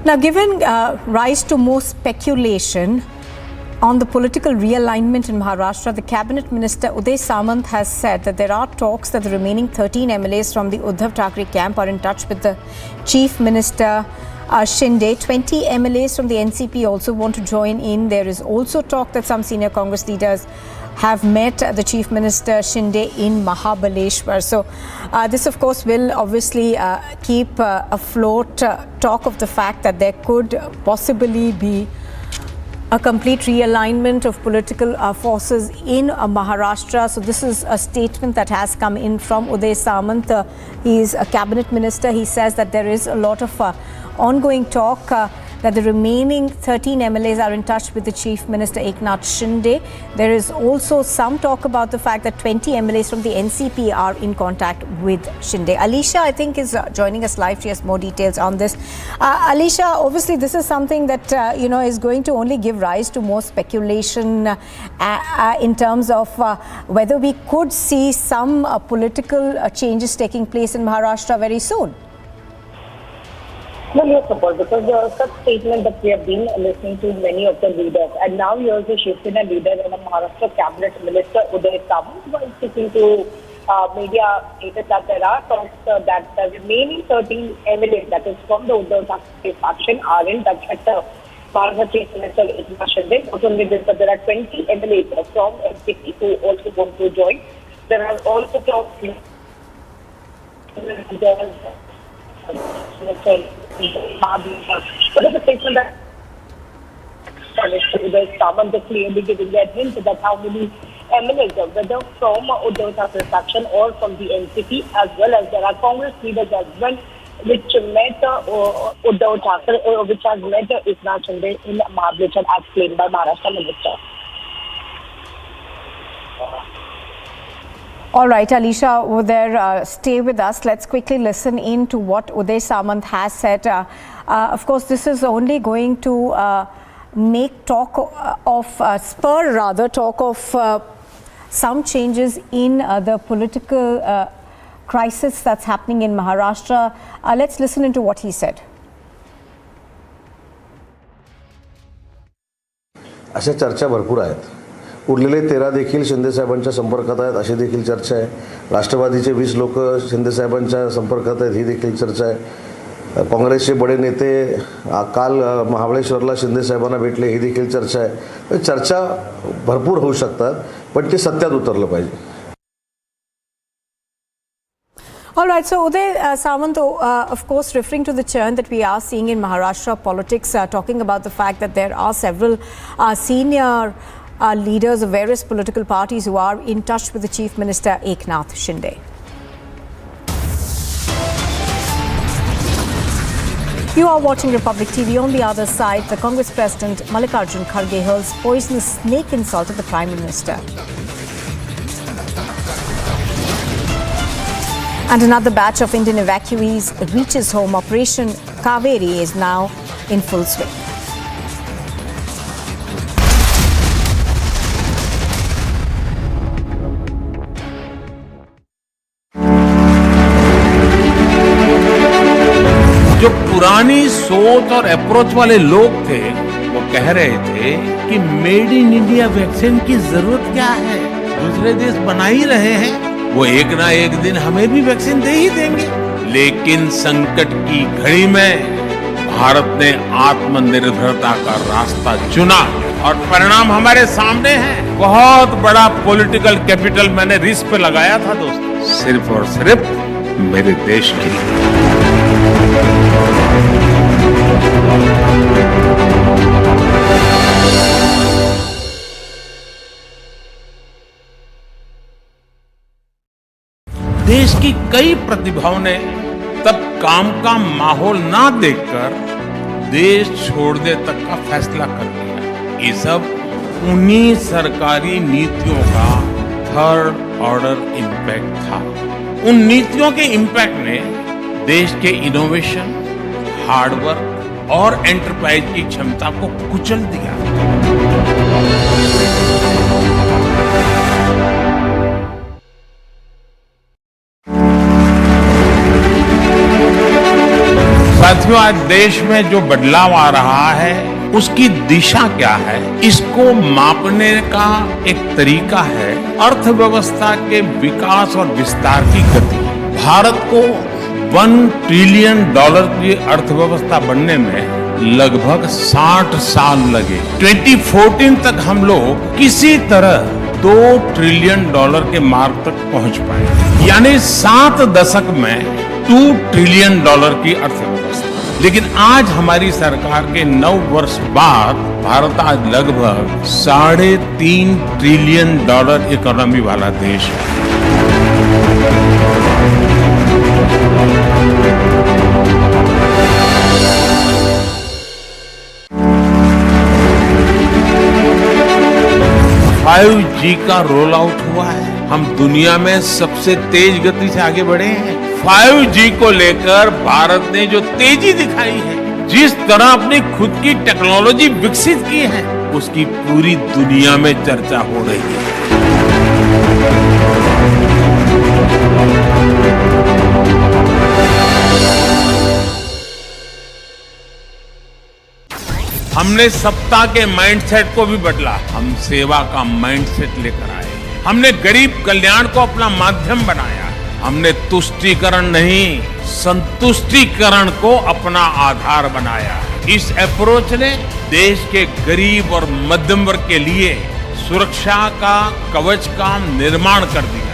Now, given rise to more speculation on the political realignment in Maharashtra, the Cabinet Minister Uday Samant has said that there are talks that the remaining 13 MLAs from the Uddhav Thackeray camp are in touch with the Chief Minister Shinde. 20 MLAs from the NCP also want to join in. There is also talk that some senior Congress leaders have met the Chief Minister Shinde in Mahabaleshwar. So this, of course, will obviously keep afloat talk of the fact that there could possibly be a complete realignment of political forces in Maharashtra. So this is a statement that has come in from Uday Samant. He is a cabinet minister. He says that there is a lot of ongoing talk that the remaining 13 MLAs are in touch with the Chief Minister Eknath Shinde. There is also some talk about the fact that 20 MLAs from the NCP are in contact with Shinde. Alisha, I think, is joining us live. She has more details on this. Alisha, obviously this is something that is going to only give rise to more speculation in terms of whether we could see some political changes taking place in Maharashtra very soon. Well, yes, of course, because such statement that we have been listening to many of the leaders, and now you also shifted a leader in the Maharashtra Cabinet Minister Uday Samant was speaking to media stated that there are talks that the remaining 13 MLAs, that is from the Uddhav Thackeray faction, are in touch with the Maharashtra Chief Minister Eknath Shinde. Not only this, but there are 20 MLAs from NCP who also want to join. There are also talks. But it's a statement that Uday Samant is clearly giving a hint that how many MLAs, whether from Uddhav Thackeray faction or from the NCP, as well as there are Congress leaders as well, which met Uddhav Thackeray, which has met Eknath Shinde in Mahabaleshwar, as claimed by Maharashtra Minister. All right, Alisha, over there, stay with us. Let's quickly listen in to what Uday Samant has said. Of course, this is only going to make talk of, talk of some changes in the political crisis that's happening in Maharashtra. Let's listen into what he said. अशा चर्चा भरपूर आहेत. उरलेले 13 देखील शिंदे साहेबांच्या संपर्कात आहेत अशी देखील चर्चा आहे. राष्ट्रवादीचे 20 लोक शिंदे साहेबांच्या संपर्कात आहेत ही देखील चर्चा आहे. काँग्रेसचे बडे नेते काल महाबळेश्वरला शिंदे साहेबांना भेटले ही देखील चर्चा आहे. चर्चा भरपूर होऊ शकतात पण ते सत्यात उतरलं पाहिजे. All right, so Uday Samant, of course, referring to the churn that we are seeing in Maharashtra politics, talking about the fact that there are several senior leaders of various political parties who are in touch with the Chief Minister Eknath Shinde. You are watching Republic TV. On the other side, the Congress President Mallikarjun Kharge hurls poisonous snake insult at the Prime Minister. And another batch of Indian evacuees reaches home. Operation Kaveri is now in full swing. जो पुरानी सोच और approach वाले लोग थे वो कह रहे थे कि मेड इन इंडिया वैक्सीन की जरूरत क्या है, दूसरे देश बना ही रहे हैं, वो एक ना एक दिन हमें भी वैक्सीन दे ही देंगे। लेकिन संकट की घड़ी में भारत ने आत्मनिर्भरता का रास्ता चुना और परिणाम हमारे सामने है। बहुत बड़ा पॉलिटिकल कैपिटल मैंने रिस्क पे लगाया था दोस्तों, सिर्फ और सिर्फ मेरे देश के लिए। देश की कई प्रतिभाओं ने तब काम का माहौल ना देखकर देश छोड़ने तक का फैसला कर लिया। ये सब उन्हीं सरकारी नीतियों का थर्ड ऑर्डर इम्पैक्ट था। उन नीतियों के इम्पैक्ट ने देश के इनोवेशन, हार्डवर्क और एंटरप्राइज की क्षमता को कुचल दिया। साथियों, साथियों, आज देश में जो बदलाव आ रहा है उसकी दिशा क्या है, इसको मापने का एक तरीका है अर्थव्यवस्था के विकास और विस्तार की गति। भारत को $1 ट्रिलियन की अर्थव्यवस्था बनने में लगभग 60 साल लगे। 2014 तक हम लोग किसी तरह $2 ट्रिलियन के मार्ग तक पहुंच पाए, यानी 7 दशक में $2 ट्रिलियन की अर्थव्यवस्था। लेकिन आज हमारी सरकार के 9 वर्ष बाद भारत आज लगभग $3.5 ट्रिलियन इकोनॉमी वाला देश है। फाइव जी का रोल आउट हुआ है। हम दुनिया में सबसे तेज गति से आगे बढ़े हैं। 5G को लेकर भारत ने जो तेजी दिखाई है, जिस तरह अपनी खुद की टेक्नोलॉजी विकसित की है, उसकी पूरी दुनिया में चर्चा हो रही है। हमने सत्ता के माइंडसेट को भी बदला। हम सेवा का माइंडसेट लेकर आए। हमने गरीब कल्याण को अपना माध्यम बनाया। हमने तुष्टीकरण नहीं, संतुष्टीकरण को अपना आधार बनाया। इस अप्रोच ने देश के गरीब और मध्यम वर्ग के लिए सुरक्षा का कवच का निर्माण कर दिया।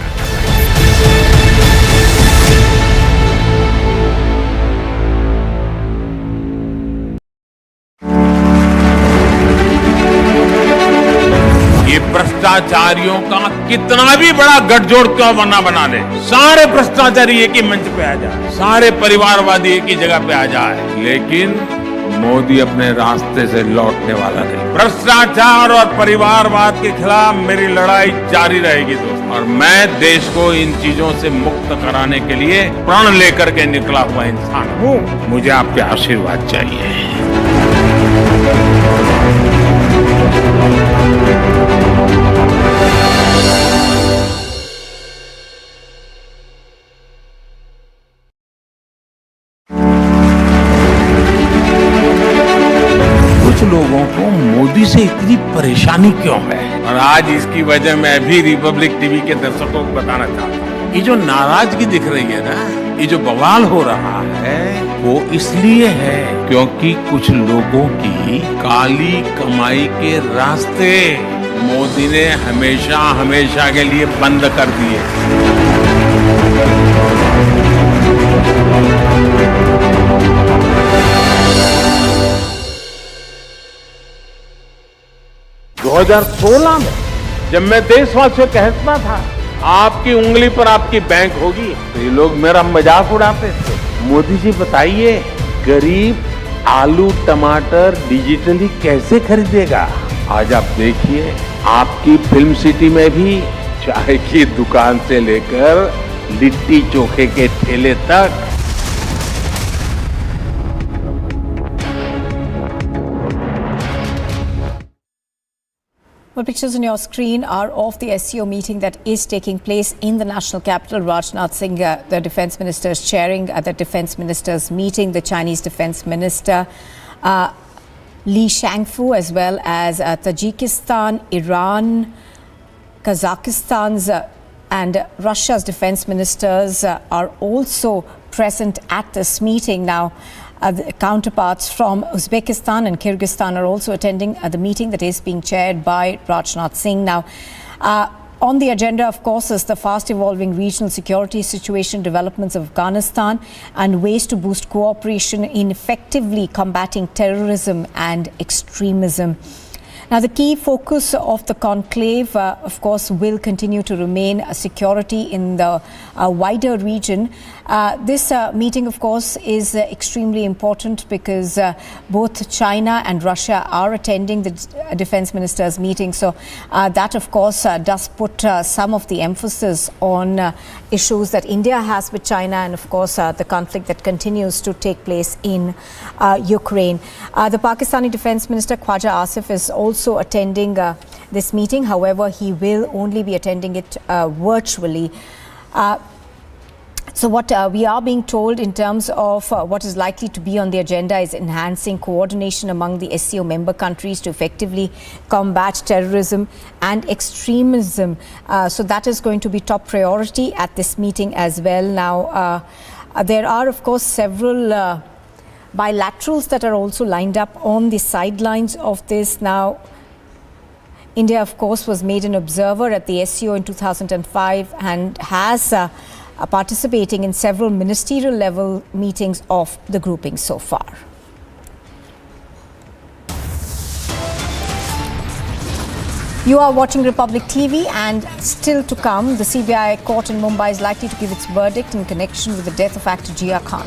भ्रष्टाचारियों का कितना भी बड़ा गठजोड़ क्यों बना ले, सारे भ्रष्टाचारी एक ही मंच पे आ जाए, सारे परिवारवादी एक ही जगह पे आ जाए, लेकिन मोदी अपने रास्ते से लौटने वाला नहीं। भ्रष्टाचार और परिवारवाद के खिलाफ मेरी लड़ाई जारी रहेगी दोस्तों, और मैं देश को इन चीजों से मुक्त कराने के लिए प्रण लेकर के निकला हुआ इंसान हूँ। मुझे आपके आशीर्वाद चाहिए। लोगों को मोदी से इतनी परेशानी क्यों है, और आज इसकी वजह मैं भी रिपब्लिक टीवी के दर्शकों को बताना चाहता हूँ। ये जो नाराजगी दिख रही है ना, ये जो बवाल हो रहा है, वो इसलिए है क्योंकि कुछ लोगों की काली कमाई के रास्ते मोदी ने हमेशा हमेशा के लिए बंद कर दिए। 2016 में जब मैं देशवासियों को कहता था आपकी उंगली पर आपकी बैंक होगी, तो ये लोग मेरा मजाक उड़ाते थे। मोदी जी बताइए, गरीब आलू टमाटर डिजिटली कैसे खरीदेगा? आज आप देखिए, आपकी फिल्म सिटी में भी चाय की दुकान से लेकर लिट्टी चोखे के ठेले तक Well, pictures on your screen are of the SCO meeting that is taking place in the national capital. Rajnath Singh, the defense minister, is chairing the defense ministers' meeting. The Chinese defense minister, Li Shangfu, as well as Tajikistan, Iran, Kazakhstan's and Russia's defense ministers are also present at this meeting. Now, the counterparts from Uzbekistan and Kyrgyzstan are also attending the meeting that is being chaired by Rajnath Singh. Now, on the agenda, of course, is the fast-evolving regional security situation, developments of Afghanistan, and ways to boost cooperation in effectively combating terrorism and extremism. Now, the key focus of the conclave, of course, will continue to remain security in the wider region. This meeting, of course, is extremely important because both China and Russia are attending the defense ministers' meeting. So that, of course, does put some of the emphasis on issues that India has with China, and, of course, the conflict that continues to take place in Ukraine. The Pakistani Defense Minister Khwaja Asif is also attending this meeting. However, he will only be attending it virtually. So what we are being told in terms of what is likely to be on the agenda is enhancing coordination among the SCO member countries to effectively combat terrorism and extremism. So that is going to be top priority at this meeting as well. Now, there are, of course, several bilaterals that are also lined up on the sidelines of this. Now, India, of course, was made an observer at the SCO in 2005 and has participating in several ministerial level meetings of the grouping so far. You are watching Republic TV, and still to come, the CBI court in Mumbai is likely to give its verdict in connection with the death of actor Jiah Khan.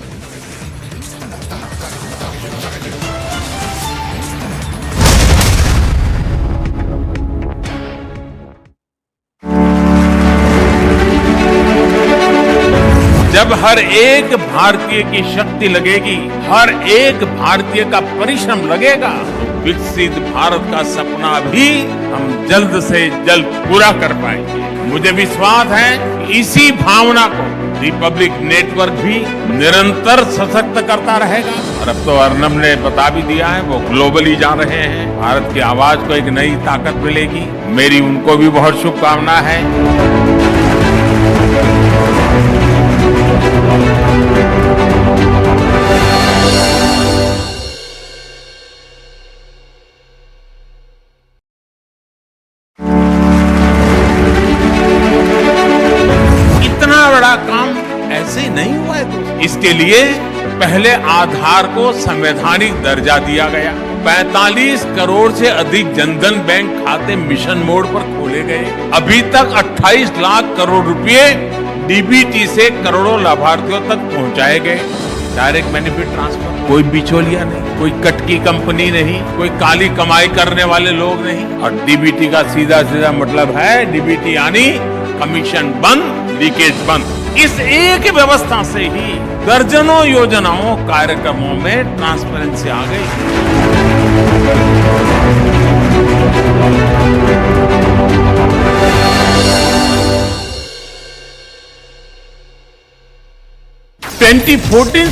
जब हर एक भारतीय की शक्ति लगेगी, हर एक भारतीय का परिश्रम लगेगा, तो विकसित भारत का सपना भी हम जल्द से जल्द पूरा कर पाएंगे। मुझे विश्वास है कि इसी भावना को रिपब्लिक नेटवर्क भी निरंतर सशक्त करता रहेगा। और अब तो अर्नब ने बता भी दिया है, वो ग्लोबली जा रहे हैं, भारत की आवाज को एक नई ताकत मिलेगी। मेरी उनको भी बहुत शुभकामना है। इतना बड़ा काम ऐसे ही नहीं हुआ है तो इसके लिए पहले आधार को संवैधानिक दर्जा दिया गया। 45 करोड़ से अधिक जनधन बैंक खाते मिशन मोड पर खोले गए। अभी तक 28 लाख करोड़ रुपए डीबीटी से करोड़ों लाभार्थियों तक पहुंचाए गए। डायरेक्ट बेनिफिट ट्रांसफर, कोई बिचौलिया नहीं, कोई कटकी कंपनी नहीं, कोई काली कमाई करने वाले लोग नहीं। और डीबीटी का सीधा सीधा मतलब है, डीबीटी यानी कमीशन बंद, लीकेज बंद। इस एक व्यवस्था से ही दर्जनों योजनाओं, कार्यक्रमों में ट्रांसपेरेंसी आ गई।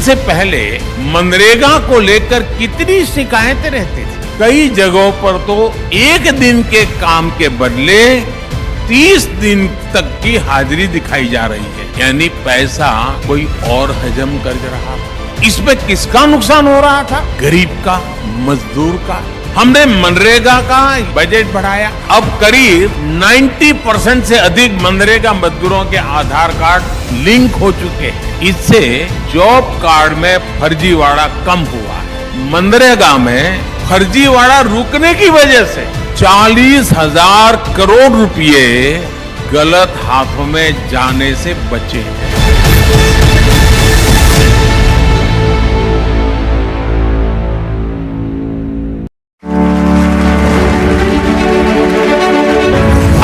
से पहले मनरेगा को लेकर कितनी शिकायतें रहती थी। कई जगहों पर तो एक दिन के काम के बदले 30 दिन तक की हाजिरी दिखाई जा रही है, यानी पैसा कोई और हजम कर रहा था। इसमें किसका नुकसान हो रहा था? गरीब का, मजदूर का। हमने मनरेगा का बजट बढ़ाया। अब करीब 90% से अधिक मनरेगा मजदूरों के आधार कार्ड लिंक हो चुके हैं। इससे जॉब कार्ड में फर्जीवाड़ा कम हुआ है। मनरेगा में फर्जीवाड़ा रुकने की वजह से 40,000 करोड़ रुपए गलत हाथों में जाने से बचे हैं।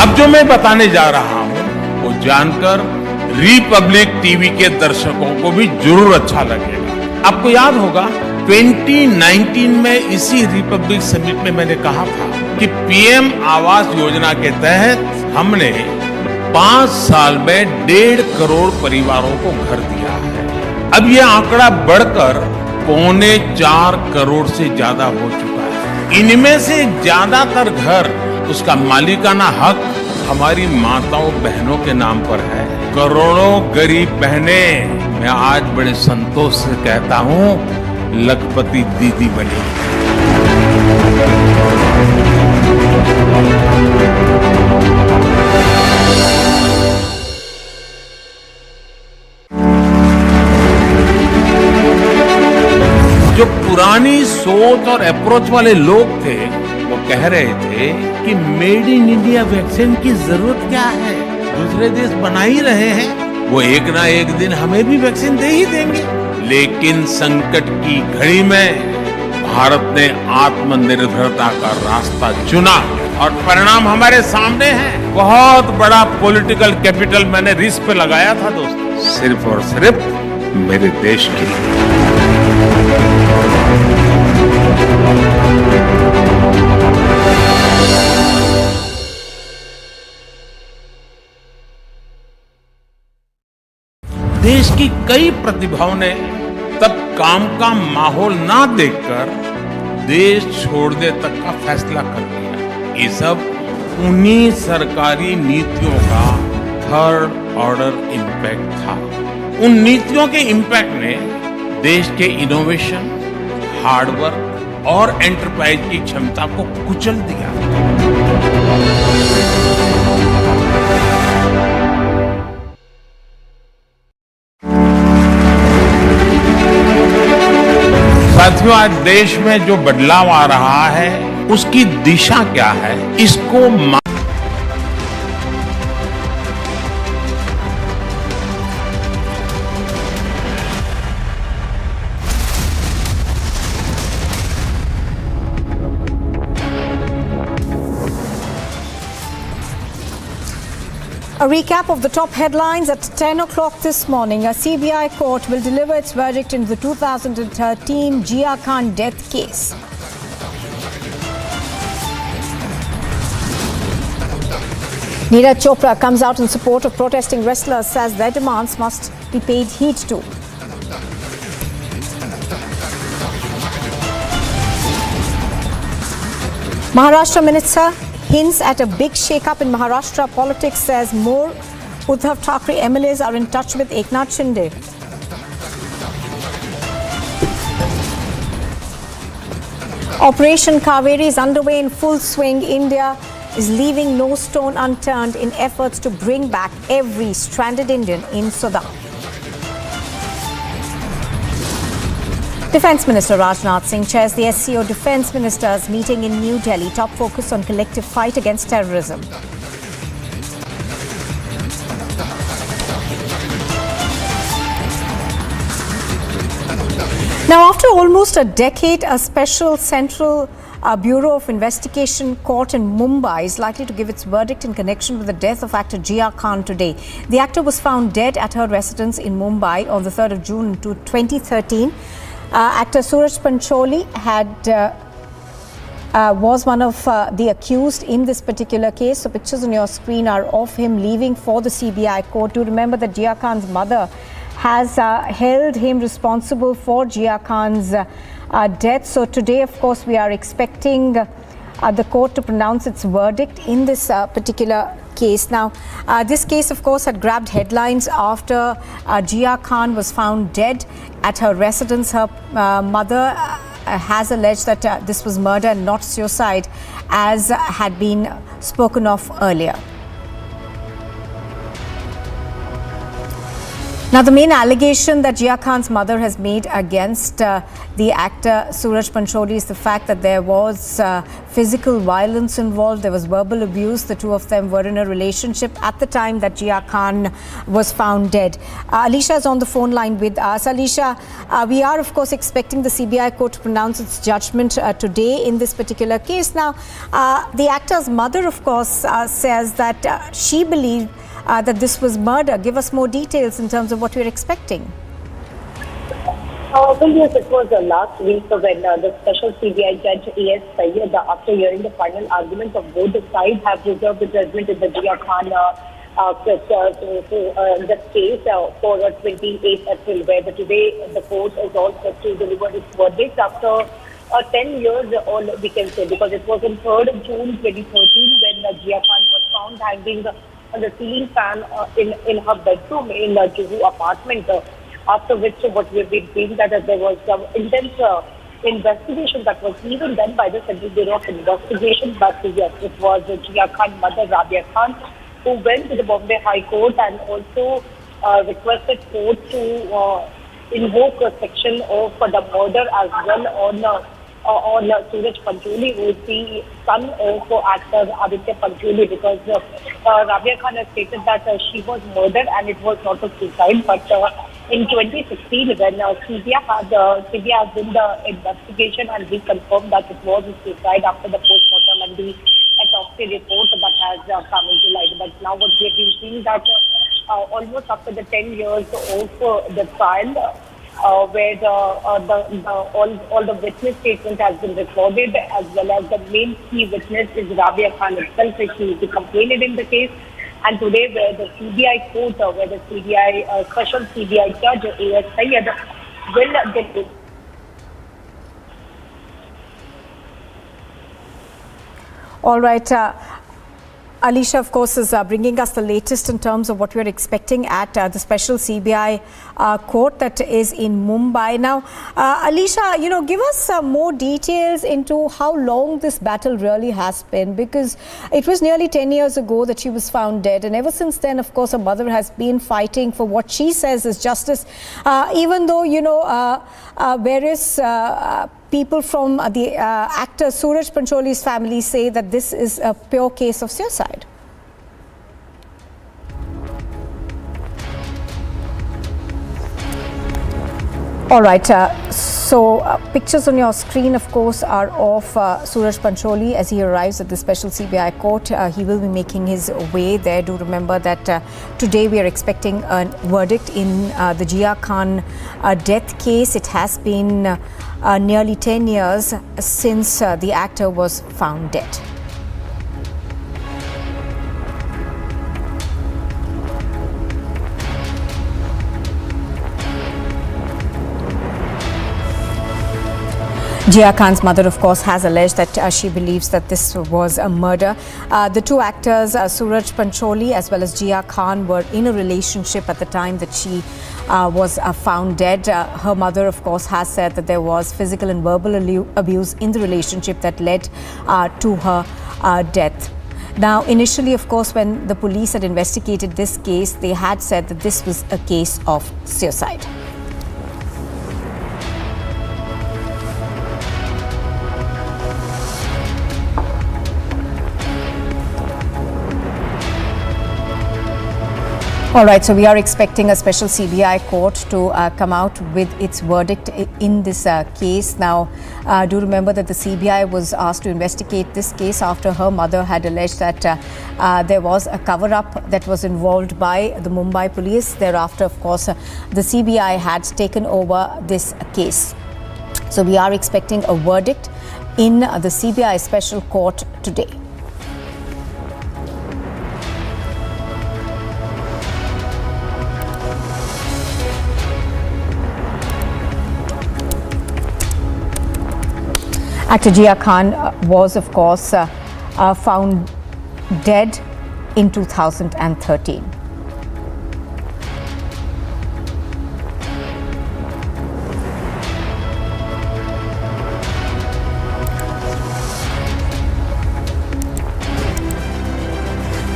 अब जो मैं बताने जा रहा हूं वो जानकर रिपब्लिक टीवी के दर्शकों को भी जरूर अच्छा लगेगा। आपको याद होगा 2019 में इसी रिपब्लिक समिट में मैंने कहा था कि पीएम आवास योजना के तहत हमने 5 साल में 1.5 करोड़ परिवारों को घर दिया है। अब यह आंकड़ा बढ़कर 3.25 करोड़ से ज्यादा हो चुका है। इनमें से ज्यादातर घर, उसका मालिकाना हक हमारी माताओं बहनों के नाम पर है। करोड़ों गरीब बहनें, मैं आज बड़े संतोष से कहता हूं, लखपति दीदी बनी। जो पुरानी सोच और अप्रोच वाले लोग थे, वो कह रहे थे कि मेड इन इंडिया वैक्सीन की जरूरत क्या है, दूसरे देश बना ही रहे हैं, वो एक ना एक दिन हमें भी वैक्सीन दे ही देंगे। लेकिन संकट की घड़ी में भारत ने आत्मनिर्भरता का रास्ता चुना और परिणाम हमारे सामने है। बहुत बड़ा पॉलिटिकल कैपिटल मैंने रिस्क पे लगाया था दोस्तों, सिर्फ और सिर्फ मेरे देश के लिए। देश की कई प्रतिभाओं ने तब काम का माहौल ना देखकर देश छोड़ने तक का फैसला कर लिया। ये सब उन्हीं सरकारी नीतियों का थर्ड ऑर्डर इम्पैक्ट था। उन नीतियों के इम्पैक्ट ने देश के इनोवेशन, हार्डवर्क और एंटरप्राइज की क्षमता को कुचल दिया। साथियों, आज देश में जो बदलाव आ रहा है उसकी दिशा क्या है, इसको A recap of the top headlines at 10 o'clock this morning. A CBI court will deliver its verdict in the 2013 Jiah Khan death case. Neeraj Chopra comes out in support of protesting wrestlers, says their demands must be paid heed to. Maharashtra Minister hints at a big shake-up in Maharashtra politics, says more Uddhav Thackeray MLAs are in touch with Eknath Shinde. Operation Kaveri is underway in full swing. India is leaving no stone unturned in efforts to bring back every stranded Indian in Sudan. Defence Minister Rajnath Singh chairs the SCO Defence Ministers meeting in New Delhi. Top focus on collective fight against terrorism. Now, after almost a decade, a special Central Bureau of Investigation court in Mumbai is likely to give its verdict in connection with the death of actor Jiah Khan today. The actor was found dead at her residence in Mumbai on the 3rd of June 2013. Actor Suraj Pancholi was one of the accused in this particular case. So pictures on your screen are of him leaving for the CBI court. Do remember that Jiah Khan's mother has held him responsible for Jiah Khan's death. So today, of course, we are expecting the court to pronounce its verdict in this particular case. Now, this case, of course, had grabbed headlines after Jiah Khan was found dead at her residence. Her mother has alleged that this was murder and not suicide, as had been spoken of earlier. Now, the main allegation that Jiah Khan's mother has made against the actor Suraj Pancholi is the fact that there was physical violence involved. There was verbal abuse. The two of them were in a relationship at the time that Jiah Khan was found dead. Alicia is on the phone line with us. Alicia, we are, of course, expecting the CBI court to pronounce its judgment today in this particular case. Now, the actor's mother, of course, says that she believed that this was murder. Give us more details in terms of what you're expecting. Well, yes, it was last week when the special CBI judge A.S. Sayyed, after hearing the final arguments of both the sides, have reserved the judgment in the Jiah Khan this case for 28th April, where today the court is all set to deliver its verdict after 10 years, all we can say, because it was on 3rd of June 2013 when Jiah Khan was found hanging on the ceiling fan in her bedroom in the Juhu apartment. After which, what we have been seeing that there was intense investigation that was even done by the Central Bureau of Investigation. But yes, it was Jiah Khan's mother, Rabia Khan, who went to the Bombay High Court and also requested court to invoke a section of the murder as well on Suraj Pancholi, who is the son of actor Aditya Pancholi, because Rabia Khan has stated that she was murdered and it was not a suicide. But in 2016, when CBI has done the investigation and reconfirmed that it was a suicide after the postmortem and the autopsy report that has come into light. But now what we have been seeing that almost after the 10 years of the trial, where all the witness statement has been recorded, as well as the main key witness is Rabia Khan itself. She is the complainant in the case. And today, where the CBI court, where the CBI, special CBI judge, A.S. Syed, will get. All right. Alicia, of course, is bringing us the latest in terms of what we are expecting at the special CBI court that is in Mumbai. Now, Alicia, give us more details into how long this battle really has been, because it was nearly 10 years ago that she was found dead. And ever since then, of course, her mother has been fighting for what she says is justice, even though, various people from the actor Suraj Pancholi's family say that this is a pure case of suicide. All right, so pictures on your screen, of course, are of Suraj Pancholi as he arrives at the special CBI court. He will be making his way there. Do remember that today we are expecting a verdict in the Jiah Khan death case. It has been nearly 10 years since the actor was found dead. Jiah Khan's mother, of course, has alleged that she believes that this was a murder. The two actors, Suraj Pancholi as well as Jiah Khan, were in a relationship at the time that she was found dead. Her mother, of course, has said that there was physical and verbal abuse in the relationship that led to her death. Now, initially, of course, when the police had investigated this case, they had said that this was a case of suicide. All right, so we are expecting a special CBI court to come out with its verdict in this case. Now, do remember that the CBI was asked to investigate this case after her mother had alleged that there was a cover-up that was involved by the Mumbai police. Thereafter, of course, the CBI had taken over this case. So we are expecting a verdict in the CBI special court today. Actor Jiah Khan was, of course, found dead in 2013.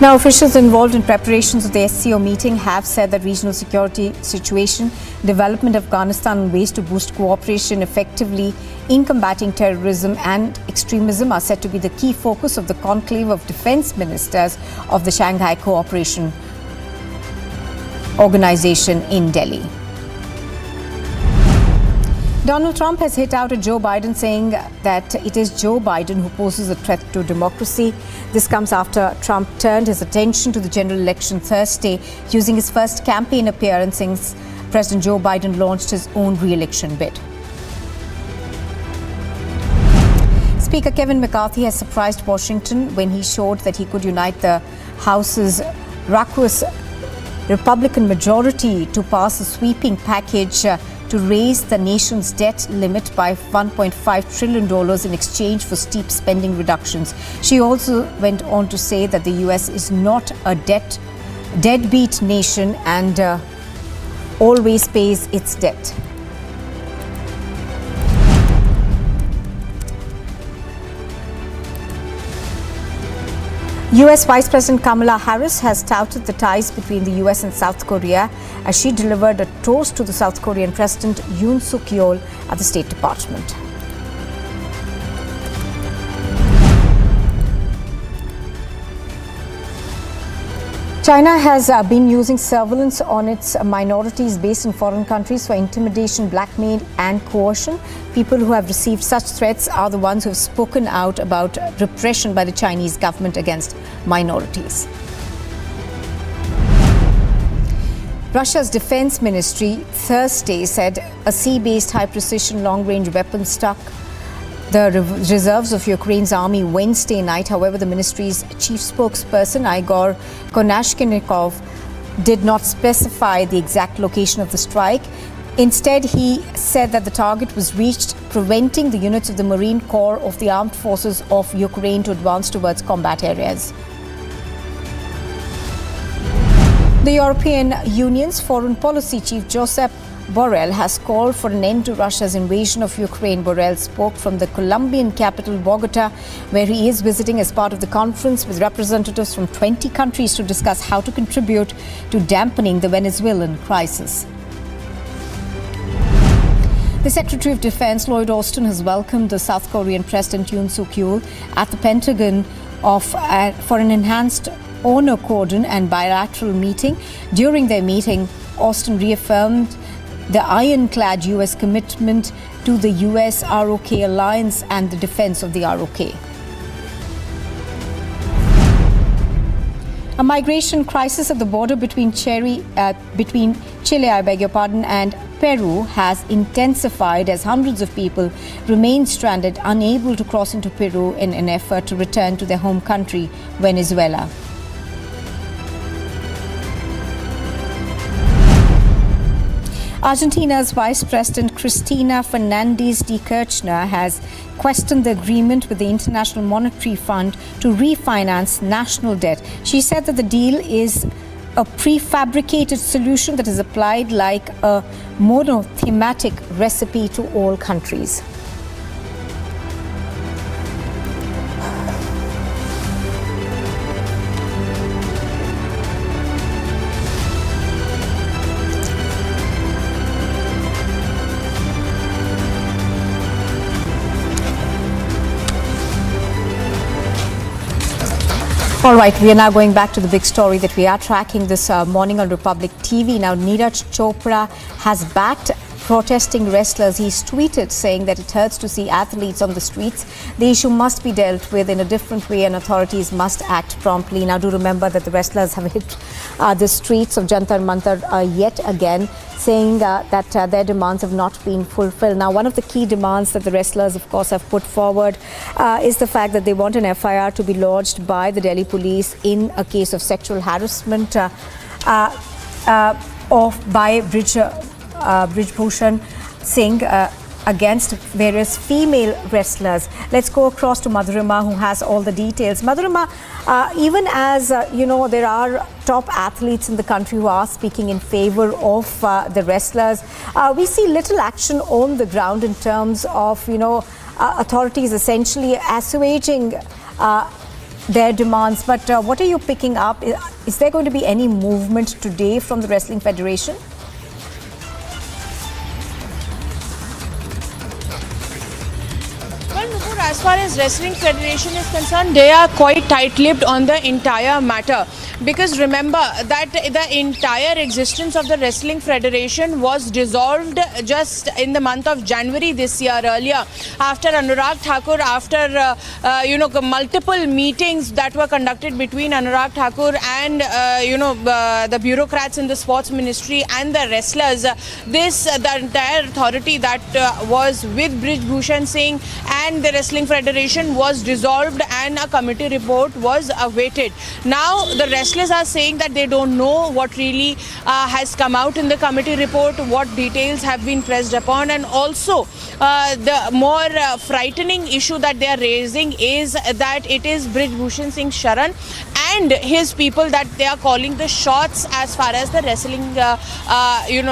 Now, officials involved in preparations of the SCO meeting have said that regional security situation, development of Afghanistan and ways to boost cooperation effectively in combating terrorism and extremism are said to be the key focus of the conclave of defense ministers of the Shanghai Cooperation Organization in Delhi. Donald Trump has hit out at Joe Biden, saying that it is Joe Biden who poses a threat to democracy. This comes after Trump turned his attention to the general election Thursday, using his first campaign appearance since President Joe Biden launched his own re-election bid. Speaker Kevin McCarthy has surprised Washington when he showed that he could unite the House's raucous Republican majority to pass a sweeping package to raise the nation's debt limit by $1.5 trillion in exchange for steep spending reductions. She also went on to say that the U.S. is not a deadbeat nation and always pays its debt. U.S. Vice President Kamala Harris has touted the ties between the U.S. and South Korea as she delivered a toast to the South Korean President Yoon Suk Yeol at the State Department. China has been using surveillance on its minorities based in foreign countries for intimidation, blackmail and coercion. People who have received such threats are the ones who have spoken out about repression by the Chinese government against minorities. Russia's defense ministry Thursday said a sea-based high-precision long-range weapon struck the reserves of Ukraine's army Wednesday night. However, the ministry's chief spokesperson, Igor Konashkinikov, did not specify the exact location of the strike. Instead, he said that the target was reached, preventing the units of the Marine Corps of the Armed Forces of Ukraine to advance towards combat areas. The European Union's foreign policy chief Josep Borrell has called for an end to Russia's invasion of Ukraine. Borrell spoke from the Colombian capital Bogota, where he is visiting as part of the conference with representatives from 20 countries to discuss how to contribute to dampening the Venezuelan crisis. The Secretary of Defense, Lloyd Austin, has welcomed the South Korean President Yoon Suk-yeol at the Pentagon for an enhanced honor cordon and bilateral meeting. During their meeting, Austin reaffirmed the ironclad U.S. commitment to the U.S.-ROK alliance and the defense of the ROK. A migration crisis at the border between Chile, and Peru has intensified as hundreds of people remain stranded, unable to cross into Peru in an effort to return to their home country, Venezuela. Argentina's Vice President Cristina Fernández de Kirchner has questioned the agreement with the International Monetary Fund to refinance national debt. She said that the deal is a prefabricated solution that is applied like a monothematic recipe to all countries. All right, we are now going back to the big story that we are tracking this morning on Republic TV. Now, Neeraj Chopra has backed protesting wrestlers. He's tweeted saying that it hurts to see athletes on the streets. The issue must be dealt with in a different way and authorities must act promptly. Now, do remember that the wrestlers have hit the streets of Jantar Mantar yet again, saying that their demands have not been fulfilled. Now, one of the key demands that the wrestlers, of course, have put forward is the fact that they want an FIR to be lodged by the Delhi police in a case of sexual harassment by Brij Bhushan Singh against various female wrestlers. Let's go across to Madhurima, who has all the details. Madhurima, even as there are top athletes in the country who are speaking in favor of the wrestlers, we see little action on the ground in terms of authorities essentially assuaging their demands. But what are you picking up? Is there going to be any movement today from the Wrestling Federation? As far as Wrestling Federation is concerned, they are quite tight-lipped on the entire matter. Because remember that the entire existence of the Wrestling Federation was dissolved just in the month of January this year earlier, after Anurag Thakur, after multiple meetings that were conducted between Anurag Thakur and the bureaucrats in the sports ministry and the wrestlers. The entire authority that was with Brij Bhushan Singh and the Wrestling Federation was dissolved and a committee report was awaited. Now the wrestlers are saying that they don't know what really has come out in the committee report, what details have been pressed upon, and also the more frightening issue that they are raising is that it is Brij Bhushan Singh Sharan and his people that they are calling the shots as far as the wrestling,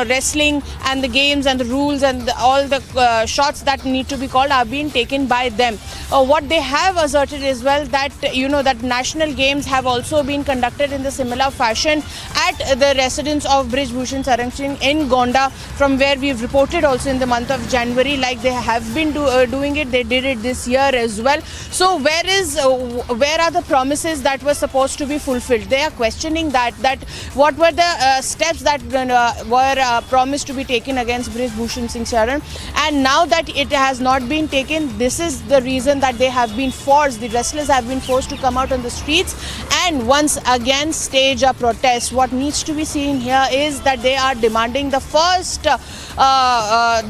wrestling and the games and the rules and all the shots that need to be called are being taken by them. What they have asserted as well that that national games have also been conducted in the similar fashion at the residence of Brij Bhushan Singh in Gonda, from where we've reported also in the month of January, like they have been doing it. They did it this year as well. So where are the promises that were supposed to be fulfilled? They are questioning that what were the steps that were promised to be taken against Brij Bhushan Singh Sharan, and now that it has not been taken, this is the reason that they have been forced, the wrestlers have been forced to come out on the streets and once again stage a protest. What needs to be seen here is that they are demanding the first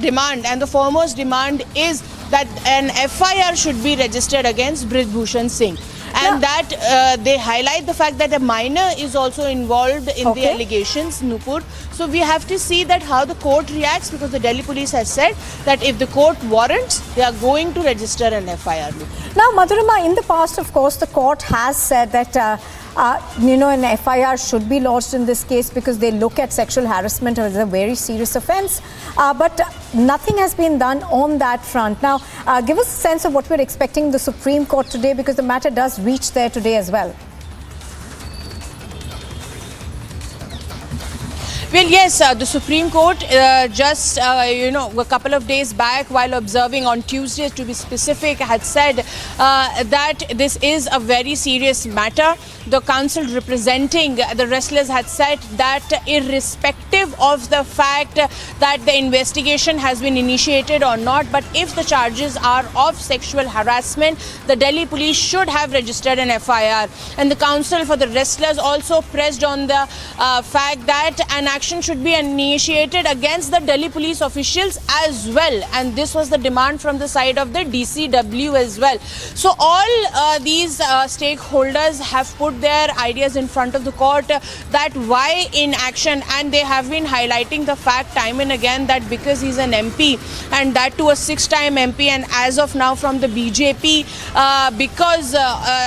demand, and the foremost demand is that an FIR should be registered against Brij Bhushan Singh. And that they highlight the fact that a minor is also involved in the allegations, Nupur. So we have to see that how the court reacts, because the Delhi police has said that if the court warrants, they are going to register an FIR. Now, Madhurima, in the past, of course, the court has said that an FIR should be lodged in this case because they look at sexual harassment as a very serious offence. But nothing has been done on that front. Now, give us a sense of what we're expecting in the Supreme Court today, because the matter does reach there today as well. Well, yes, the Supreme Court just, a couple of days back, while observing on Tuesday, to be specific, had said that this is a very serious matter. The counsel representing the wrestlers had said that irrespective of the fact that the investigation has been initiated or not, but if the charges are of sexual harassment, the Delhi police should have registered an FIR. And the counsel for the wrestlers also pressed on the fact that an action should be initiated against the Delhi police officials as well, and this was the demand from the side of the DCW as well. So all these stakeholders have put their ideas in front of the court that why inaction, and they have been highlighting the fact time and again that because he's an MP, and that to a 6-time MP, and as of now from the BJP, because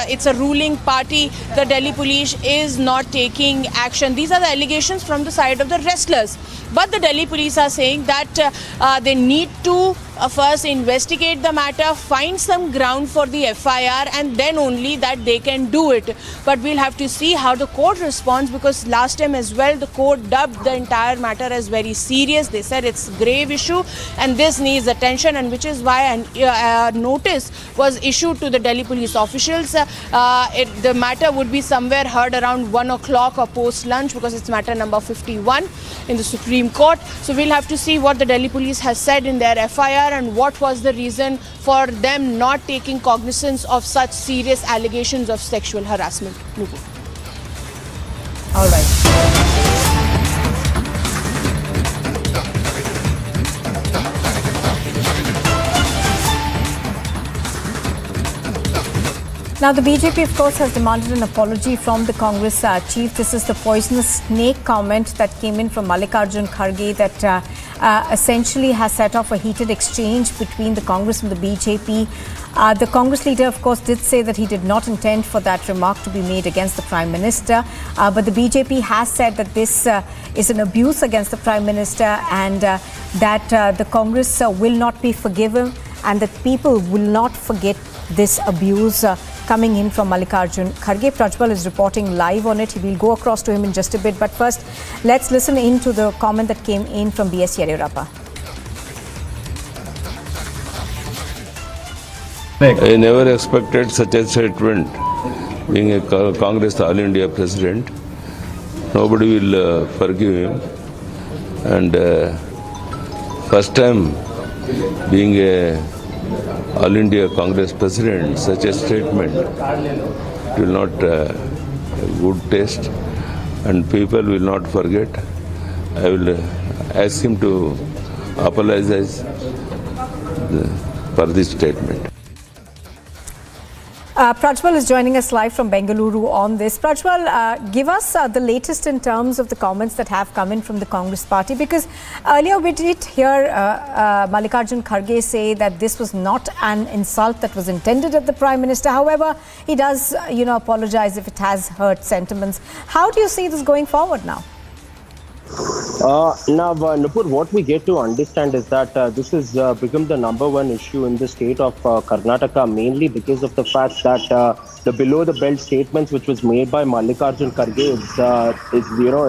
it's a ruling party, the Delhi police is not taking action. These are the allegations from the side of the wrestlers. But the Delhi police are saying that they need to first investigate the matter, find some ground for the FIR, and then only that they can do it. But we'll have to see how the court responds, because last time as well the court dubbed the entire matter as very serious. They said it's a grave issue and this needs attention, and which is why a notice was issued to the Delhi police officials. The matter would be somewhere heard around 1 o'clock or post lunch, because it's matter number 51 in the Supreme Court. So we'll have to see what the Delhi police has said in their FIR and what was the reason for them not taking cognizance of such serious allegations of sexual harassment. All right. Now, the BJP, of course, has demanded an apology from the Congress chief. This is the poisonous snake comment that came in from Mallikarjun Kharge that essentially has set off a heated exchange between the Congress and the BJP. The Congress leader, of course, did say that he did not intend for that remark to be made against the Prime Minister. But the BJP has said that this is an abuse against the Prime Minister, and that the Congress will not be forgiven, and that people will not forget this abuse coming in from Mallikarjun Kharge. Prajwal is reporting live on it. We'll go across to him in just a bit. But first, let's listen in to the comment that came in from B.S. Yediyurappa. I never expected such a statement. Being a Congress All India President, nobody will forgive him. And first time being a All India Congress President, such a statement will not good taste, and people will not forget. I will ask him to apologize for this statement. Prajwal is joining us live from Bengaluru on this. Prajwal, give us the latest in terms of the comments that have come in from the Congress party, because earlier we did hear Mallikarjun Kharge say that this was not an insult that was intended at the Prime Minister. However, he does, apologize if it has hurt sentiments. How do you see this going forward now? Now, Nupur, what we get to understand is that this has become the #1 issue in the state of Karnataka, mainly because of the fact that the below-the-belt statements which was made by Mallikarjun Kharge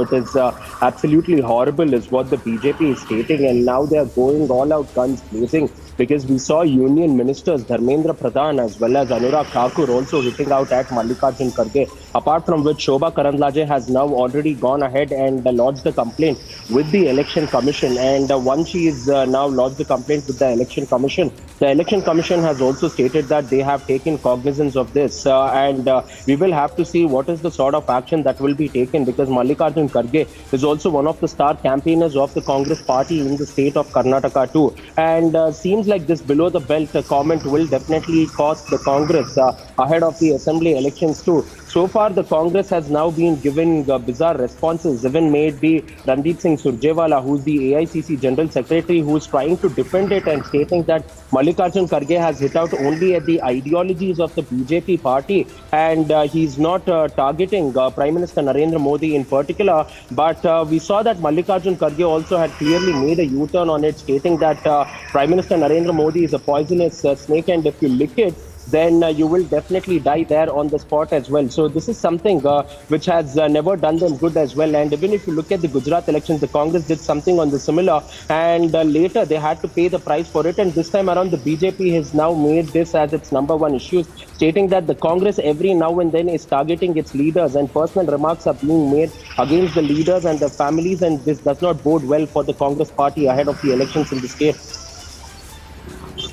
it is absolutely horrible, is what the BJP is stating, and now they are going all out guns blazing, because we saw union ministers Dharmendra Pradhan as well as Anurag Thakur also hitting out at Mallikarjun Kharge, apart from which Shobha Karandlaje has now already gone ahead and lodged the complaint with the Election Commission, and once she is now lodged the complaint with the Election Commission has also stated that they have taken cognizance of this, and we will have to see what is the sort of action that will be taken, because Mallikarjun Kharge is also one of the star campaigners of the Congress party in the state of Karnataka too, and seems seems like this below the belt comment will definitely cost the Congress ahead of the assembly elections too. So far, the Congress has now been giving bizarre responses. Even made the Randeep Singh Surjewala, who's the AICC General Secretary, who's trying to defend it and stating that Mallikarjun Kharge has hit out only at the ideologies of the BJP party, and he's not targeting Prime Minister Narendra Modi in particular. But we saw that Mallikarjun Kharge also had clearly made a U-turn on it, stating that Prime Minister Narendra Modi is a poisonous snake, and if you lick it, then you will definitely die there on the spot as well. So this is something which has never done them good as well. And even if you look at the Gujarat elections, the Congress did something on the similar, and later they had to pay the price for it. And this time around, the BJP has now made this as its number one issue, stating that the Congress every now and then is targeting its leaders, and personal remarks are being made against the leaders and their families, and this does not bode well for the Congress party ahead of the elections in the state.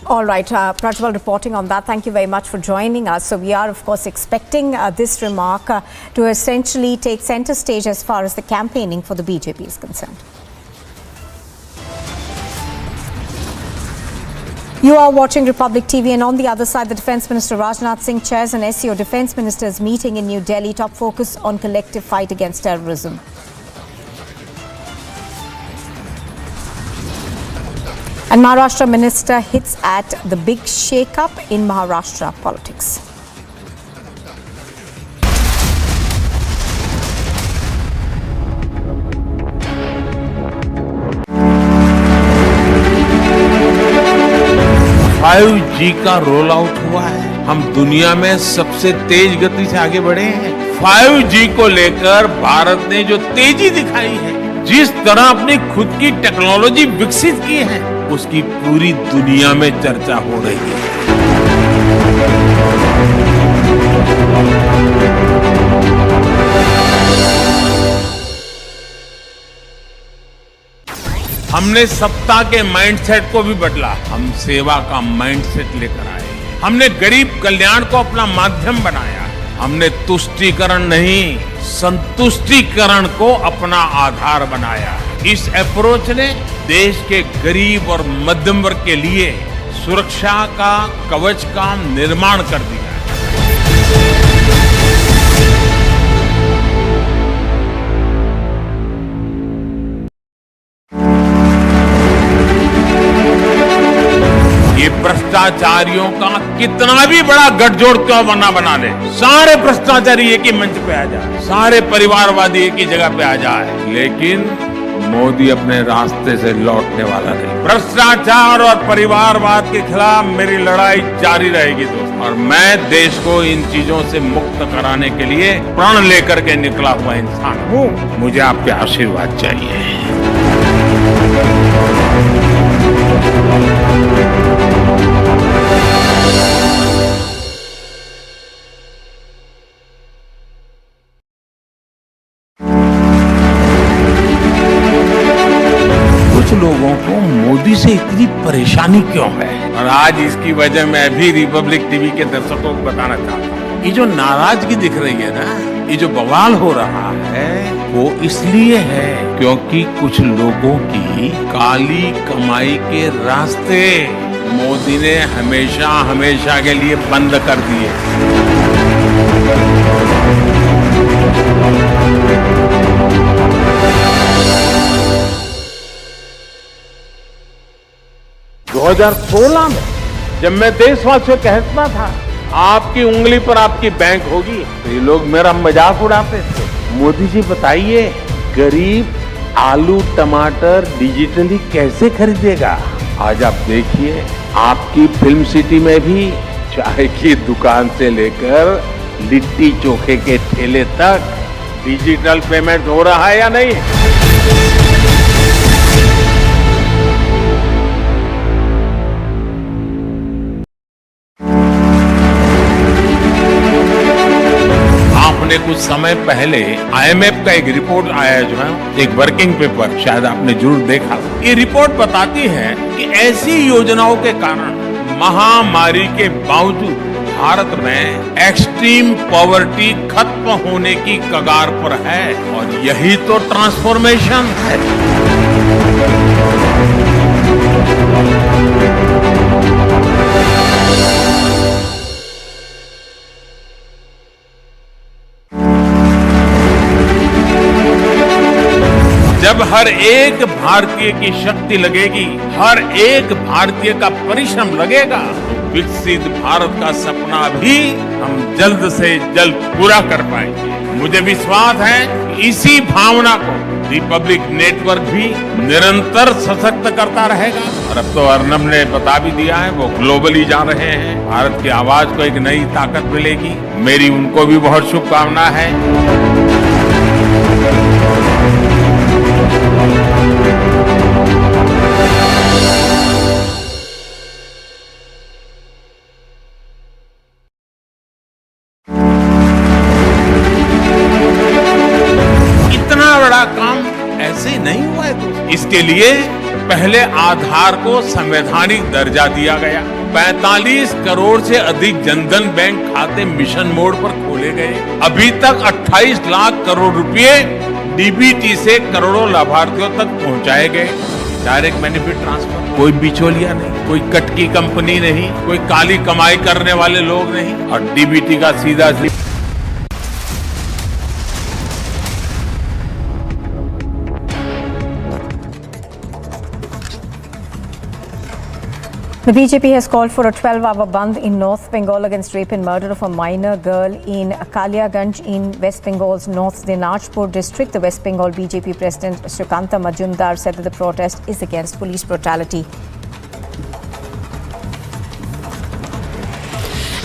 All right, Prajwal reporting on that. Thank you very much for joining us. So we are, of course, expecting this remark to essentially take center stage as far as the campaigning for the BJP is concerned. You are watching Republic TV, and on the other side, the Defence Minister Rajnath Singh chairs an SCO Defence Ministers meeting in New Delhi. Top focus on collective fight against terrorism. And Maharashtra minister hits at the big shake-up in Maharashtra politics. जी का roll out हुआ है। हम दुनिया में सबसे तेज गति से आगे बढ़े हैं। 5G को लेकर भारत ने जो तेजी दिखाई है, जिस तरह अपनी खुद की टेक्नोलॉजी विकसित की है, उसकी पूरी दुनिया में चर्चा हो रही है। हमने सत्ता के माइंडसेट को भी बदला, हम सेवा का माइंडसेट लेकर आए। हमने गरीब कल्याण को अपना माध्यम बनाया। हमने तुष्टीकरण नहीं, संतुष्टीकरण को अपना आधार बनाया। इस अप्रोच ने देश के गरीब और मध्यम वर्ग के लिए सुरक्षा का कवच का निर्माण कर दिया। ये भ्रष्टाचारियों का कितना भी बड़ा गठजोड़ क्यों बना ले, सारे भ्रष्टाचारी एक ही मंच पे आ जाए, सारे परिवारवादी एक ही जगह पे आ जाए, लेकिन मोदी अपने रास्ते से लौटने वाला नहीं। भ्रष्टाचार और परिवारवाद के खिलाफ मेरी लड़ाई जारी रहेगी दोस्तों, और मैं देश को इन चीजों से मुक्त कराने के लिए प्रण लेकर के निकला हुआ इंसान हूँ। मुझे आपके आशीर्वाद चाहिए। लोगों को मोदी से इतनी परेशानी क्यों है, और आज इसकी वजह मैं भी रिपब्लिक टीवी के दर्शकों को बताना चाहता हूँ। ये जो नाराजगी दिख रही है ना, ये जो बवाल हो रहा है, वो इसलिए है क्योंकि कुछ लोगों की काली कमाई के रास्ते मोदी ने हमेशा हमेशा के लिए बंद कर दिए। 2016 में जब मैं देशवासियों को कहता था आपकी उंगली पर आपकी बैंक होगी, तो ये लोग मेरा मजाक उड़ाते थे। मोदी जी बताइए, गरीब आलू टमाटर डिजिटली कैसे खरीदेगा? आज आप देखिए, आपकी फिल्म सिटी में भी चाय की दुकान से लेकर लिट्टी चोखे के ठेले तक डिजिटल पेमेंट हो रहा है या नहीं? कुछ समय पहले IMF का एक रिपोर्ट आया जो है, एक वर्किंग पेपर, शायद आपने जरूर देखा। ये रिपोर्ट बताती है कि ऐसी योजनाओं के कारण महामारी के बावजूद भारत में एक्सट्रीम पॉवर्टी खत्म होने की कगार पर है, और यही तो ट्रांसफॉर्मेशन है। जब हर एक भारतीय की शक्ति लगेगी, हर एक भारतीय का परिश्रम लगेगा, विकसित भारत का सपना भी हम जल्द से जल्द पूरा कर पाएंगे। मुझे विश्वास है कि इसी भावना को रिपब्लिक नेटवर्क भी निरंतर सशक्त करता रहेगा। और अब तो अर्नब ने बता भी दिया है, वो ग्लोबली जा रहे हैं, भारत की आवाज को एक नई ताकत मिलेगी। मेरी उनको भी बहुत शुभकामना है। इतना बड़ा काम ऐसे नहीं हुआ है दोस्तों। इसके लिए पहले आधार को संवैधानिक दर्जा दिया गया। 45 करोड़ से अधिक जनधन बैंक खाते मिशन मोड पर खोले गए। अभी तक 28 लाख करोड़ रुपए डीबीटी से करोड़ों लाभार्थियों तक पहुंचाए गए। डायरेक्ट बेनिफिट ट्रांसफर, कोई बिचौलिया नहीं, कोई कट की कंपनी नहीं, कोई काली कमाई करने वाले लोग नहीं, और डीबीटी का सीधा The BJP has called for a 12-hour bandh in North Bengal against rape and murder of a minor girl in Kaliaganj in West Bengal's North Dinajpur district. The West Bengal BJP President Sukanta Majumdar said that the protest is against police brutality.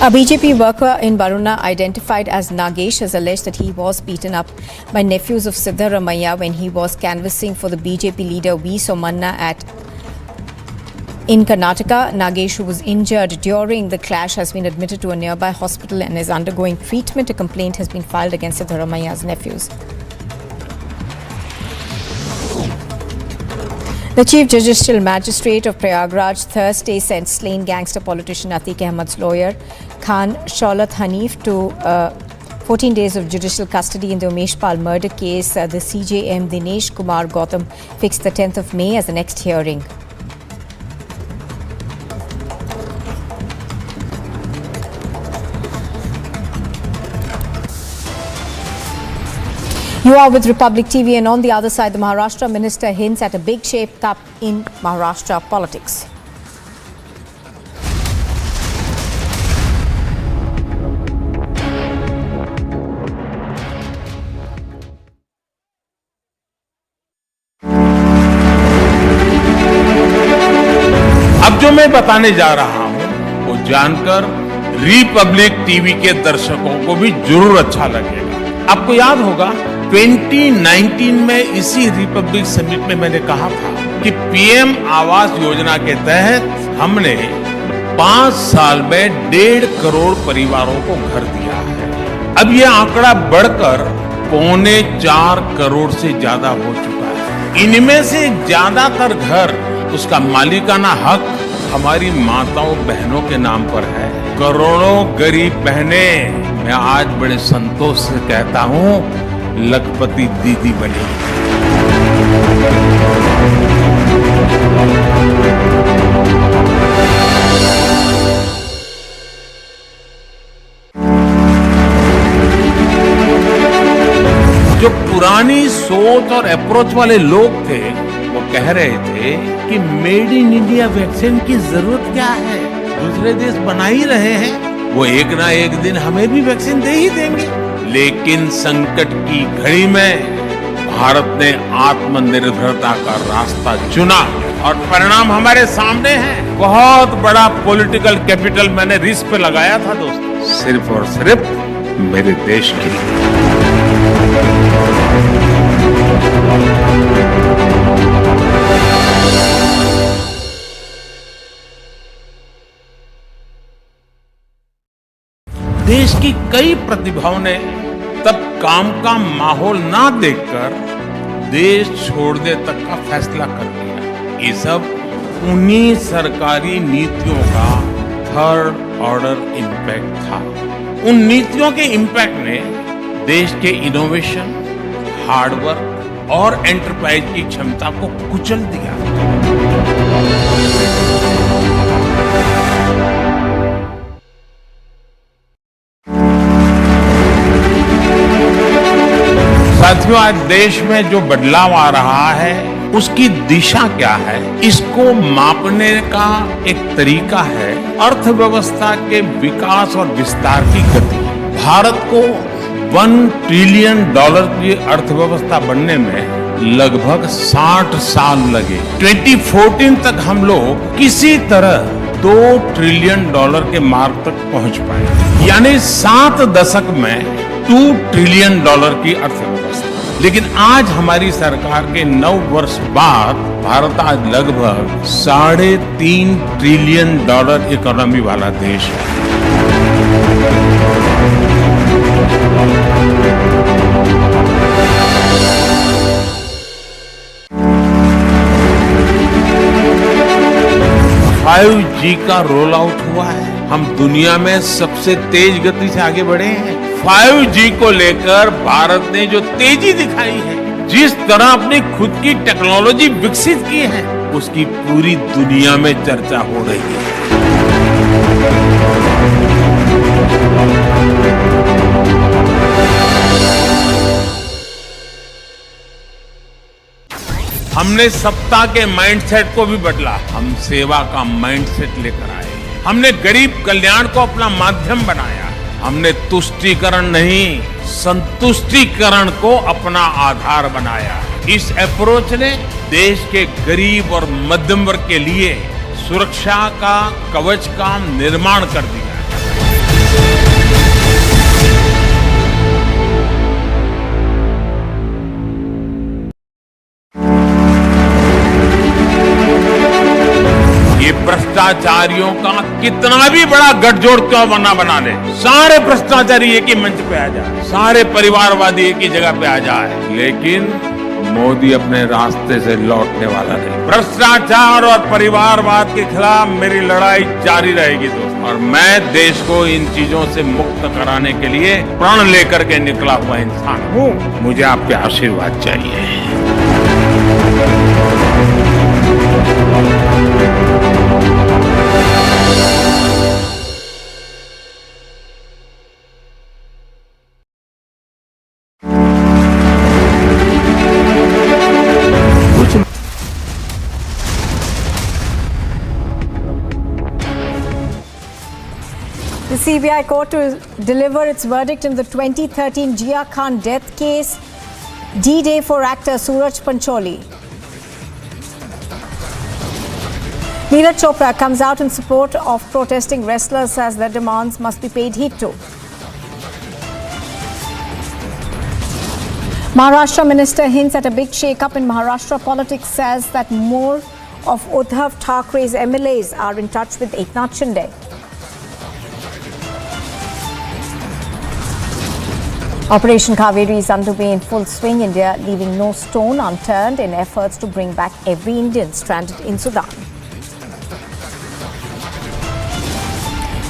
A BJP worker in Baruna identified as Nagesh has alleged that he was beaten up by nephews of Siddharamaiah when he was canvassing for the BJP leader V. Somanna in Karnataka. Nagesh, who was injured during the clash, has been admitted to a nearby hospital and is undergoing treatment. A complaint has been filed against Siddharamaiah's nephews. The Chief Judicial Magistrate of Prayagraj Thursday sent slain gangster politician Atiq Ahmed's lawyer Khan Shaulat Hanif to 14 days of judicial custody in the Umesh Pal murder case. The CJM Dinesh Kumar Gautam fixed the 10th of May as the next hearing. You are with Republic TV, and on the other side, the Maharashtra minister hints at a big shake-up in Maharashtra politics. अब जो मैं बताने जा रहा हूं, वो जानकर Republic TV के दर्शकों को भी जरूर अच्छा लगेगा। आपको याद होगा 2019 में इसी रिपब्लिक समिट में मैंने कहा था कि पीएम आवास योजना के तहत हमने 5 साल में 1.5 करोड़ परिवारों को घर दिया है। अब ये आंकड़ा बढ़कर 3.25 करोड़ से ज्यादा हो चुका है। इनमें से ज्यादातर घर, उसका मालिकाना हक हमारी माताओं बहनों के नाम पर है। करोड़ों गरीब बहनें, मैं आज बड़े संतोष से कहता हूं, लखपति दीदी बनी। जो पुरानी सोच और अप्रोच वाले लोग थे, वो कह रहे थे कि मेड इन इंडिया वैक्सीन की जरूरत क्या है, दूसरे देश बना ही रहे हैं, वो एक ना एक दिन हमें भी वैक्सीन दे ही देंगे। लेकिन संकट की घड़ी में भारत ने आत्मनिर्भरता का रास्ता चुना और परिणाम हमारे सामने है। बहुत बड़ा पॉलिटिकल कैपिटल मैंने रिस्क पे लगाया था दोस्तों, सिर्फ और सिर्फ मेरे देश के लिए। देश की कई प्रतिभाओं ने तब काम का माहौल ना देखकर देश छोड़ने तक का फैसला कर लिया। ये सब उन्हीं सरकारी नीतियों का थर्ड ऑर्डर इम्पैक्ट था। उन नीतियों के इम्पैक्ट ने देश के इनोवेशन, हार्डवर्क और एंटरप्राइज की क्षमता को कुचल दिया। साथियों, आज देश में जो बदलाव आ रहा है उसकी दिशा क्या है, इसको मापने का एक तरीका है अर्थव्यवस्था के विकास और विस्तार की गति। भारत को $1 ट्रिलियन की अर्थव्यवस्था बनने में लगभग 60 साल लगे। 2014 तक हम लोग किसी तरह $2 ट्रिलियन के मार्क तक पहुंच पाए, यानी 7 दशक में $2 ट्रिलियन की अर्थव्यवस्था। लेकिन आज हमारी सरकार के 9 वर्ष बाद भारत आज लगभग $3.5 ट्रिलियन इकोनॉमी वाला देश है। फाइव जी का रोल आउट हुआ है। हम दुनिया में सबसे तेज गति से आगे बढ़े हैं। 5G को लेकर भारत ने जो तेजी दिखाई है, जिस तरह अपनी खुद की टेक्नोलॉजी विकसित की है, उसकी पूरी दुनिया में चर्चा हो रही है। हमने सत्ता के माइंडसेट को भी बदला। हम सेवा का माइंडसेट लेकर आए। हमने गरीब कल्याण को अपना माध्यम बनाया। हमने तुष्टीकरण नहीं, संतुष्टीकरण को अपना आधार बनाया। इस अप्रोच ने देश के गरीब और मध्यम वर्ग के लिए सुरक्षा का कवच का निर्माण कर दिया। ये भ्रष्टाचारियों का कितना भी बड़ा गठजोड़ क्यों बना ले, सारे भ्रष्टाचारी एक ही मंच पे आ जाए, सारे परिवारवादी एक ही जगह पे आ जाए, लेकिन मोदी अपने रास्ते से लौटने वाला नहीं। भ्रष्टाचार और परिवारवाद के खिलाफ मेरी लड़ाई जारी रहेगी दोस्तों, और मैं देश को इन चीजों से मुक्त कराने के लिए प्रण लेकर के निकला हुआ इंसान हूँ। मुझे आपके आशीर्वाद चाहिए। The CBI court to deliver its verdict in the 2013 Jiah Khan death case. D-Day for actor Suraj Pancholi. Neeraj Chopra comes out in support of protesting wrestlers as their demands must be paid heed to. Maharashtra minister hints at a big shake-up in Maharashtra politics, says that more of Uddhav Thackeray's MLAs are in touch with Eknath Shinde. Operation Kaveri is underway in full swing, India leaving no stone unturned in efforts to bring back every Indian stranded in Sudan.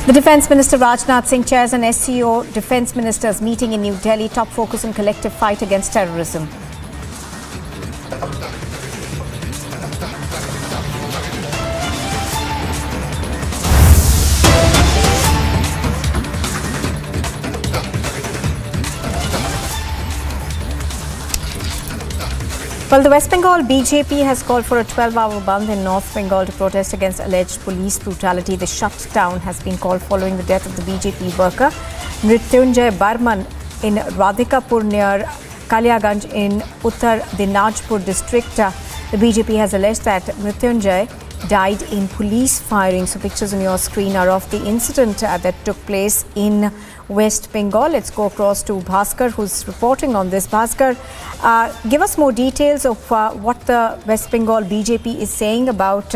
The Defence Minister Rajnath Singh chairs an SCO Defence Ministers meeting in New Delhi, top focus on collective fight against terrorism. Well, the West Bengal BJP has called for a 12-hour bandh in North Bengal to protest against alleged police brutality. The shutdown has been called following the death of the BJP worker Mrityunjay Barman in Radhikapur near Kaliaganj in Uttar Dinajpur district. The BJP has alleged that Mrityunjay died in police firing. So pictures on your screen are of the incident that took place in West Bengal. Let's go across to Bhaskar, who's reporting on this. Bhaskar, give us more details of what the West Bengal BJP is saying about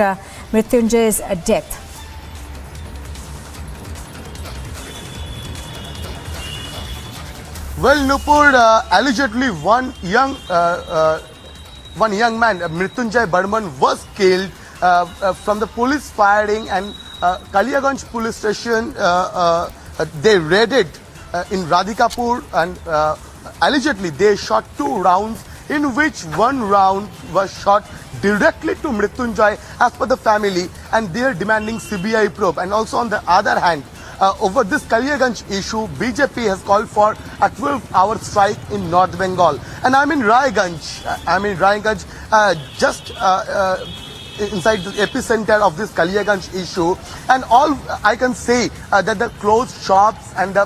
Mrityunjay's death. Well, Nupur, allegedly one young man, Mrityunjay Barman, was killed from the police firing, and Kaliaganj police station they raided in Radhikapur, and allegedly they shot 2 rounds, in which 1 round was shot directly to Mrityunjay as per the family, and they are demanding CBI probe. And also on the other hand, over this Kaliaganj issue, BJP has called for a 12-hour strike in North Bengal. And I'm in Raiganj. Just inside the epicenter of this Kaliaganj issue. And all I can say that the closed shops and the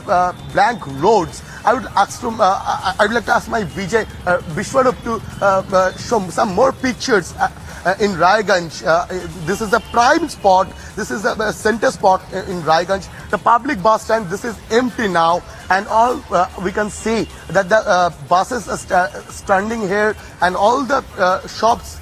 blank roads. I would like to ask my Vijay Vishwarup to show some more pictures in Raiganj. This is the prime spot. This is the center spot in Raiganj. The public bus stand, this is empty now. And all we can see that the buses are standing here, and all the shops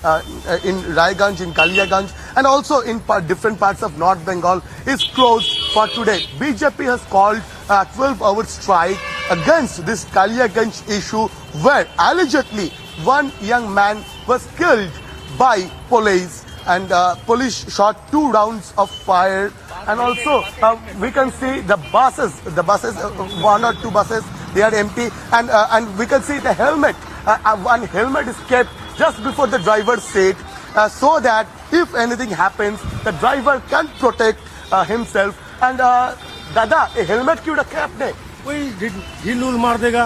in Raiganj, in Kaliaganj, and also in different parts of North Bengal is closed for today. BJP has called a 12-hour strike against this Kaliaganj issue, where allegedly one young man was killed by police, and police shot 2 rounds of fire. And also we can see the buses, 1 or 2 buses, they are empty, and we can see the helmet. One helmet is kept just before the driver's seat, so that if anything happens, the driver can protect himself. And दादा ये helmet क्यों रखे आपने? कोई ढील उल मार देगा।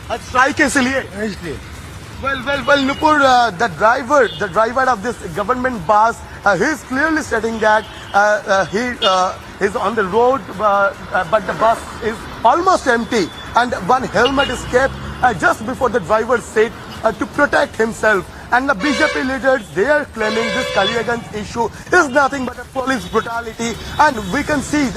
Strike इसलिए? Well, Nupur, the driver of this government bus, he is clearly stating that he is on the road, but the bus is almost empty, and one helmet is kept just before the driver's seat to protect himself. And the BJP leaders, they are claiming this Kaliaganj issue is nothing but a police brutality. And we can see in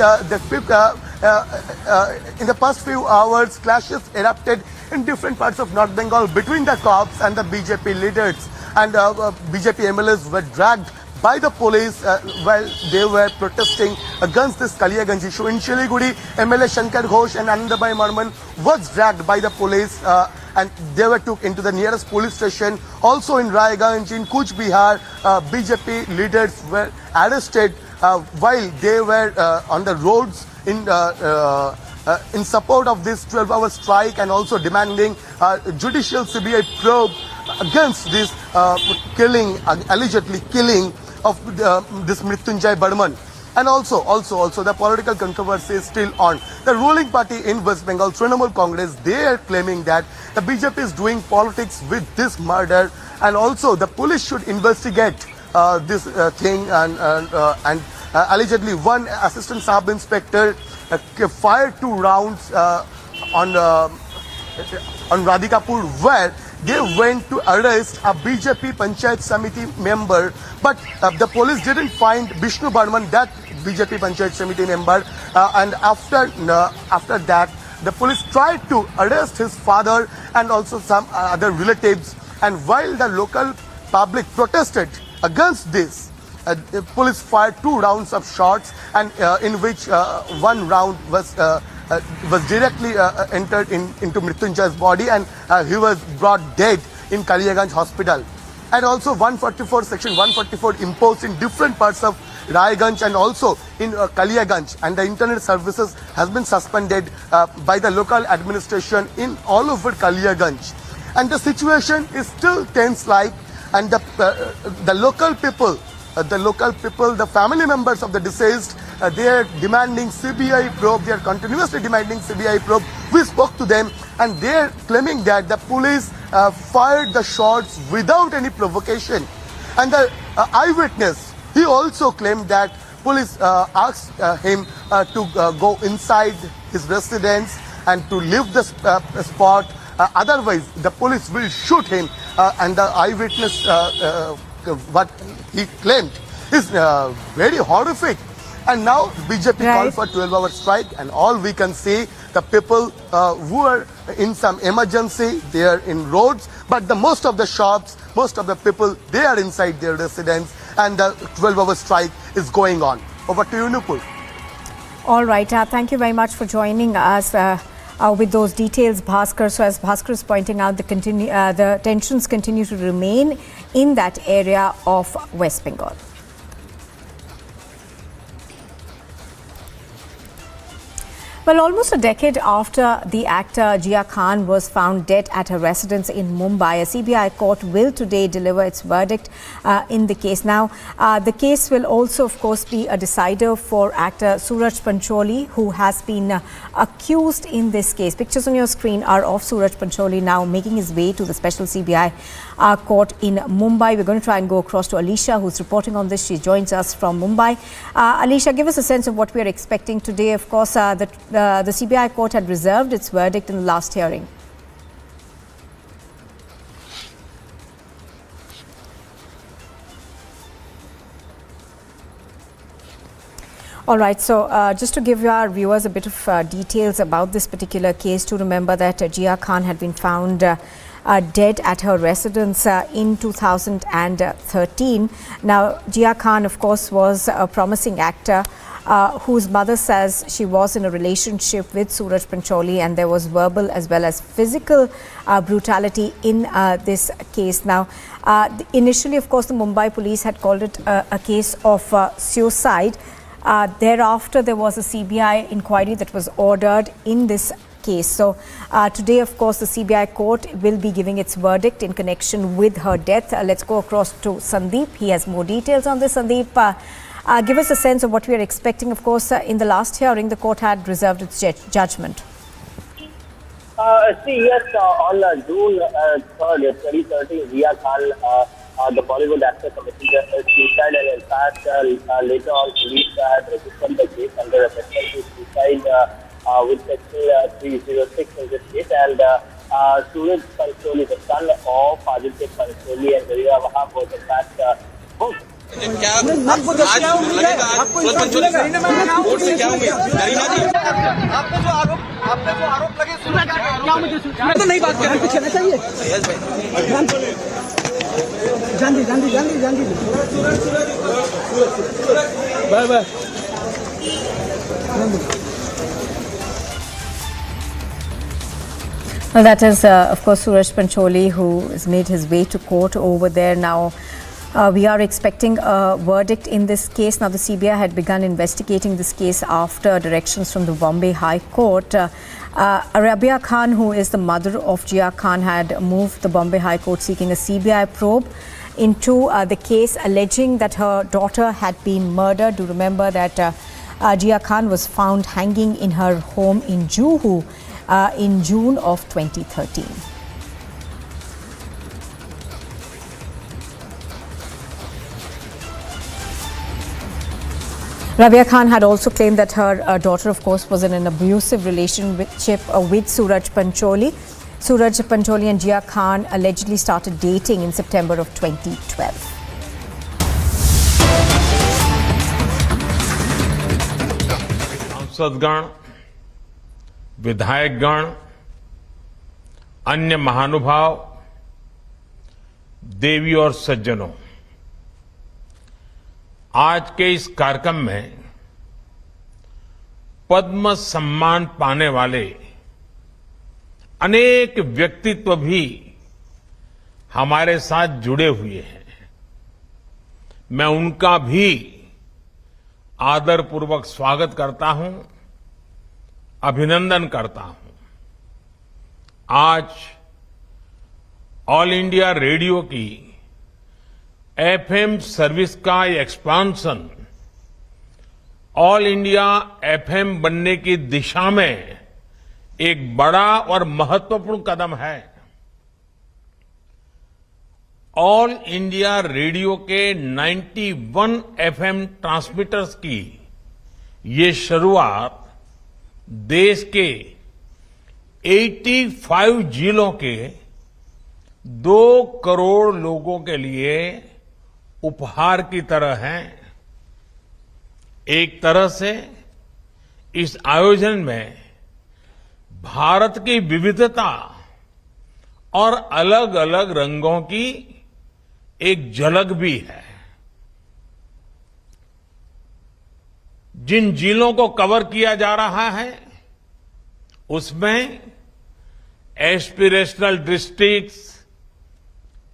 the past few hours, clashes erupted in different parts of North Bengal between the cops and the BJP leaders. And BJP MLAs were dragged by the police while they were protesting against this Kaliaganj issue. In Shiliguri, MLA Shankar Ghosh and Anandabai Marman was dragged by the police and they were took into the nearest police station. Also in Raiganj, in Kuch Bihar, BJP leaders were arrested while they were on the roads in support of this 12-hour strike, and also demanding judicial CBI probe against this allegedly killing of this Mrityunjay Barman. And also the political controversy is still on. The ruling party in West Bengal, Trinamool Congress, they are claiming that the BJP is doing politics with this murder, and also the police should investigate this thing. And allegedly one assistant sub-inspector fired 2 rounds on Radhikapur, where they went to arrest a BJP Panchayat Samiti member, but the police didn't find Bishnu Barman, that BJP Panchayat Samiti member, and after that the police tried to arrest his father and also some other relatives. And while the local public protested against this, the police fired 2 rounds of shots, and in which 1 round was directly entered into Mrityunjay's body, and he was brought dead in Kaliaganj hospital. And also Section 144 imposed in different parts of Raiganj and also in Kaliaganj, and the internet services has been suspended by the local administration in all over Kaliaganj. And the situation is still tense like, and the local people, the family members of the deceased, they are demanding CBI probe. They are continuously demanding CBI probe. We spoke to them, and they are claiming that the police fired the shots without any provocation. And the eyewitness, he also claimed that police asked him to go inside his residence and to leave the spot. Otherwise, the police will shoot him. And the eyewitness, what he claimed is very horrific. And now BJP called for 12-hour strike, and all we can see, the people who are in some emergency, they are in roads, but most of the shops, most of the people, they are inside their residence, and the 12-hour strike is going on. Over to you, Nupur. All right. Thank you very much for joining us with those details, Bhaskar. So as Bhaskar is pointing out, the tensions continue to remain in that area of West Bengal. Well, almost a decade after the actor Jiah Khan was found dead at her residence in Mumbai, a CBI court will today deliver its verdict in the case. Now, the case will also, of course, be a decider for actor Suraj Pancholi, who has been accused in this case. Pictures on your screen are of Suraj Pancholi now making his way to the special CBI court in Mumbai. We're going to try and go across to Alicia, who's reporting on this. She joins us from Mumbai. Alicia, give us a sense of what we are expecting today. Of course, the CBI court had reserved its verdict in the last hearing. All right, so just to give our viewers a bit of details about this particular case, to remember that Jiah Khan had been found dead at her residence in 2013. Now, Jiah Khan, of course, was a promising actor whose mother says she was in a relationship with Suraj Pancholi, and there was verbal as well as physical brutality in this case. Now, initially, of course, the Mumbai police had called it a case of suicide. Thereafter, there was a CBI inquiry that was ordered in this case. So today, of course, the CBI court will be giving its verdict in connection with her death. Let's go across to Sandeep. He has more details on this. Sandeep, give us a sense of what we are expecting. Of course, in the last hearing, the court had reserved its judgment. Yes, on June 3rd, 2013, Jiah Khan, the Bollywood actor, committed suicide, and in fact, later on, police had registered the case under a suspected suicide with section 306 in this case. And Suraj Pancholi, the son of Aditya Pancholi and Maria Wahab, was in fact booked. आपको क्या उम्मीद है? आपको court से क्या उम्मीद? आपने जो आरोप लगे क्या मुझे मैं तो नहीं बात कर रहा, चलना चाहिए। Gandhi bye bye. Well, that is, of course, Suraj Pancholi, who has made his way to court over there now. We are expecting a verdict in this case. Now, the CBI had begun investigating this case after directions from the Bombay High Court. Rabia Khan, who is the mother of Jiah Khan, had moved the Bombay High Court seeking a CBI probe into the case, alleging that her daughter had been murdered. Do remember that Jiah Khan was found hanging in her home in Juhu in June of 2013. Rabia Khan had also claimed that her daughter, of course, was in an abusive relationship with Suraj Pancholi. Suraj Pancholi and Jiah Khan allegedly started dating in September of 2012. सांसदगण, विधायकगण, अन्य महानुभाव, देवी और सज्जनों, आज के इस कार्यक्रम में पद्म सम्मान पाने वाले अनेक व्यक्तित्व भी हमारे साथ जुड़े हुए हैं। मैं उनका भी आदरपूर्वक स्वागत करता हूं, अभिनंदन करता हूं। आज ऑल इंडिया रेडियो की एफएम सर्विस का एक्सपांशन ऑल इंडिया एफएम बनने की दिशा में एक बड़ा और महत्वपूर्ण कदम है। ऑल इंडिया रेडियो के 91 एफएम ट्रांसमीटर्स की ये शुरुआत देश के 85 जिलों के 2 करोड़ लोगों के लिए उपहार की तरह है। एक तरह से इस आयोजन में भारत की विविधता और अलग अलग रंगों की एक झलक भी है। जिन जिलों को कवर किया जा रहा है उसमें एस्पिरेशनल डिस्ट्रिक्ट्स,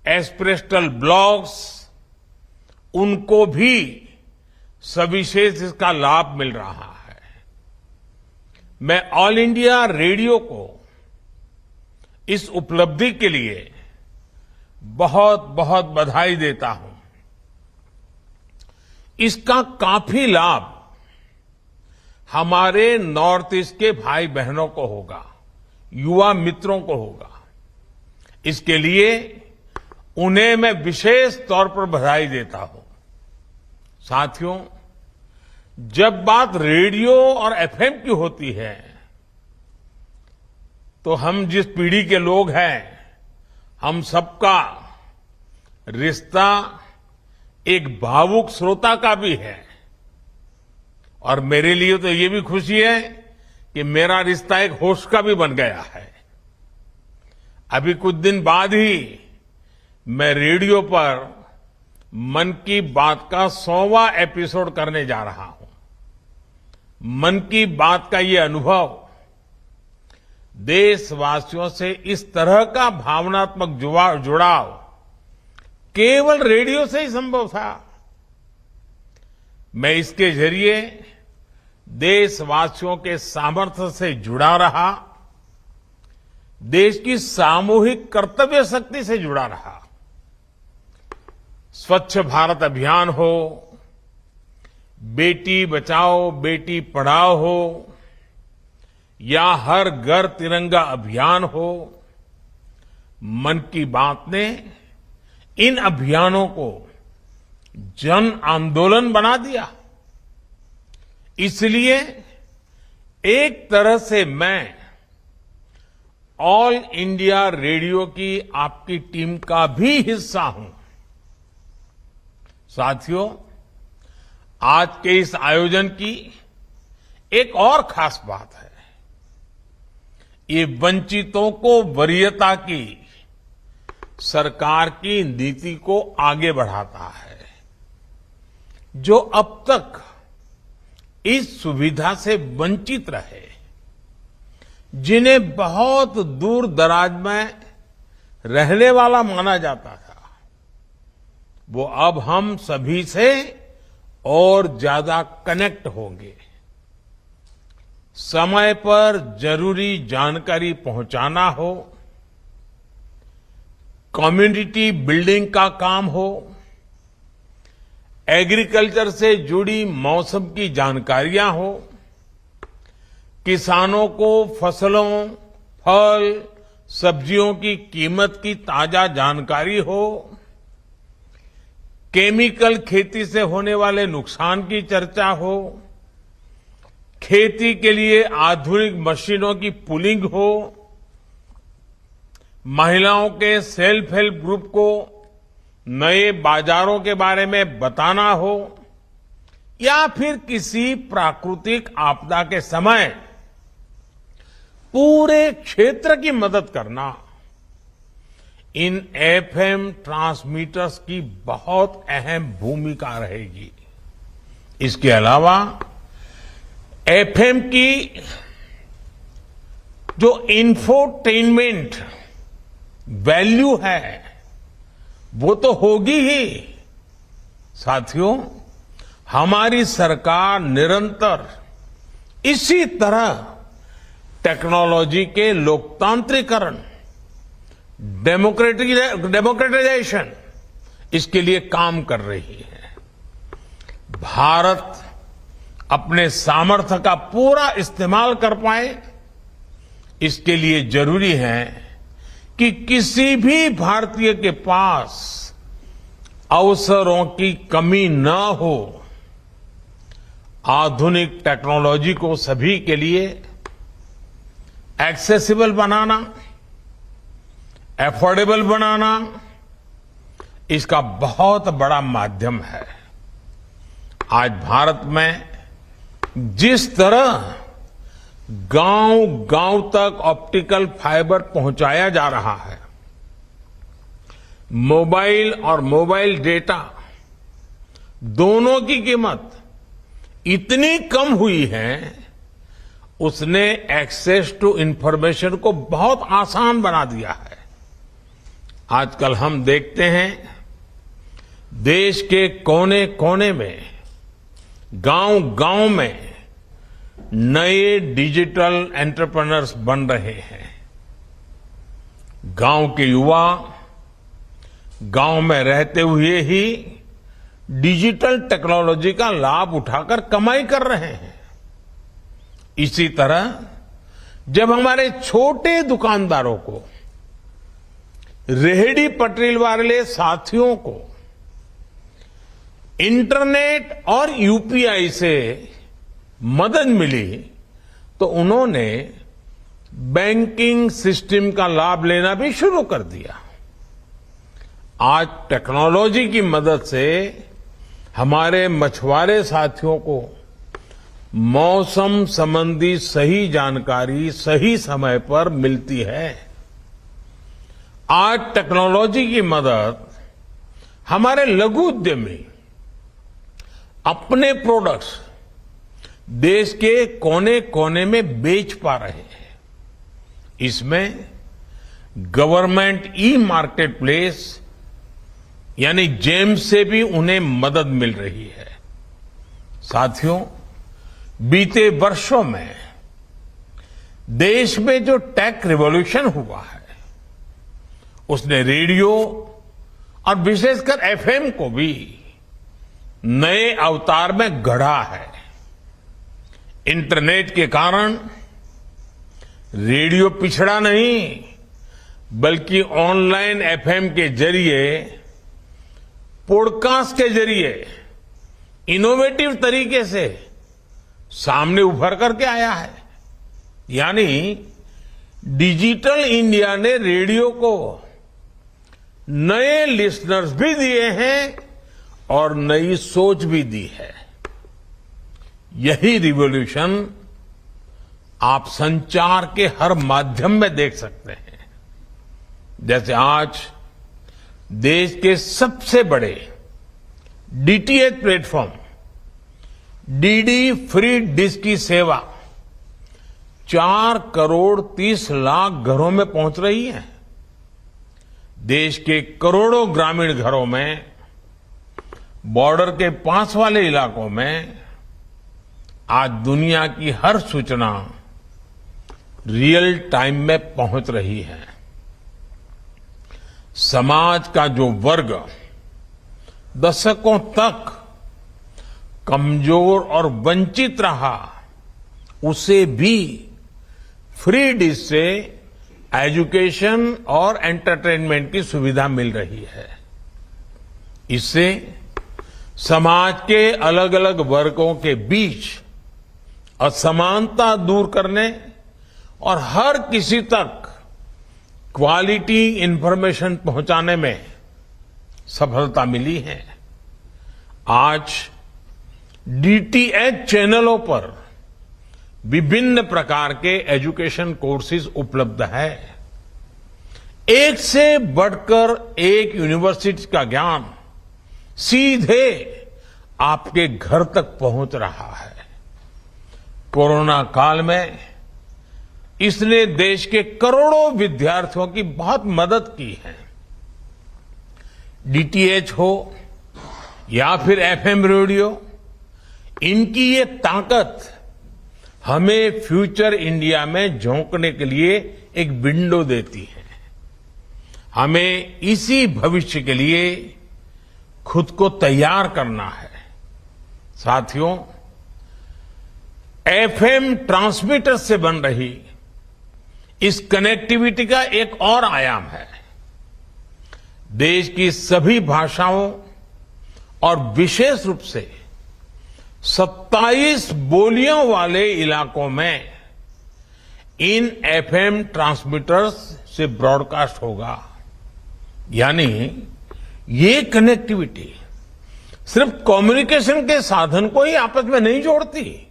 एस्पिरेशनल ब्लॉक्स, उनको भी सविशेष इसका लाभ मिल रहा है। मैं ऑल इंडिया रेडियो को इस उपलब्धि के लिए बहुत बहुत बधाई देता हूं। इसका काफी लाभ हमारे नॉर्थ ईस्ट के भाई बहनों को होगा, युवा मित्रों को होगा। इसके लिए उन्हें मैं विशेष तौर पर बधाई देता हूं। साथियों, जब बात रेडियो और एफएम की होती है तो हम जिस पीढ़ी के लोग हैं, हम सबका रिश्ता एक भावुक श्रोता का भी है। और मेरे लिए तो ये भी खुशी है कि मेरा रिश्ता एक होस्ट का भी बन गया है। अभी कुछ दिन बाद ही मैं रेडियो पर मन की बात का 100वां एपिसोड करने जा रहा हूं। मन की बात का ये अनुभव देशवासियों से इस तरह का भावनात्मक जुड़ाव केवल रेडियो से ही संभव था। मैं इसके जरिए देशवासियों के सामर्थ्य से जुड़ा रहा, देश की सामूहिक कर्तव्य शक्ति से जुड़ा रहा। स्वच्छ भारत अभियान हो, बेटी बचाओ बेटी पढ़ाओ हो, या हर घर तिरंगा अभियान हो, मन की बात ने इन अभियानों को जन आंदोलन बना दिया। इसलिए एक तरह से मैं ऑल इंडिया रेडियो की आपकी टीम का भी हिस्सा हूं। साथियों, आज के इस आयोजन की एक और खास बात है। ये वंचितों को वरीयता की सरकार की नीति को आगे बढ़ाता है। जो अब तक इस सुविधा से वंचित रहे, जिन्हें बहुत दूर दराज में रहने वाला माना जाता था, वो अब हम सभी से और ज्यादा कनेक्ट होंगे। समय पर जरूरी जानकारी पहुंचाना हो, कम्युनिटी बिल्डिंग का काम हो, एग्रीकल्चर से जुड़ी मौसम की जानकारियां हो, किसानों को फसलों, फल, सब्जियों की कीमत की ताजा जानकारी हो, केमिकल खेती से होने वाले नुकसान की चर्चा हो, खेती के लिए आधुनिक मशीनों की पुलिंग हो, महिलाओं के सेल्फ हेल्प ग्रुप को नए बाजारों के बारे में बताना हो, या फिर किसी प्राकृतिक आपदा के समय पूरे क्षेत्र की मदद करना, इन एफएम ट्रांसमीटर्स की बहुत अहम भूमिका रहेगी। इसके अलावा एफएम की जो इंफोटेनमेंट वैल्यू है वो तो होगी ही। साथियों, हमारी सरकार निरंतर इसी तरह टेक्नोलॉजी के लोकतांत्रिकरण, डेमोक्रेटाइजेशन, इसके लिए काम कर रही है। भारत अपने सामर्थ्य का पूरा इस्तेमाल कर पाए, इसके लिए जरूरी है कि किसी भी भारतीय के पास अवसरों की कमी न हो। आधुनिक टेक्नोलॉजी को सभी के लिए एक्सेसिबल बनाना, एफोर्डेबल बनाना, इसका बहुत बड़ा माध्यम है। आज भारत में जिस तरह गांव-गांव तक ऑप्टिकल फाइबर पहुंचाया जा रहा है, मोबाइल और मोबाइल डेटा दोनों की कीमत इतनी कम हुई है, उसने एक्सेस टू इंफॉर्मेशन को बहुत आसान बना दिया है। आजकल हम देखते हैं देश के कोने-कोने में, गांव-गांव में नए डिजिटल एंटरप्रेन्योर्स बन रहे हैं। गांव के युवा गांव में रहते हुए ही डिजिटल टेक्नोलॉजी का लाभ उठाकर कमाई कर रहे हैं। इसी तरह जब हमारे छोटे दुकानदारों को, रेहड़ी पटरी वाले साथियों को इंटरनेट और यूपीआई से मदद मिली तो उन्होंने बैंकिंग सिस्टम का लाभ लेना भी शुरू कर दिया। आज टेक्नोलॉजी की मदद से हमारे मछुआरे साथियों को मौसम संबंधी सही जानकारी सही समय पर मिलती है। आज टेक्नोलॉजी की मदद हमारे लघु उद्यमी अपने प्रोडक्ट्स देश के कोने कोने में बेच पा रहे हैं। इसमें गवर्नमेंट ई मार्केट प्लेस यानी जेम से भी उन्हें मदद मिल रही है। साथियों, बीते वर्षों में देश में जो टेक रिवॉल्यूशन हुआ है उसने रेडियो और विशेषकर एफएम को भी नए अवतार में गढ़ा है। इंटरनेट के कारण रेडियो पिछड़ा नहीं बल्कि ऑनलाइन एफएम के जरिए, पॉडकास्ट के जरिए इनोवेटिव तरीके से सामने उभर करके आया है। यानी डिजिटल इंडिया ने रेडियो को नए लिसनर्स भी दिए हैं और नई सोच भी दी है। यही रिवॉल्यूशन आप संचार के हर माध्यम में देख सकते हैं। जैसे आज देश के सबसे बड़े DTH platform DD free dish की सेवा 4 करोड़ 30 लाख घरों में पहुंच रही है। देश के करोड़ों ग्रामीण घरों में, बॉर्डर के पास वाले इलाकों में आज दुनिया की हर सूचना रियल टाइम में पहुंच रही है। समाज का जो वर्ग दशकों तक कमजोर और वंचित रहा, उसे भी फ्री डिश से एजुकेशन और एंटरटेनमेंट की सुविधा मिल रही है। इससे समाज के अलग अलग वर्गों के बीच असमानता दूर करने और हर किसी तक क्वालिटी इंफॉर्मेशन पहुंचाने में सफलता मिली है। आज डीटीएच चैनलों पर विभिन्न प्रकार के एजुकेशन कोर्सेज उपलब्ध है। एक से बढ़कर एक यूनिवर्सिटी का ज्ञान सीधे आपके घर तक पहुंच रहा है। कोरोना काल में इसने देश के करोड़ों विद्यार्थियों की बहुत मदद की है। डीटीएच हो या फिर एफएम रेडियो, इनकी ये ताकत हमें फ्यूचर इंडिया में झोंकने के लिए एक विंडो देती है। हमें इसी भविष्य के लिए खुद को तैयार करना है। साथियों, एफएम ट्रांसमीटर से बन रही इस कनेक्टिविटी का एक और आयाम है। देश की सभी भाषाओं और विशेष रूप से 27 बोलियों वाले इलाकों में इन एफएम ट्रांसमीटर्स से ब्रॉडकास्ट होगा। यानी ये कनेक्टिविटी सिर्फ कम्युनिकेशन के साधन को ही आपस में नहीं जोड़ती,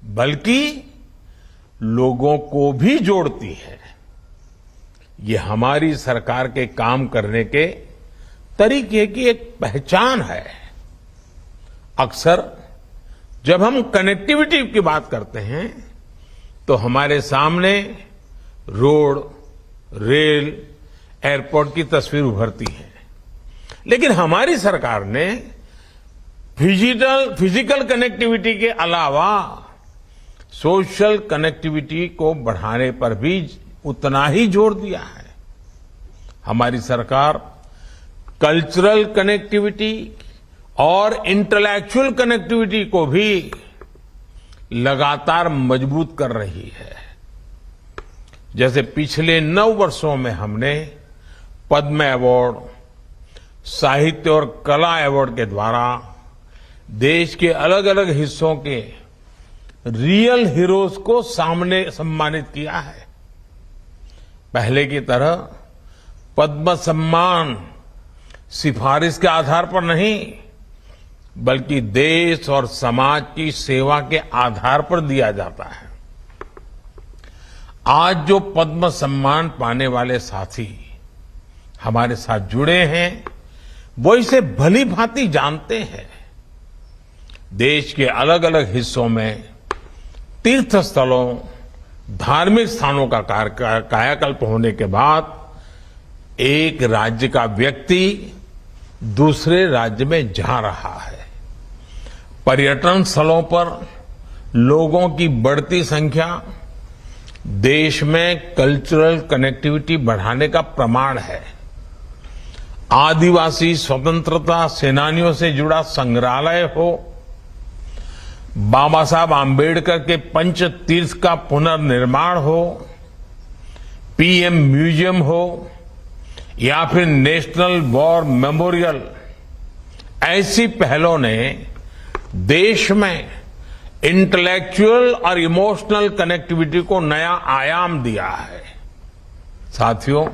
बल्कि लोगों को भी जोड़ती है। ये हमारी सरकार के काम करने के तरीके की एक पहचान है। अक्सर जब हम कनेक्टिविटी की बात करते हैं तो हमारे सामने रोड, रेल, एयरपोर्ट की तस्वीर उभरती है। लेकिन हमारी सरकार ने फिजिकल कनेक्टिविटी के अलावा सोशल कनेक्टिविटी को बढ़ाने पर भी उतना ही जोर दिया है। हमारी सरकार कल्चरल कनेक्टिविटी और इंटेलेक्चुअल कनेक्टिविटी को भी लगातार मजबूत कर रही है। जैसे पिछले 9 वर्षों में हमने पद्म अवार्ड, साहित्य और कला अवार्ड के द्वारा देश के अलग अलग हिस्सों के रियल हीरोज को सामने सम्मानित किया है। पहले की तरह पद्म सम्मान सिफारिश के आधार पर नहीं, बल्कि देश और समाज की सेवा के आधार पर दिया जाता है। आज जो पद्म सम्मान पाने वाले साथी हमारे साथ जुड़े हैं, वो इसे भली भांति जानते हैं। देश के अलग अलग हिस्सों में तीर्थ स्थलों, धार्मिक स्थानों का कायाकल्प होने के बाद एक राज्य का व्यक्ति दूसरे राज्य में जा रहा है। पर्यटन स्थलों पर लोगों की बढ़ती संख्या देश में कल्चरल कनेक्टिविटी बढ़ाने का प्रमाण है। आदिवासी स्वतंत्रता सेनानियों से जुड़ा संग्रहालय हो, बाबा साहब आम्बेडकर के पंच तीर्थ का पुनर्निर्माण हो, पीएम म्यूजियम हो या फिर नेशनल वॉर मेमोरियल, ऐसी पहलों ने देश में इंटेलेक्चुअल और इमोशनल कनेक्टिविटी को नया आयाम दिया है। साथियों,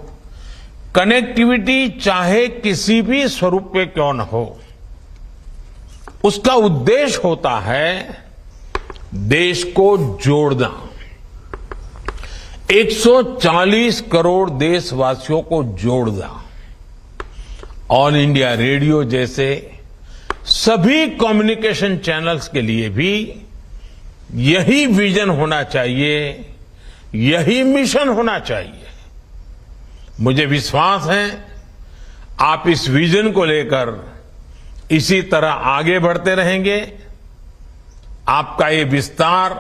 कनेक्टिविटी चाहे किसी भी स्वरूप पे क्यों न हो, उसका उद्देश्य होता है देश को जोड़ना। 140 करोड़ देशवासियों को जोड़ना। ऑल इंडिया रेडियो जैसे सभी कम्युनिकेशन चैनल्स के लिए भी यही विजन होना चाहिए, यही मिशन होना चाहिए। मुझे विश्वास है आप इस विजन को लेकर इसी तरह आगे बढ़ते रहेंगे। आपका ये विस्तार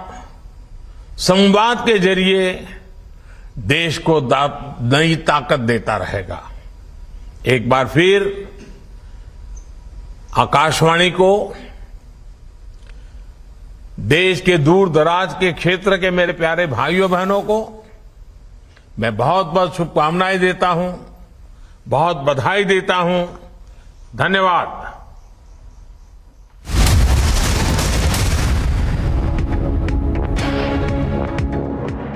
संवाद के जरिए देश को नई ताकत देता रहेगा। एक बार फिर आकाशवाणी को, देश के दूर दराज के क्षेत्र के मेरे प्यारे भाइयों बहनों को मैं बहुत बहुत शुभकामनाएं देता हूं, बहुत बधाई देता हूं। धन्यवाद।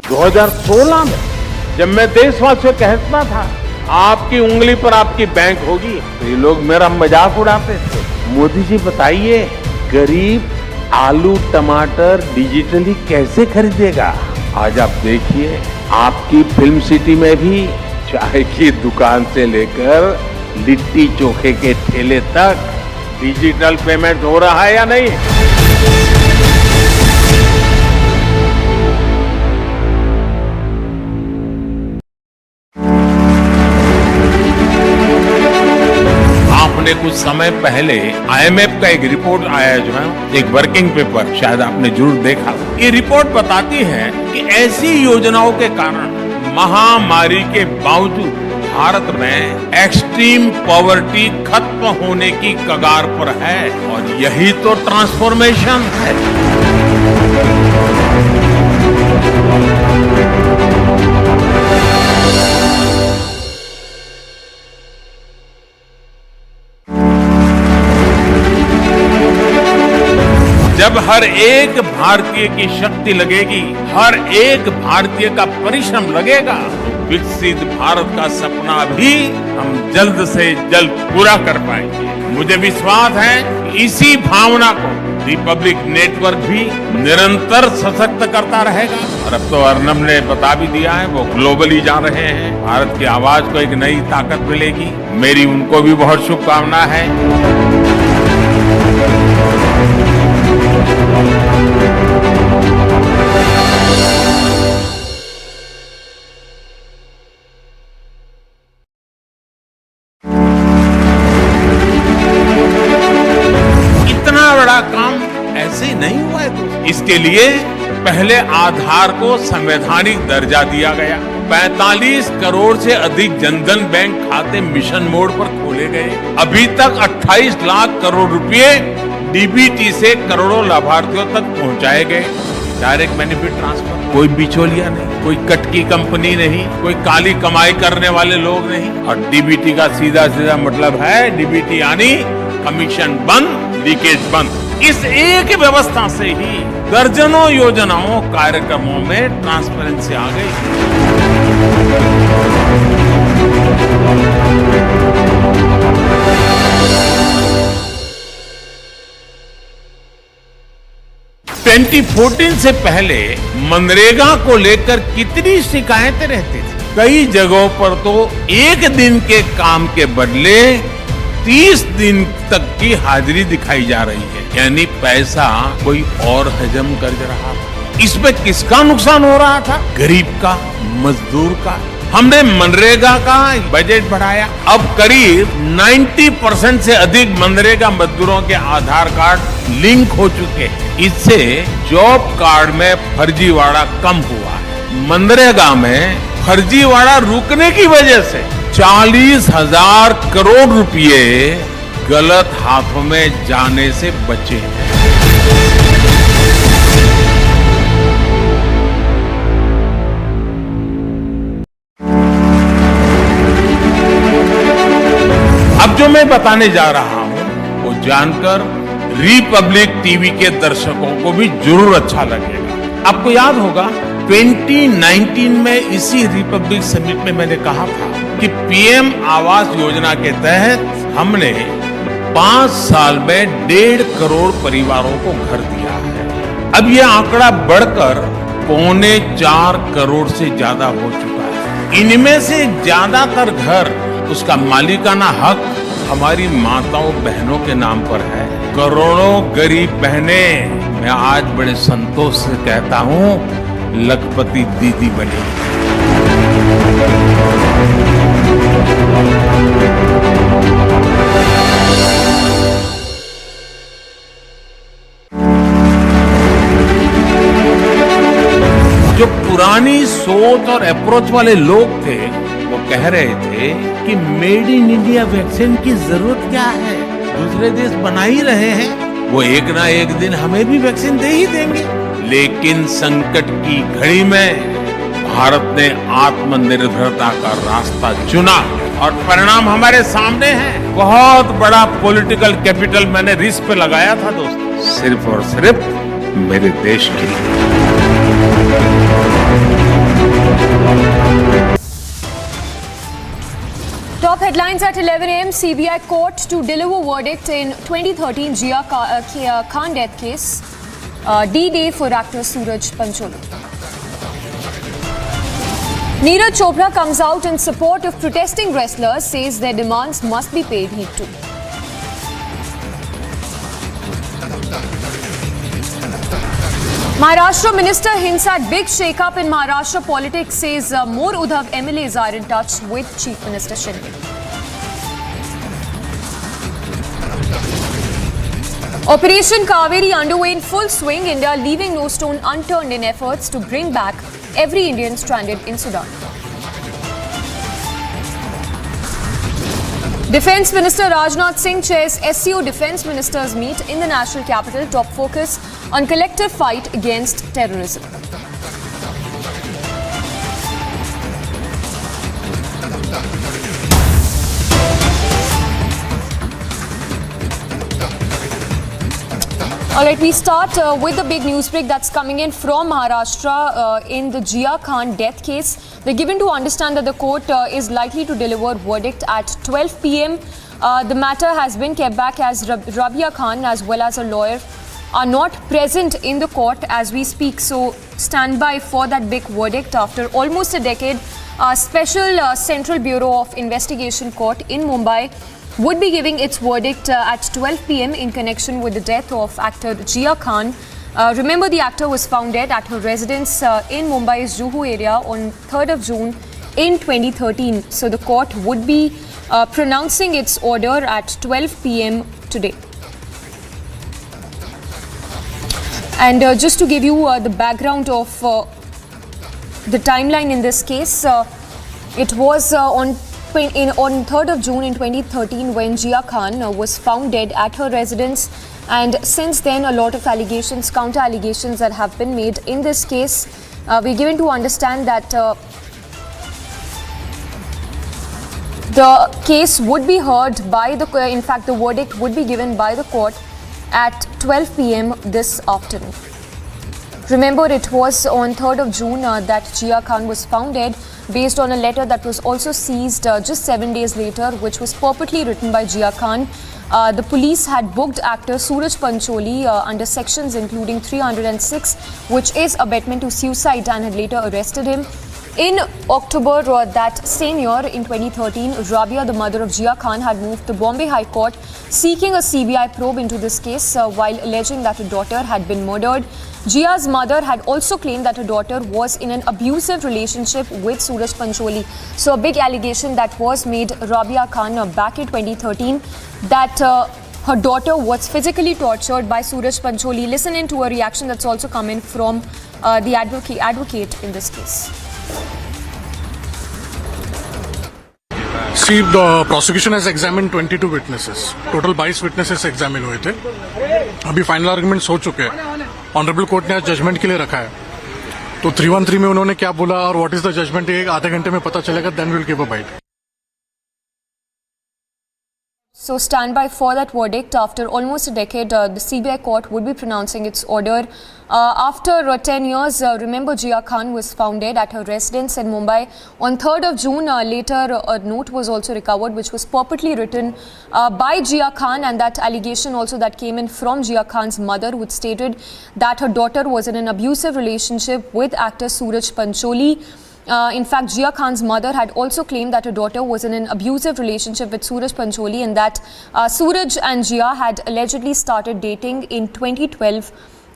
2016 में जब मैं देशवासियों को कहता था आपकी उंगली पर आपकी बैंक होगी, तो ये लोग मेरा मजाक उड़ाते थे। मोदी जी बताइए, गरीब आलू टमाटर डिजिटली कैसे खरीदेगा? आज आप देखिए, आपकी फिल्म सिटी में भी चाय की दुकान से लेकर लिट्टी चोखे के ठेले तक डिजिटल पेमेंट हो रहा है या नहीं? आपने कुछ समय पहले आईएमएफ का एक रिपोर्ट आया जो है, एक वर्किंग पेपर, शायद आपने जरूर देखा। ये रिपोर्ट बताती है कि ऐसी योजनाओं के कारण महामारी के बावजूद भारत में एक्सट्रीम पॉवर्टी खत्म होने की कगार पर है, और यही तो ट्रांसफॉर्मेशन है। जब हर एक भारतीय की शक्ति लगेगी, हर एक भारतीय का परिश्रम लगेगा, विकसित भारत का सपना भी हम जल्द से जल्द पूरा कर पाएंगे। मुझे विश्वास है कि इसी भावना को रिपब्लिक नेटवर्क भी निरंतर सशक्त करता रहेगा। और अब तो अर्नब ने बता भी दिया है, वो ग्लोबली जा रहे हैं। भारत की आवाज को एक नई ताकत मिलेगी। मेरी उनको भी बहुत शुभकामना है। इतना बड़ा काम ऐसे नहीं हुआ है। इसके लिए पहले आधार को संवैधानिक दर्जा दिया गया, 45 करोड़ से अधिक जनधन बैंक खाते मिशन मोड पर खोले गए। अभी तक 28 लाख करोड़ रुपए डीबीटी से करोड़ों लाभार्थियों तक पहुंचाए गए। डायरेक्ट बेनिफिट ट्रांसफर, कोई बिचौलिया नहीं, कोई कट की कंपनी नहीं, कोई काली कमाई करने वाले लोग नहीं। और डीबीटी का सीधा सीधा मतलब है, डीबीटी यानी कमीशन बंद, लीकेज बंद। इस एक व्यवस्था से ही दर्जनों योजनाओं कार्यक्रमों में ट्रांसपेरेंसी आ गई। (2014) से पहले मनरेगा को लेकर कितनी शिकायतें रहती थी। कई जगहों पर तो एक दिन के काम के बदले 30 दिन तक की हाजिरी दिखाई जा रही है, यानी पैसा कोई और हजम कर रहा था। इसमें किसका नुकसान हो रहा था? गरीब का, मजदूर का। हमने मनरेगा का बजट बढ़ाया, अब करीब 90% से अधिक मनरेगा मजदूरों के आधार कार्ड लिंक हो चुके हैं। इससे जॉब कार्ड में फर्जीवाड़ा कम हुआ है। मनरेगा में फर्जीवाड़ा रुकने की वजह से 40,000 करोड़ रुपए गलत हाथों में जाने से बचे हैं। अब जो मैं बताने जा रहा हूं वो जानकर रिपब्लिक टीवी के दर्शकों को भी जरूर अच्छा लगेगा। आपको याद होगा 2019 में इसी रिपब्लिक समिट में मैंने कहा था कि पीएम आवास योजना के तहत हमने 5 साल में 1.5 करोड़ परिवारों को घर दिया है। अब यह आंकड़ा बढ़कर 3.25 करोड़ से ज्यादा हो चुका है। इनमें से ज्यादातर घर, उसका मालिकाना हक हमारी माताओं बहनों के नाम पर है। करोड़ों गरीब बहनें, मैं आज बड़े संतोष से कहता हूं, लखपति दीदी बनी। जो पुरानी सोच और अप्रोच वाले लोग थे वो कह रहे थे कि मेड इन इंडिया वैक्सीन की जरूरत क्या है, दूसरे देश बना ही रहे हैं, वो एक ना एक दिन हमें भी वैक्सीन दे ही देंगे। लेकिन संकट की घड़ी में भारत ने आत्मनिर्भरता का रास्ता चुना और परिणाम हमारे सामने है। बहुत बड़ा पॉलिटिकल कैपिटल मैंने रिस्क पे लगाया था दोस्तों, सिर्फ और सिर्फ मेरे देश के लिए। Top headlines at 11 a.m. CBI court to deliver verdict in 2013 Jiah Khan death case. D-Day for actor Suraj Pancholi. Neeraj Chopra comes out in support of protesting wrestlers, says their demands must be paid heed to. Maharashtra minister hints at big shake-up in Maharashtra politics, says more Uddhav MLAs are in touch with Chief Minister Shinde. Operation Kaveri underway in full swing, India leaving no stone unturned in efforts to bring back every Indian stranded in Sudan. Defence Minister Rajnath Singh chairs SCO Defence Ministers meet in the national capital. Top focus on collective fight against terrorism. All right, we start with the big news break that's coming in from Maharashtra in the Jiah Khan death case. They're given to understand that the court is likely to deliver verdict at 12 p.m. The matter has been kept back as Jiah Khan as well as a lawyer are not present in the court as we speak. So stand by for that big verdict. After almost a decade, Special Central Bureau of Investigation Court in Mumbai would be giving its verdict at 12 p.m. in connection with the death of actor Jiah Khan. Remember, the actor was found dead at her residence in Mumbai's Juhu area on 3rd of June in 2013. So the court would be pronouncing its order at 12 p.m. today. And just to give you the background of the timeline in this case, it was on 3rd of June in 2013 when Jiah Khan was found dead at her residence, and since then a lot of allegations, counter allegations that have been made in this case. We're given to understand that the case would be heard by the, in fact the verdict would be given by the court at 12 p.m. this afternoon. Remember, it was on 3rd of June that Jiah Khan was found dead based on a letter that was also seized just 7 days later, which was purportedly written by Jiah Khan. The police had booked actor Suraj Pancholi under sections including 306, which is abetment to suicide, and had later arrested him. In October that same year, in 2013, Rabia, the mother of Jiah Khan, had moved to Bombay High Court seeking a CBI probe into this case while alleging that her daughter had been murdered. Jia's mother had also claimed that her daughter was in an abusive relationship with Suraj Pancholi. So a big allegation that was made, Rabia Khan, back in 2013, that her daughter was physically tortured by Suraj Pancholi. Listen in to a reaction that's also come in from the advocate in this case. See, the prosecution has examined 22 witnesses. Total 22 witnesses examined हुए थे. अभी final arguments हो चुके हैं. Honourable court ने आज judgement के लिए रखा है. तो 313 में उन्होंने क्या बोला और व्हाट इज द जजमेंट, ये आधे घंटे में पता चलेगा. Then we will give a bite. So stand by for that verdict. After almost a decade, the CBI court would be pronouncing its order. After 10 years, remember, Jiah Khan was found dead at her residence in Mumbai. On 3rd of June, later a note was also recovered, which was purportedly written by Jiah Khan, and that allegation also that came in from Jiah Khan's mother, which stated that her daughter was in an abusive relationship with actor Suraj Pancholi. In fact, Jiah Khan's mother had also claimed that her daughter was in an abusive relationship with Suraj Pancholi, and that Suraj and Jiah had allegedly started dating in 2012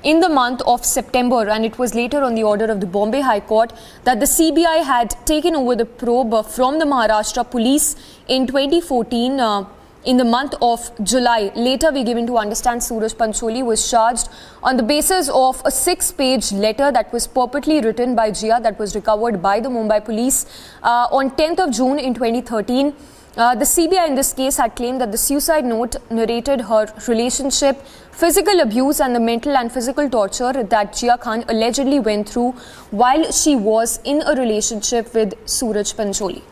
in the month of September, and it was later on the order of the Bombay High Court that the CBI had taken over the probe from the Maharasthra police in 2014 in the month of July. Later, we're given to understand Suraj Pancholi was charged on the basis of a 6-page letter that was purportedly written by Jiah that was recovered by the Mumbai police on 10th of June in 2013. The CBI in this case had claimed that the suicide note narrated her relationship, physical abuse and the mental and physical torture that Jiah Khan allegedly went through while she was in a relationship with Suraj Pancholi.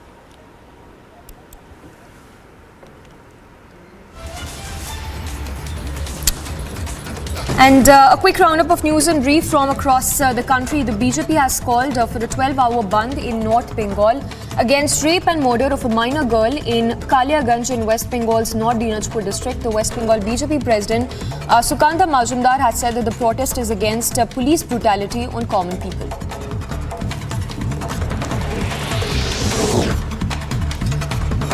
And a quick roundup of news and brief from across the country. The BJP has called for a 12-hour bandh in North Bengal against rape and murder of a minor girl in Kaliaganj in West Bengal's North Dinajpur district. The West Bengal BJP president Sukanta Majumdar has said that the protest is against police brutality on common people.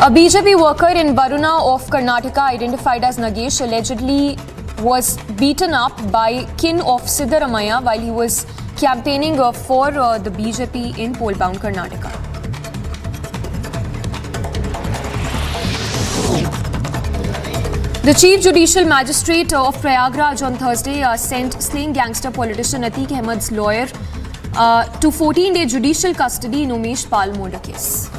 A BJP worker in Varuna of Karnataka, identified as Nagesh, allegedly was beaten up by kin of Siddaramaiah while he was campaigning for the BJP in poll-bound Karnataka. The Chief Judicial Magistrate of Prayagraj on Thursday sent slain gangster politician Atiq Ahmed's lawyer to 14-day judicial custody in Umesh Pal murder case.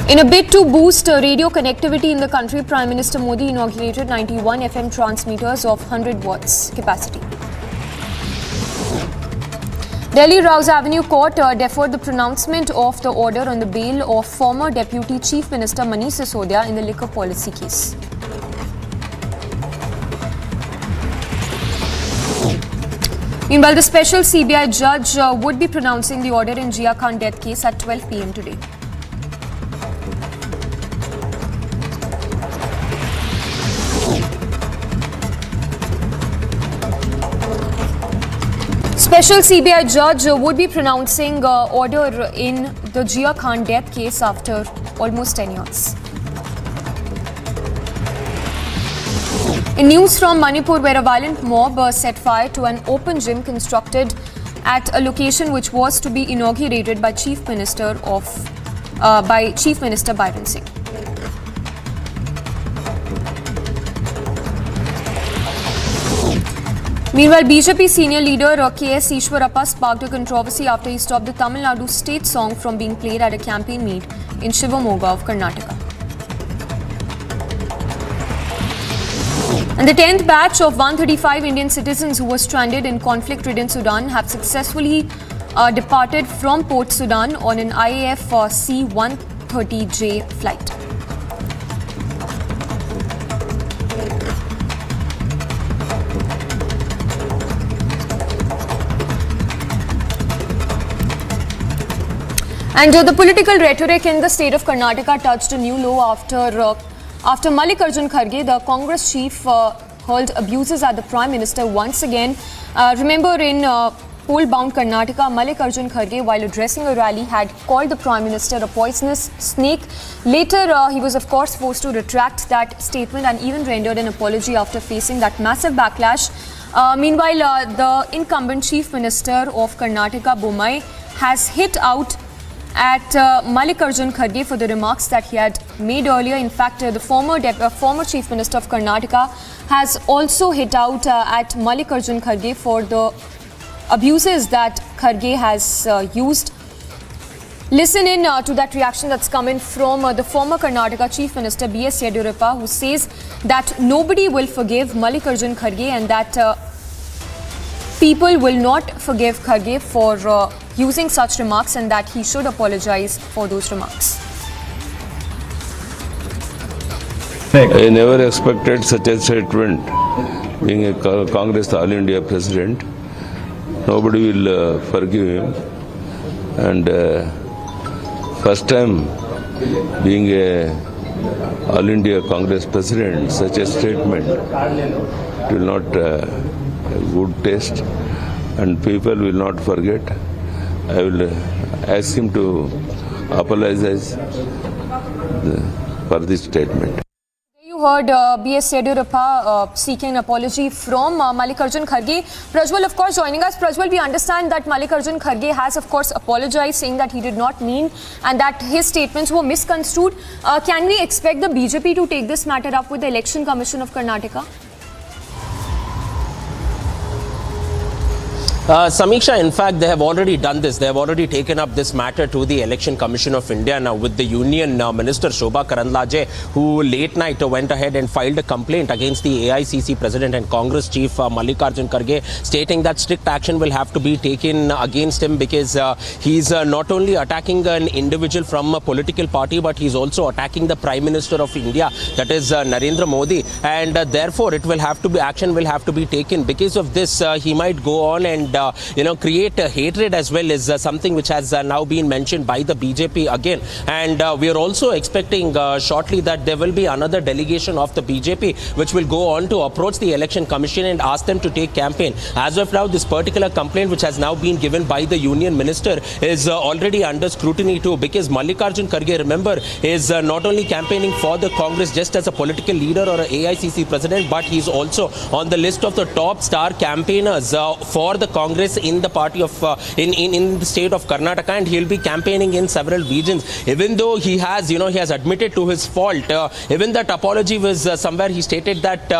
In a bid to boost radio connectivity in the country, Prime Minister Modi inaugurated 91 FM transmitters of 100 watts capacity. Delhi Rouse Avenue Court deferred the pronouncement of the order on the bail of former Deputy Chief Minister Manish Sisodia in the liquor policy case. Meanwhile, the special CBI judge would be pronouncing the order in Jiah Khan death case at 12 p.m. today. Special CBI judge would be pronouncing order in the Jiah Khan death case after almost 10 years. In news from Manipur, where a violent mob set fire to an open gym constructed at a location which was to be inaugurated by Chief Minister Byron Singh. Meanwhile, BJP senior leader K.S. Ishwarappa sparked a controversy after he stopped the Tamil Nadu state song from being played at a campaign meet in Shivamoga of Karnataka. And the 10th batch of 135 Indian citizens who were stranded in conflict-ridden Sudan have successfully departed from Port Sudan on an IAF C-130J flight. And the political rhetoric in the state of Karnataka touched a new low after Mallikarjun Kharge, the Congress chief, hurled abuses at the Prime Minister once again. Remember, in poll-bound Karnataka, Mallikarjun Kharge, while addressing a rally, had called the Prime Minister a poisonous snake. Later, he was of course forced to retract that statement and even rendered an apology after facing that massive backlash. Meanwhile, the incumbent Chief Minister of Karnataka, Bommai, has hit out at Mallikarjun Kharge for the remarks that he had made earlier. In fact, the former Chief Minister of Karnataka has also hit out at Mallikarjun Kharge for the abuses that Kharge has used. Listen in to that reaction that's coming from the former Karnataka Chief Minister B.S. Yediyurappa, who says that nobody will forgive Mallikarjun Kharge and that people will not forgive Kharge for using such remarks and that he should apologize for those remarks. I never expected such a statement. Being a Congress All India President, nobody will forgive him. And first time being a All India Congress President, such a statement will not good taste and people will not forget. I will ask him to apologize for this statement. You heard B.S. Yediyurappa seeking an apology from Mallikarjun Kharge. Prajwal, of course, joining us. Prajwal, we understand that Mallikarjun Kharge has, of course, apologized, saying that he did not mean and that his statements were misconstrued. Can we expect the BJP to take this matter up with the Election Commission of Karnataka? Samiksha, in fact, they have already done this. They have already taken up this matter to the Election Commission of India now with the Union Minister Shobha Karandlaje, who late night went ahead and filed a complaint against the AICC President and Congress Chief Mallikarjun Kharge, stating that strict action will have to be taken against him because he's not only attacking an individual from a political party, but he's also attacking the Prime Minister of India, that is Narendra Modi, and therefore it will have to be action will have to be taken. Because of this, he might go on and create hatred as well, is something which has now been mentioned by the BJP again. And we are also expecting shortly that there will be another delegation of the BJP which will go on to approach the Election Commission and ask them to take campaign. As of now, this particular complaint which has now been given by the Union Minister is already under scrutiny too, because Mallikarjun Kharge, remember, is not only campaigning for the Congress just as a political leader or an AICC president, but he's also on the list of the top star campaigners for the Congress in the party of in the state of Karnataka, and he'll be campaigning in several regions. Even though he has he has admitted to his fault, even that apology was somewhere he stated that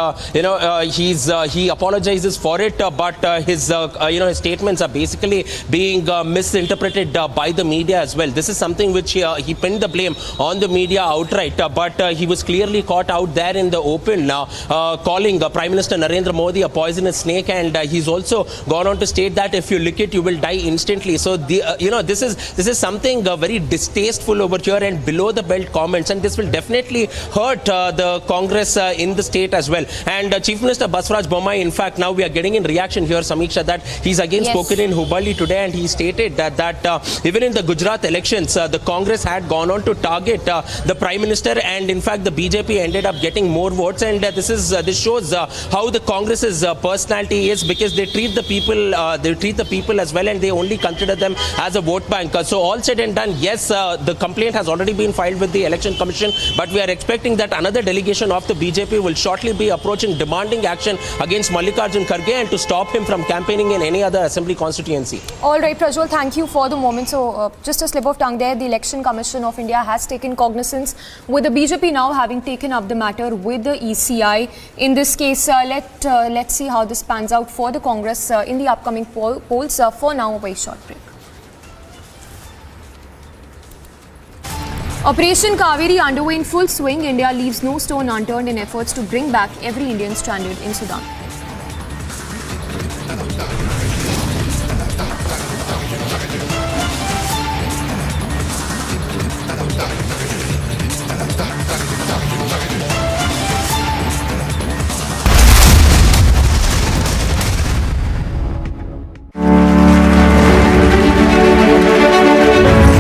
he apologizes for it, but his his statements are basically being misinterpreted by the media as well. This is something which he pinned the blame on the media outright, but he was clearly caught out there in the open calling Prime Minister Narendra Modi a poisonous snake, and he's also gone on to state that if you lick it, you will die instantly. So this is something very distasteful over here and below the belt comments, and this will definitely hurt the Congress in the state as well. And Chief Minister Basavaraj Bommai, in fact, now we are getting in reaction here, Samiksha, that he's again spoken in Hubballi today, and he stated that even in the Gujarat elections, the Congress had gone on to target the Prime Minister, and in fact the BJP ended up getting more votes. And this shows how the Congress's personality is, because they treat the people they treat the people as well, and they only consider them as a vote bank. So all said and done, yes, the complaint has already been filed with the Election Commission, but we are expecting that another delegation of the BJP will shortly be approaching, demanding action against Mallikarjun Kharge and to stop him from campaigning in any other assembly constituency. All right, Prajwal, thank you for the moment. So just a slip of tongue there, the Election Commission of India has taken cognizance, with the BJP now having taken up the matter with the ECI. In this case, let's see how this pans out for the Congress in the upcoming polls. For now, a very short break. Operation Kaveri underway in full swing. India leaves no stone unturned in efforts to bring back every Indian stranded in Sudan.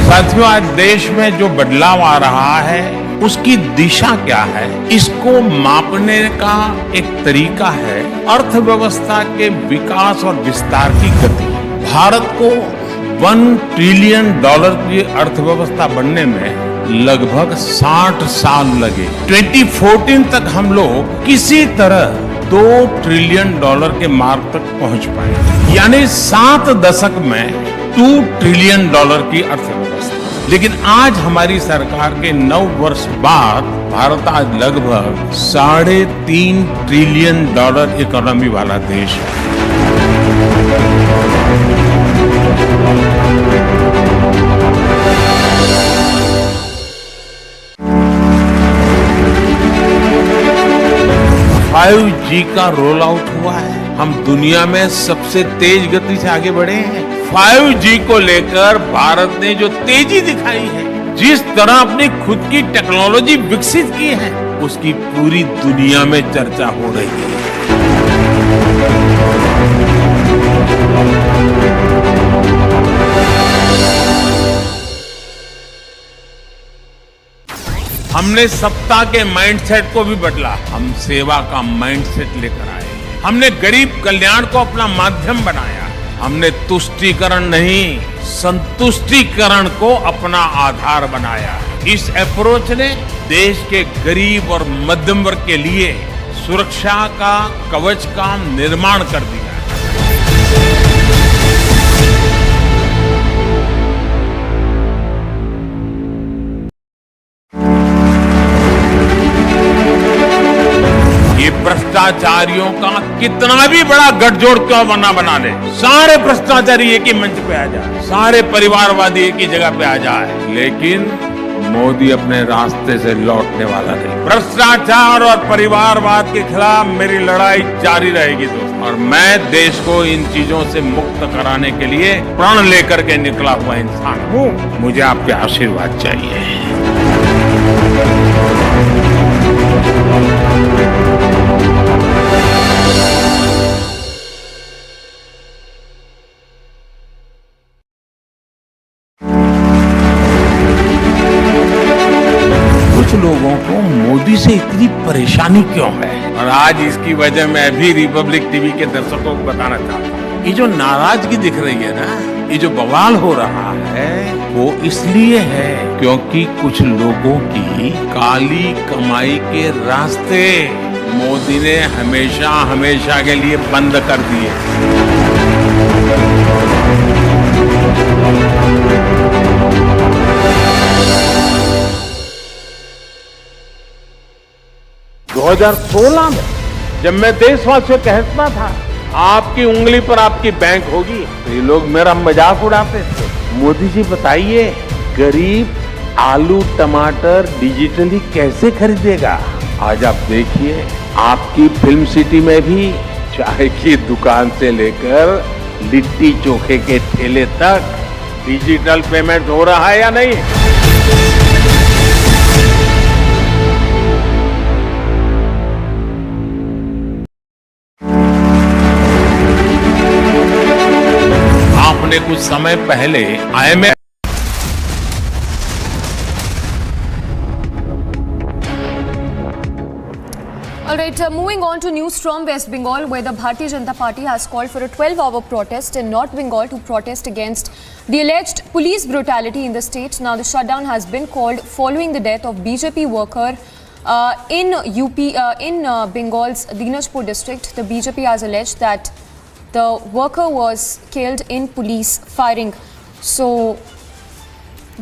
साथियों, आज देश में जो बदलाव आ रहा है उसकी दिशा क्या है, इसको मापने का एक तरीका है अर्थव्यवस्था के विकास और विस्तार की गति। भारत को $1 ट्रिलियन की अर्थव्यवस्था बनने में लगभग 60 साल लगे। 2014 तक हम लोग किसी तरह $2 ट्रिलियन के मार्ग तक पहुंच पाए, यानी 7 दशक में $2 ट्रिलियन की अर्थव्यवस्था। लेकिन आज हमारी सरकार के 9 वर्ष बाद भारत आज लगभग $3.5 ट्रिलियन इकोनॉमी वाला देश है। जी का रोल आउट हुआ है। हम दुनिया में सबसे तेज गति से आगे बढ़े हैं। 5G को लेकर भारत ने जो तेजी दिखाई है, जिस तरह अपनी खुद की टेक्नोलॉजी विकसित की है, उसकी पूरी दुनिया में चर्चा हो रही है। हमने सत्ता के माइंडसेट को भी बदला, हम सेवा का माइंडसेट लेकर आए। हमने गरीब कल्याण को अपना माध्यम बनाया। हमने तुष्टीकरण नहीं, संतुष्टीकरण को अपना आधार बनाया। इस अप्रोच ने देश के गरीब और मध्यम वर्ग के लिए सुरक्षा का कवच का निर्माण कर दिया। भ्रष्टाचारियों का कितना भी बड़ा गठजोड़ क्यों बना ले, सारे भ्रष्टाचारी एक ही मंच पे आ जाए, सारे परिवारवादी एक ही जगह पे आ जाए, लेकिन मोदी अपने रास्ते से लौटने वाला नहीं। भ्रष्टाचार और परिवारवाद के खिलाफ मेरी लड़ाई जारी रहेगी दोस्तों, और मैं देश को इन चीजों से मुक्त कराने के लिए प्रण लेकर के निकला हुआ इंसान हूँ। मुझे आपके आशीर्वाद चाहिए। कुछ लोगों को मोदी से इतनी परेशानी क्यों है, और आज इसकी वजह मैं भी रिपब्लिक टीवी के दर्शकों को बताना चाहता हूँ। ये जो नाराजगी दिख रही है ना, ये जो बवाल हो रहा है, वो इसलिए है क्योंकि कुछ लोगों की काली कमाई के रास्ते मोदी ने हमेशा हमेशा के लिए बंद कर दिए। 2016 में जब मैं देशवासियों कहता था आपकी उंगली पर आपकी बैंक होगी, तो ये लोग मेरा मजाक उड़ाते थे। मोदी जी बताइए, गरीब आलू टमाटर डिजिटली कैसे खरीदेगा? आज आप देखिए, आपकी फिल्म सिटी में भी चाय की दुकान से लेकर लिट्टी चोखे के ठेले तक डिजिटल पेमेंट हो रहा है या नहीं? आपने कुछ समय पहले IMF Alright, right, moving on to news from West Bengal, where the Bharatiya Janata Party has called for a 12-hour protest in North Bengal to protest against the alleged police brutality in the state. Now, the shutdown has been called following the death of BJP worker in Bengal's Dinajpur district. The BJP has alleged that the worker was killed in police firing. So,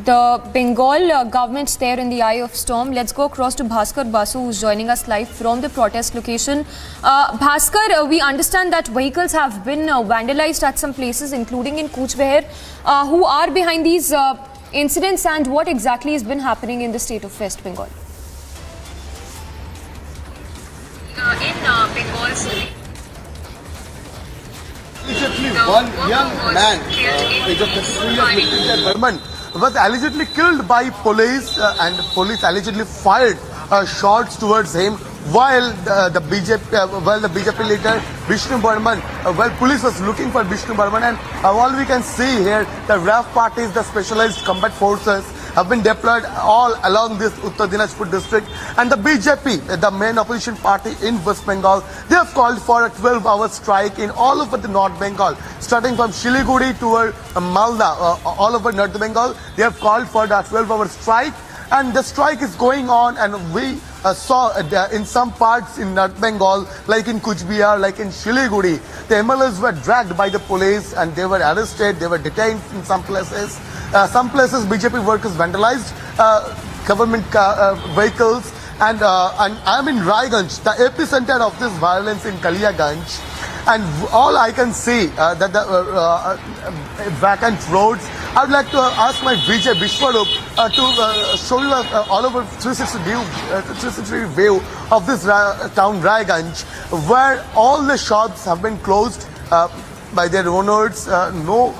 the Bengal government there in the eye of storm. Let's go across to Bhaskar Basu, who's joining us live from the protest location. Bhaskar, we understand that vehicles have been vandalized at some places, including in Cooch Behar. Who are behind these incidents, and what exactly has been happening in the state of West Bengal? One young man, age of 3 years, Burman, was allegedly killed by police, and police allegedly fired shots towards him while the BJP leader Vishnu Burman, police was looking for Vishnu Burman, and all we can see here, the RAF parties, the specialized combat forces, have been deployed all along this Uttar Dinajpur district, and the BJP, the main opposition party in West Bengal, they have called for a 12-hour strike in all over the North Bengal, starting from Siliguri to Malda, all over North Bengal. They have called for the 12-hour strike, and the strike is going on, and we saw in some parts in North Bengal, like in Cooch Behar, like in Siliguri, the MLAs were dragged by the police and they were arrested, they were detained in some places. Some places BJP workers vandalized government vehicles, and I'm in Raiganj, the epicenter of this violence in Kaliaganj, and all I can see that the vacant roads. I would like to ask my VJ Vishwarup to show you all over 360 view of this town Raiganj, where all the shops have been closed by their owners. No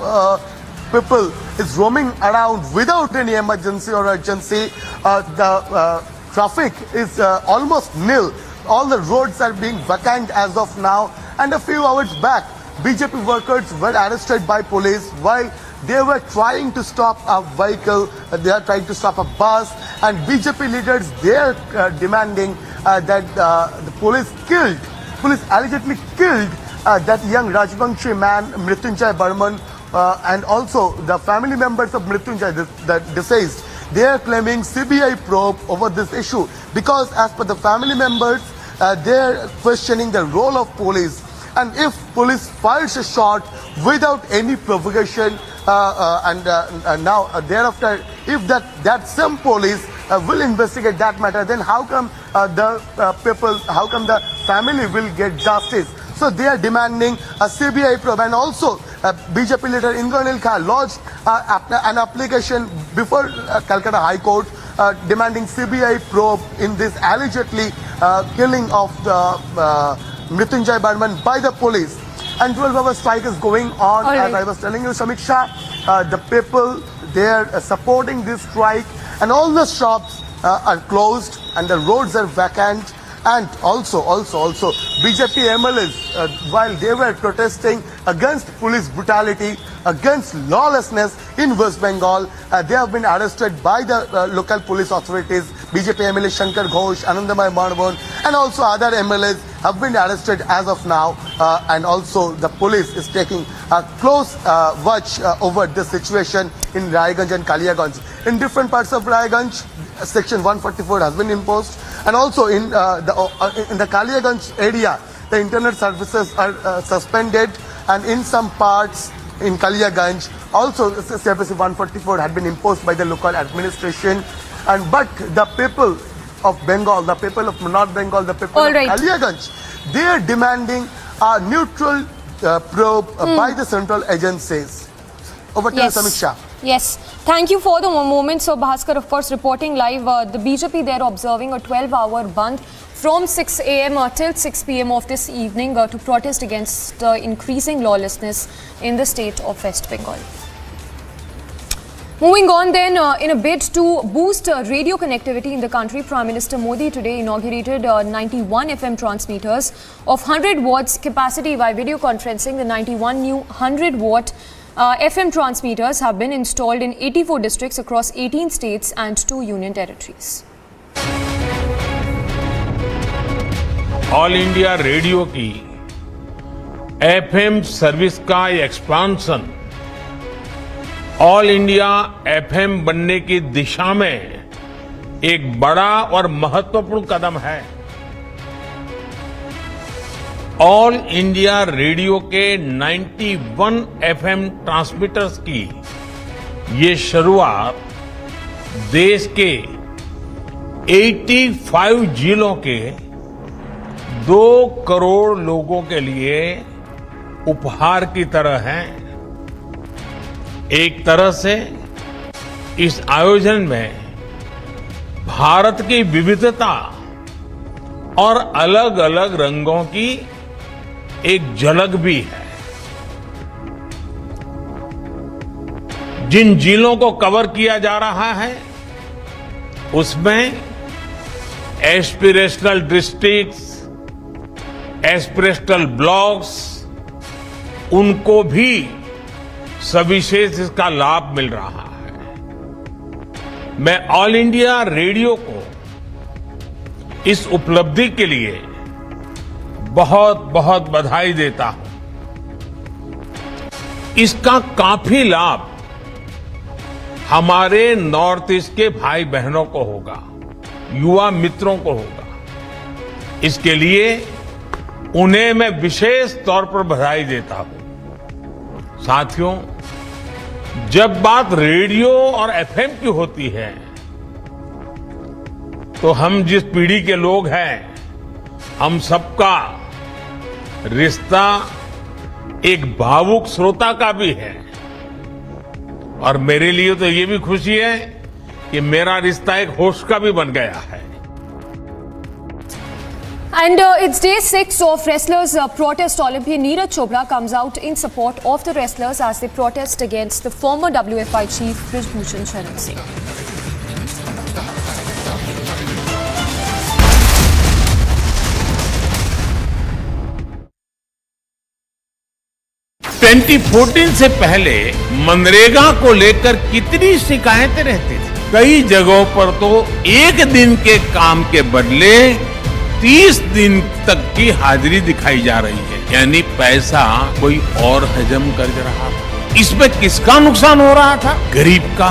people is roaming around without any emergency or urgency. The traffic is almost nil. All the roads are being vacant as of now. And a few hours back, BJP workers were arrested by police while they were trying to stop a vehicle. They are trying to stop a bus. And BJP leaders, they are demanding that the police allegedly killed that young Rajbangshi man, Mrityunjay Burman, and also the family members of Mrityunjay, the deceased. They are claiming CBI probe over this issue because as per the family members, they are questioning the role of police. And if police fires a shot without any provocation, and now thereafter, if that same police will investigate that matter, then how come how come the family will get justice? So they are demanding a CBI probe, and also BJP leader Indranil Khan lodged an application before Calcutta High Court demanding CBI probe in this allegedly killing of the Mrityunjay Burman by the police. And 12-hour strike is going on. As I was telling you, Samiksha, the people, they are supporting this strike, and all the shops are closed and the roads are vacant. And also BJP MLAs, while they were protesting against police brutality, against lawlessness in West Bengal, they have been arrested by the local police authorities. BJP MLA Shankar Ghosh, Anandamai Marwan, and also other MLAs have been arrested as of now. And also the police is taking a close watch over this situation in Raiganj and Kaliaganj. In different parts of Raiganj, Section 144 has been imposed, and also in the Kaliaganj area, the internet services are suspended, and in some parts in Kaliaganj, also CPC 144 had been imposed by the local administration. But the people of Bengal, the people of North Bengal, the people of Kaliaganj, they are demanding a neutral probe by the central agencies. Over to you, Samiksha. Yes, thank you for the moment. So Bhaskar, of course, reporting live. The BJP, they're observing a 12-hour bandh from 6 a.m. Till 6 p.m. of this evening to protest against increasing lawlessness in the state of West Bengal. Moving on then, in a bid to boost radio connectivity in the country, Prime Minister Modi today inaugurated 91 FM transmitters of 100 watts capacity by video conferencing. The 91 new 100-watt FM transmitters have been installed in 84 districts across 18 states and 2 union territories. All India radio की FM service का expansion all India FM बनने की दिशा में एक बड़ा और महत्वपूर्ण कदम है। ऑल इंडिया रेडियो के 91 एफएम ट्रांसमीटर्स की ये शुरुआत देश के 85 जिलों के 2 करोड़ लोगों के लिए उपहार की तरह है। एक तरह से इस आयोजन में भारत की विविधता और अलग अलग रंगों की एक झलक भी है। जिन जिलों को कवर किया जा रहा है उसमें एस्पिरेशनल डिस्ट्रिक्ट्स, एस्पिरेशनल ब्लॉक्स, उनको भी सविशेष इसका लाभ मिल रहा है। मैं ऑल इंडिया रेडियो को इस उपलब्धि के लिए बहुत बहुत बधाई देता हूं। इसका काफी लाभ हमारे नॉर्थ ईस्ट के भाई बहनों को होगा, युवा मित्रों को होगा। इसके लिए उन्हें मैं विशेष तौर पर बधाई देता हूं। साथियों, जब बात रेडियो और एफएम की होती है तो हम जिस पीढ़ी के लोग हैं, हम सबका रिश्ता एक भावुक श्रोता का भी है। और मेरे लिए तो ये भी खुशी है कि मेरा रिश्ता एक होस्ट का भी बन गया है। And it's day 6 of wrestlers' protest. Olympian Neeraj Chopra comes out in support of the wrestlers as they protest against the former WFI chief Brijbhushan Sharan Singh. से पहले मनरेगा को लेकर कितनी शिकायतें रहती थी। कई जगहों पर तो एक दिन के काम के बदले 30 दिन तक की हाजिरी दिखाई जा रही है, यानी पैसा कोई और हजम कर रहा था। इसमें किसका नुकसान हो रहा था? गरीब का,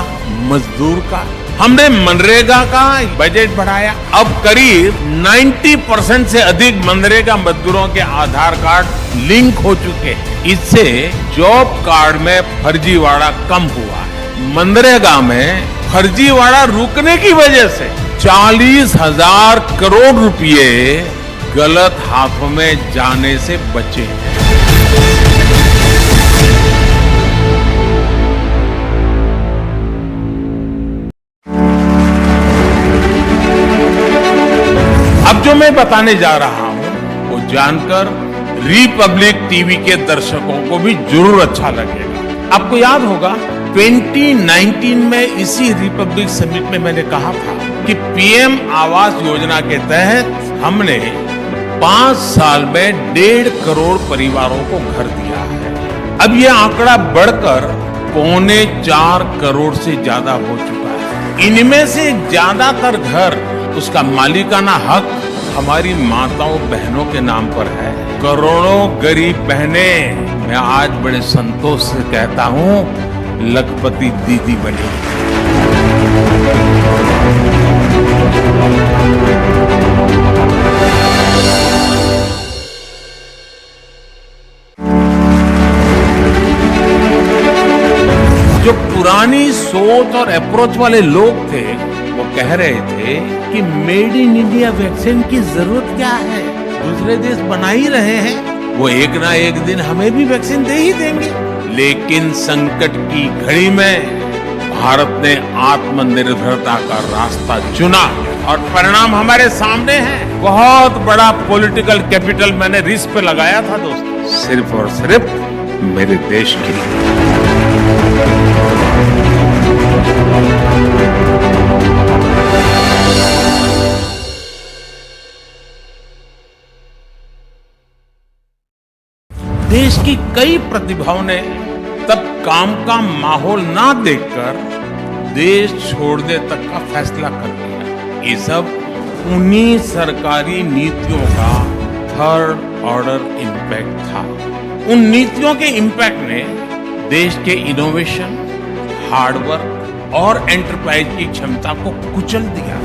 मजदूर का। हमने मनरेगा का बजट बढ़ाया। अब करीब 90% से अधिक मनरेगा मजदूरों के आधार कार्ड लिंक हो चुके हैं। इससे जॉब कार्ड में फर्जीवाड़ा कम हुआ है। मनरेगा में फर्जीवाड़ा रुकने की वजह से 40,000 करोड़ रुपए गलत हाथों में जाने से बचे हैं। अब जो मैं बताने जा रहा हूं वो जानकर रिपब्लिक टीवी के दर्शकों को भी जरूर अच्छा लगेगा। आपको याद होगा 2019 में इसी रिपब्लिक समिट में मैंने कहा था कि पीएम आवास योजना के तहत हमने 5 साल में 1.5 करोड़ परिवारों को घर दिया है। अब यह आंकड़ा बढ़कर 3.25 करोड़ से ज्यादा हो चुका है। इनमें से ज्यादातर घर, उसका मालिकाना हक हमारी माताओं बहनों के नाम पर है। करोड़ों गरीब बहनें, मैं आज बड़े संतोष से कहता हूं, लखपति दीदी बनी। जो पुरानी सोच और अप्रोच वाले लोग थे वो कह रहे थे कि मेड इन इंडिया वैक्सीन की जरूरत क्या है, दूसरे देश बना ही रहे हैं, वो एक ना एक दिन हमें भी वैक्सीन दे ही देंगे। लेकिन संकट की घड़ी में भारत ने आत्मनिर्भरता का रास्ता चुना और परिणाम हमारे सामने है। बहुत बड़ा पॉलिटिकल कैपिटल मैंने रिस्क पे लगाया था दोस्तों, सिर्फ और सिर्फ मेरे देश के लिए। देश की कई प्रतिभाओं ने तब काम का माहौल ना देखकर देश छोड़ने तक का फैसला कर लिया। ये सब उन्हीं सरकारी नीतियों का थर्ड ऑर्डर इम्पैक्ट था। उन नीतियों के इम्पैक्ट ने देश के इनोवेशन, हार्डवर्क और एंटरप्राइज की क्षमता को कुचल दिया।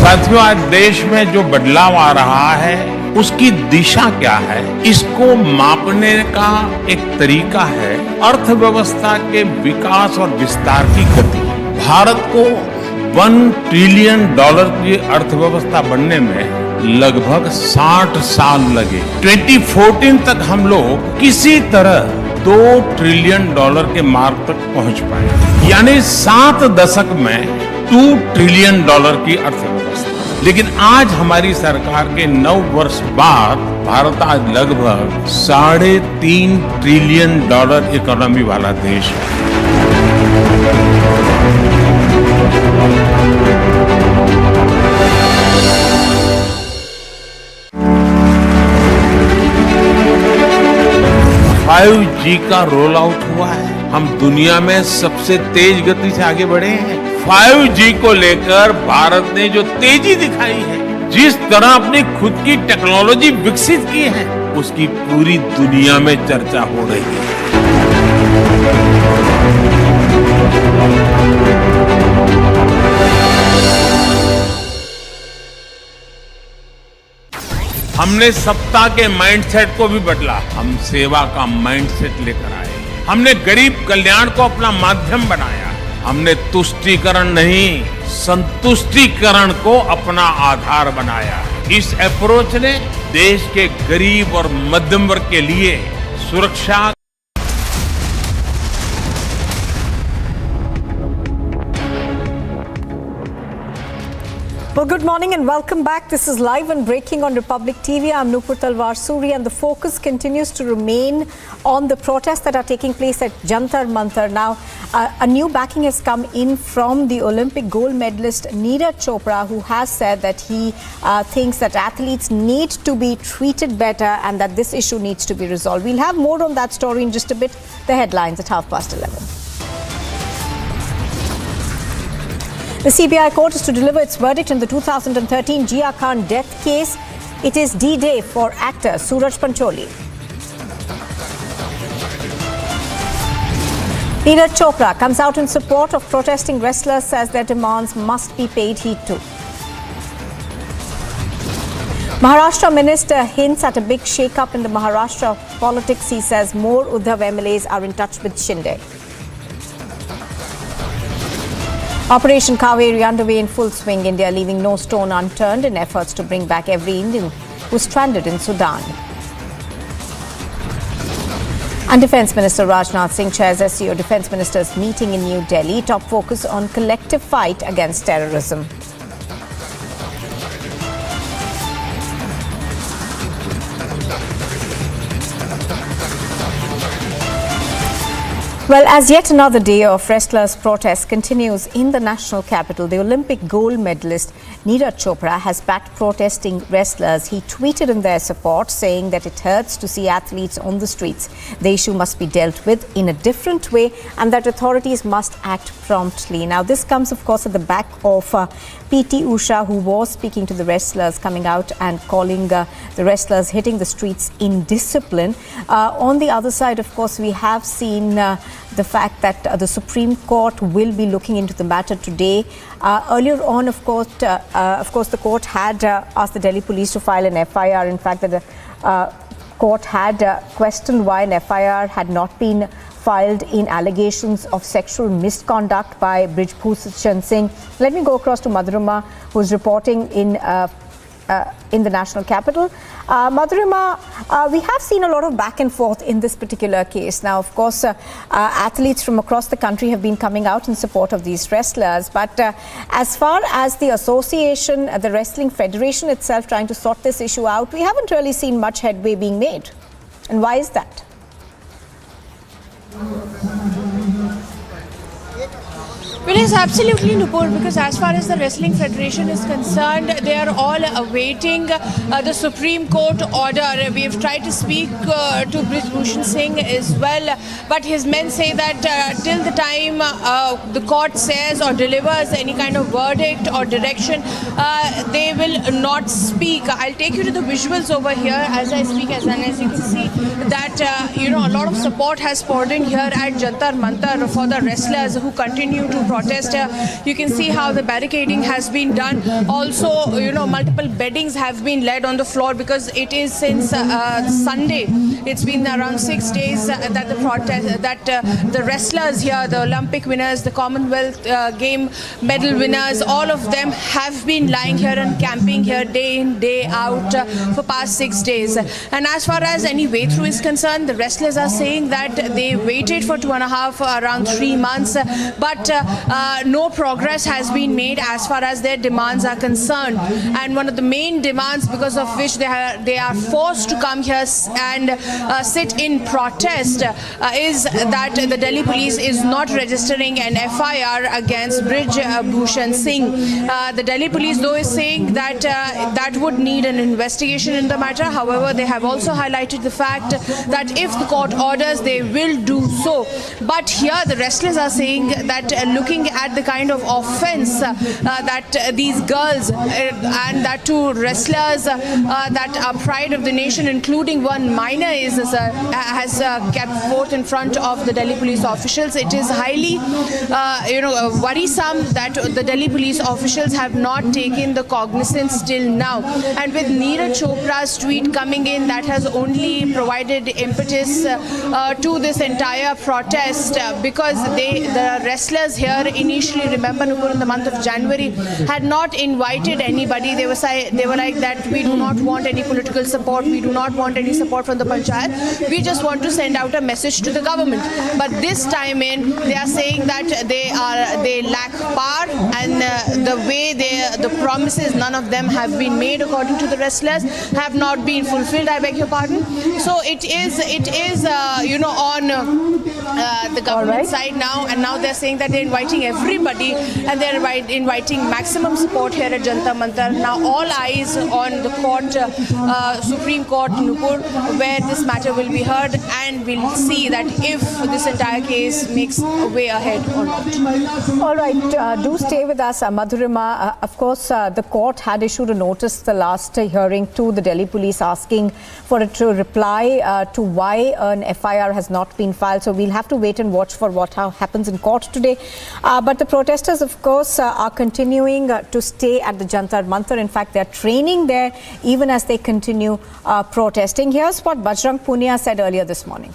साथियों, आज देश में जो बदलाव आ रहा है उसकी दिशा क्या है, इसको मापने का एक तरीका है अर्थव्यवस्था के विकास और विस्तार की गति। भारत को $1 ट्रिलियन की अर्थव्यवस्था बनने में लगभग 60 साल लगे। 2014 तक हम लोग किसी तरह $2 ट्रिलियन के मार्ग तक पहुंच पाए, यानी 7 दशक में $2 ट्रिलियन की अर्थव्यवस्था। लेकिन आज हमारी सरकार के 9 वर्ष बाद भारत आज लगभग $3.5 ट्रिलियन इकोनॉमी वाला देश है।5G का रोल आउट हुआ है। हम दुनिया में सबसे तेज गति से आगे बढ़े हैं। 5G को लेकर भारत ने जो तेजी दिखाई है, जिस तरह अपनी खुद की टेक्नोलॉजी विकसित की है, उसकी पूरी दुनिया में चर्चा हो रही है। हमने सत्ता के माइंडसेट को भी बदला। हम सेवा का माइंडसेट लेकर आए। हमने गरीब कल्याण को अपना माध्यम बनाया। हमने तुष्टीकरण नहीं, संतुष्टीकरण को अपना आधार बनाया। इस अप्रोच ने देश के गरीब और मध्यम वर्ग के लिए सुरक्षा, Well, good morning and welcome back. This is live and breaking on Republic TV. I'm Nupur Talwar Suri, and the focus continues to remain on the protests that are taking place at Jantar Mantar. Now, a new backing has come in from the Olympic gold medalist Neeraj Chopra, who has said that he thinks that athletes need to be treated better and that this issue needs to be resolved. We'll have more on that story in just a bit. The headlines at 11:30. The CBI court is to deliver its verdict in the 2013 Jiah Khan death case. It is D-Day for actor Suraj Pancholi. Neeraj Chopra comes out in support of protesting wrestlers, says their demands must be paid heed to. Maharashtra minister hints at a big shake-up in the Maharashtra politics. He says more Uddhav MLAs are in touch with Shinde. Operation Kaveri underway in full swing. India leaving no stone unturned in efforts to bring back every Indian who is stranded in Sudan. And Defence Minister Rajnath Singh chairs SCO Defence Ministers meeting in New Delhi. Top focus on collective fight against terrorism. Well, as yet another day of wrestlers' protest continues in the national capital, the Olympic gold medalist Neeraj Chopra has backed protesting wrestlers. He tweeted in their support, saying that it hurts to see athletes on the streets. The issue must be dealt with in a different way and that authorities must act promptly. Now, this comes, of course, at the back of PT Usha, who was speaking to the wrestlers, coming out and calling the wrestlers hitting the streets indiscipline. On the other side, of course, we have seen the fact that the Supreme Court will be looking into the matter today. Earlier on, of course, the court had asked the Delhi police to file an FIR. In fact, the court had questioned why an FIR had not been filed in allegations of sexual misconduct by Brijbhushan Singh. Let me go across to Madhurima, who is reporting in the national capital. Madhurima, we have seen a lot of back and forth in this particular case. Now, of course, athletes from across the country have been coming out in support of these wrestlers. But as far as the association, the Wrestling Federation itself trying to sort this issue out, we haven't really seen much headway being made. And why is that? Well, it's absolutely Nupur, because as far as the Wrestling Federation is concerned, they are all awaiting the Supreme Court order. We've tried to speak to Brij Bhushan Singh as well, but his men say that till the time the court says or delivers any kind of verdict or direction, they will not speak. I'll take you to the visuals over here as I speak, and as you can see that a lot of support has poured in here at Jantar Mantar for the wrestlers who continue to protest. You can see how the barricading has been done. Also, multiple beddings have been laid on the floor, because it is since Sunday. It's been around 6 days that the protest, that the wrestlers here, the Olympic winners, the Commonwealth game medal winners, all of them have been lying here and camping here day in, day out for past 6 days. And as far as any way through is concerned, the wrestlers are saying that they waited for 2.5, around 3 months, but no progress has been made as far as their demands are concerned. And one of the main demands, because of which they are forced to come here and sit in protest, is that the Delhi police is not registering an FIR against Brij Bhushan Singh. The Delhi police, though, is saying that that would need an investigation in the matter. However, they have also highlighted the fact that if the court orders, they will do so. But here the wrestlers are saying that looking at the kind of offense that these girls and that two wrestlers that are pride of the nation, including one minor, has kept forth in front of the Delhi police officials, it is highly worrisome that the Delhi police officials have not taken the cognizance till now. And with Neeraj Chopra's tweet coming in, that has only provided impetus to this entire protest, because the wrestlers here initially, remember Nupur, in the month of January, had not invited anybody. They were like that, we do not want any political support, we do not want any support from the panchayat, we just want to send out a message to the government. But this time in, they are saying that they lack power, and the way the promises, none of them have been made according to the wrestlers, have not been fulfilled, I beg your pardon. So it is on the government side now, and now they're saying that they're inviting everybody, and they're inviting maximum support here at Jantar Mantar. Now all eyes on the court, Supreme Court, Nupur, where this matter will be heard, and we'll see that if this entire case makes a way ahead or not. All right, do stay with us, Madhurima. Of course, the court had issued a notice the last hearing to the Delhi police, asking for it to reply to why an FIR has not been filed. So we'll have to wait and watch for what happens in court today. But the protesters, of course, are continuing to stay at the Jantar Mantar. In fact, they're training there even as they continue protesting. Here's what Bajrang Punia said earlier this morning.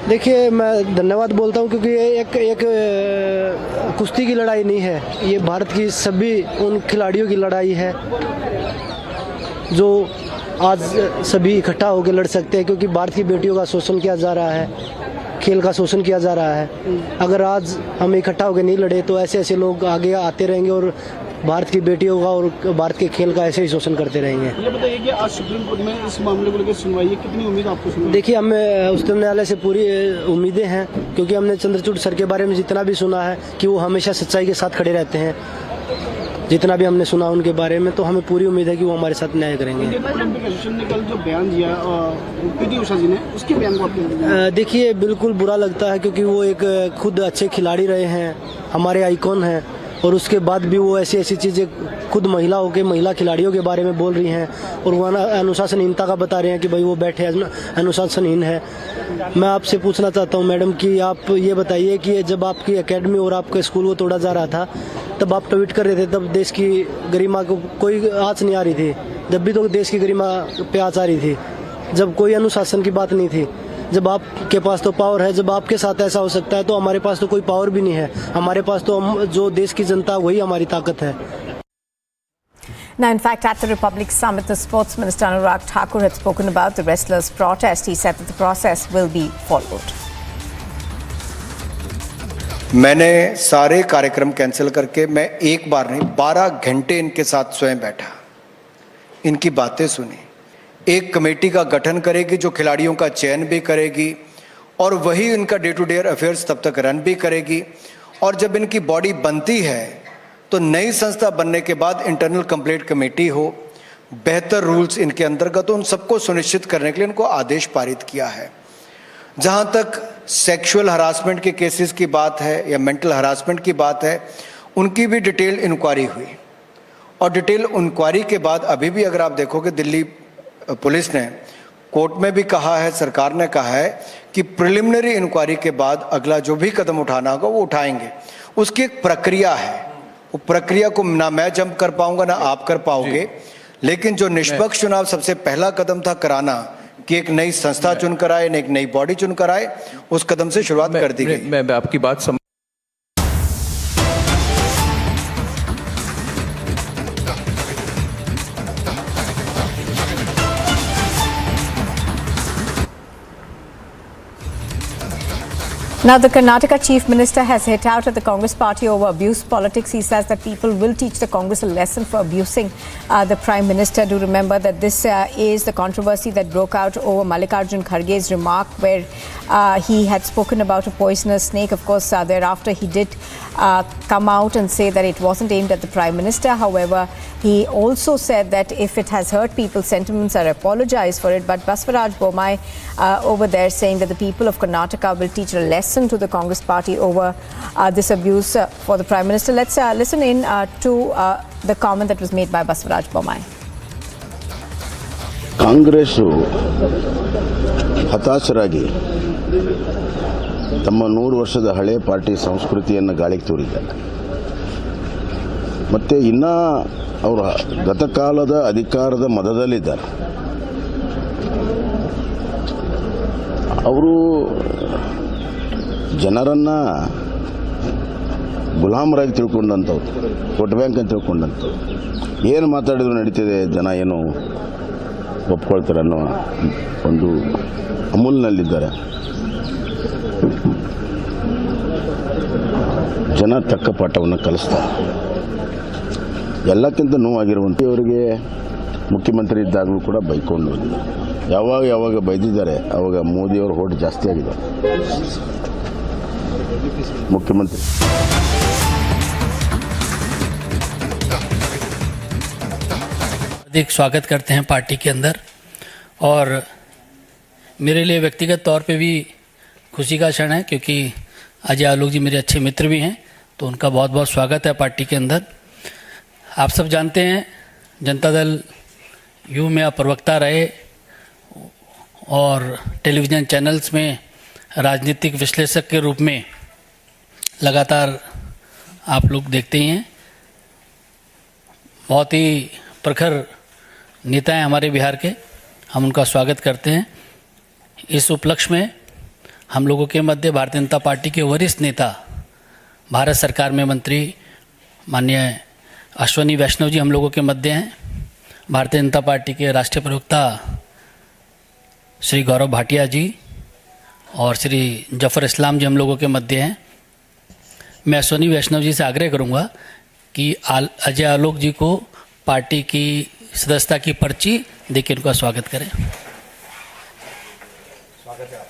देखिए, मैं धन्यवाद बोलता हूँ, क्योंकि ये एक कुश्ती की लड़ाई नहीं है, ये भारत की सभी उन खिलाड़ियों की लड़ाई है जो आज सभी इकट्ठा होकर लड़ सकते हैं, क्योंकि भारत की बेटियों का शोषण किया जा रहा है, खेल का शोषण किया जा रहा है। अगर आज हम इकट्ठा होकर नहीं लड़े तो ऐसे लोग आगे आते रहेंगे और भारत की बेटियों का और भारत के खेल का ऐसे ही शोषण करते रहेंगे। ये बताइए कि आज सुप्रीम कोर्ट में इस मामले को लेकर सुनवाई है, कितनी उम्मीद आपको? देखिए, हमें उच्चतम न्यायालय से पूरी उम्मीदें हैं, क्योंकि हमने चंद्रचूड़ सर के बारे में जितना भी सुना है कि वो हमेशा सच्चाई के साथ खड़े रहते हैं, जितना भी हमने सुना उनके बारे में, तो हमें पूरी उम्मीद है कि वो हमारे साथ न्याय करेंगे। ने कल जो बयान दिया पीटी उषा जी ने, उसके बयान को देखिए, बिल्कुल बुरा लगता है, क्योंकि वो एक खुद अच्छे खिलाड़ी रहे हैं, हमारे आइकॉन हैं, और उसके बाद भी वो ऐसी चीज़ें खुद महिला होकर महिला खिलाड़ियों के बारे में बोल रही हैं, और वो अनुशासनहीनता का बता रहे हैं कि भाई वो बैठे अनुशासनहीन है। मैं आपसे पूछना चाहता हूं मैडम कि आप ये बताइए कि जब आपकी एकेडमी और आपका स्कूल वो तोड़ा जा रहा था, तब आप ट्वीट कर रहे थे, तब देश की गरिमा को कोई आँच नहीं आ रही थी, जब भी तो देश की गरिमा पे आँच आ रही थी, जब कोई अनुशासन की बात नहीं थी। जब आपके पास तो पावर है, जब आपके साथ ऐसा हो सकता है, तो हमारे पास तो कोई पावर भी नहीं है, हमारे पास तो जो देश की जनता वही हमारी ताकत है। Now, in fact, at the Republic Summit, the Sports Minister Neeraj Chopra had spoken about the wrestlers' protest. He said that the process will be followed. मैंने सारे कार्यक्रम कैंसिल करके मैं एक बार नहीं 12 घंटे इनके साथ स्वयं बैठा, इनकी बातें सुनी, एक कमेटी का गठन करेगी जो खिलाड़ियों का चयन भी करेगी और वही इनका डे टू डे अफेयर्स तब तक रन भी करेगी। और जब इनकी बॉडी बनती है तो नई संस्था बनने के बाद इंटरनल कंप्लेंट कमेटी हो, बेहतर रूल्स इनके अंतर्गत हो, उन सबको सुनिश्चित करने के लिए इनको आदेश पारित किया है। जहां तक सेक्सुअल हरासमेंट के केसेस की बात है या मेंटल हरासमेंट की बात है, उनकी भी डिटेल इंक्वायरी हुई और डिटेल इंक्वायरी के बाद अभी भी अगर आप देखोगे दिल्ली पुलिस ने कोर्ट में भी कहा है, सरकार ने कहा है कि प्रिलिमिनरी इंक्वायरी के बाद अगला जो भी कदम उठाना होगा वो उठाएंगे। उसकी एक प्रक्रिया है, वो प्रक्रिया को ना मैं जंप कर पाऊंगा ना आप कर पाओगे, लेकिन जो निष्पक्ष चुनाव सबसे पहला कदम था कराना कि एक नई संस्था चुन कर आए, एक नई बॉडी चुन कर आए, उस कदम से शुरुआत कर दी गई। मैं आपकी बात Now, the Karnataka Chief Minister has hit out at the Congress party over abuse politics. He says that people will teach the Congress a lesson for abusing the Prime Minister. Do remember that this is the controversy that broke out over Mallikarjun Kharge's remark where he had spoken about a poisonous snake. Of course, thereafter he did come out and say that it wasn't aimed at the Prime Minister. However, he also said that if it has hurt people's sentiments, I apologize for it. But Baswaraj Bommai over there saying that the people of Karnataka will teach a lesson to the Congress party over this abuse for the Prime Minister. Let's listen in to the comment that was made by Baswaraj Bommai. Congress ಹತಾಶರಾಗಿ ತಮ್ಮ 100 ವರ್ಷದ ಹಳೆಯ party ಸಂಸ್ಕೃತಿಯನ್ನು ಗಾಳಿಗೆ ತೂರಿದ್ದಾರೆ. ಮತ್ತು ಇನ್ನೂ ಅವರು ಗತಕಾಲದ ಅಧಿಕಾರದ ಮದದಲ್ಲಿದ್ದಾರೆ. ಅವರು ಜನರನ್ನು ಗುಲಾಮರಾಗಿ ತಿಳ್ಕೊಂಡಂಥವ್ರು, ವೋಟ್ ಬ್ಯಾಂಕ್ ಅಂತ ತಿಳ್ಕೊಂಡಂಥವ್ರು. ಏನು ಮಾತಾಡಿದ್ರು ನಡೀತಿದೆ, ಜನ ಏನು ಒಪ್ಕೊಳ್ತಾರೆ ಅನ್ನೋ ಒಂದು ಅಮೂಲ್ನಲ್ಲಿದ್ದಾರೆ. ಜನ ತಕ್ಕ ಪಾಠವನ್ನು ಕಲಿಸ್ತಾರೆ. ಎಲ್ಲಕ್ಕಿಂತ ನೋವಾಗಿರುವಂತೆ ಅವರಿಗೆ ಮುಖ್ಯಮಂತ್ರಿ ಇದ್ದಾಗಲೂ ಕೂಡ ಬೈಕೊಂಡು ಯಾವಾಗ ಬೈದಿದ್ದಾರೆ ಆವಾಗ ಮೋದಿಯವರು ಹೋಟ್ ಜಾಸ್ತಿ ಆಗಿದೆ. मुख्यमंत्री अधिक स्वागत करते हैं पार्टी के अंदर और मेरे लिए व्यक्तिगत तौर पे भी खुशी का क्षण है क्योंकि अजय आलोक जी मेरे अच्छे मित्र भी हैं, तो उनका बहुत बहुत स्वागत है पार्टी के अंदर। आप सब जानते हैं जनता दल यू में आप प्रवक्ता रहे और टेलीविज़न चैनल्स में राजनीतिक विश्लेषक के रूप में लगातार आप लोग देखते ही हैं। बहुत ही प्रखर नेता हैं हमारे बिहार के, हम उनका स्वागत करते हैं। इस उपलक्ष्य में हम लोगों के मध्य भारतीय जनता पार्टी के वरिष्ठ नेता, भारत सरकार में मंत्री माननीय अश्विनी वैष्णव जी हम लोगों के मध्य हैं। भारतीय जनता पार्टी के राष्ट्रीय प्रवक्ता श्री गौरव भाटिया जी और श्री जफर इस्लाम जी हम लोगों के मध्य हैं। मैं अश्विनी वैष्णव जी से आग्रह करूंगा कि अजय आलोक जी को पार्टी की सदस्यता की पर्ची देकर उनका स्वागत करें। स्वागत है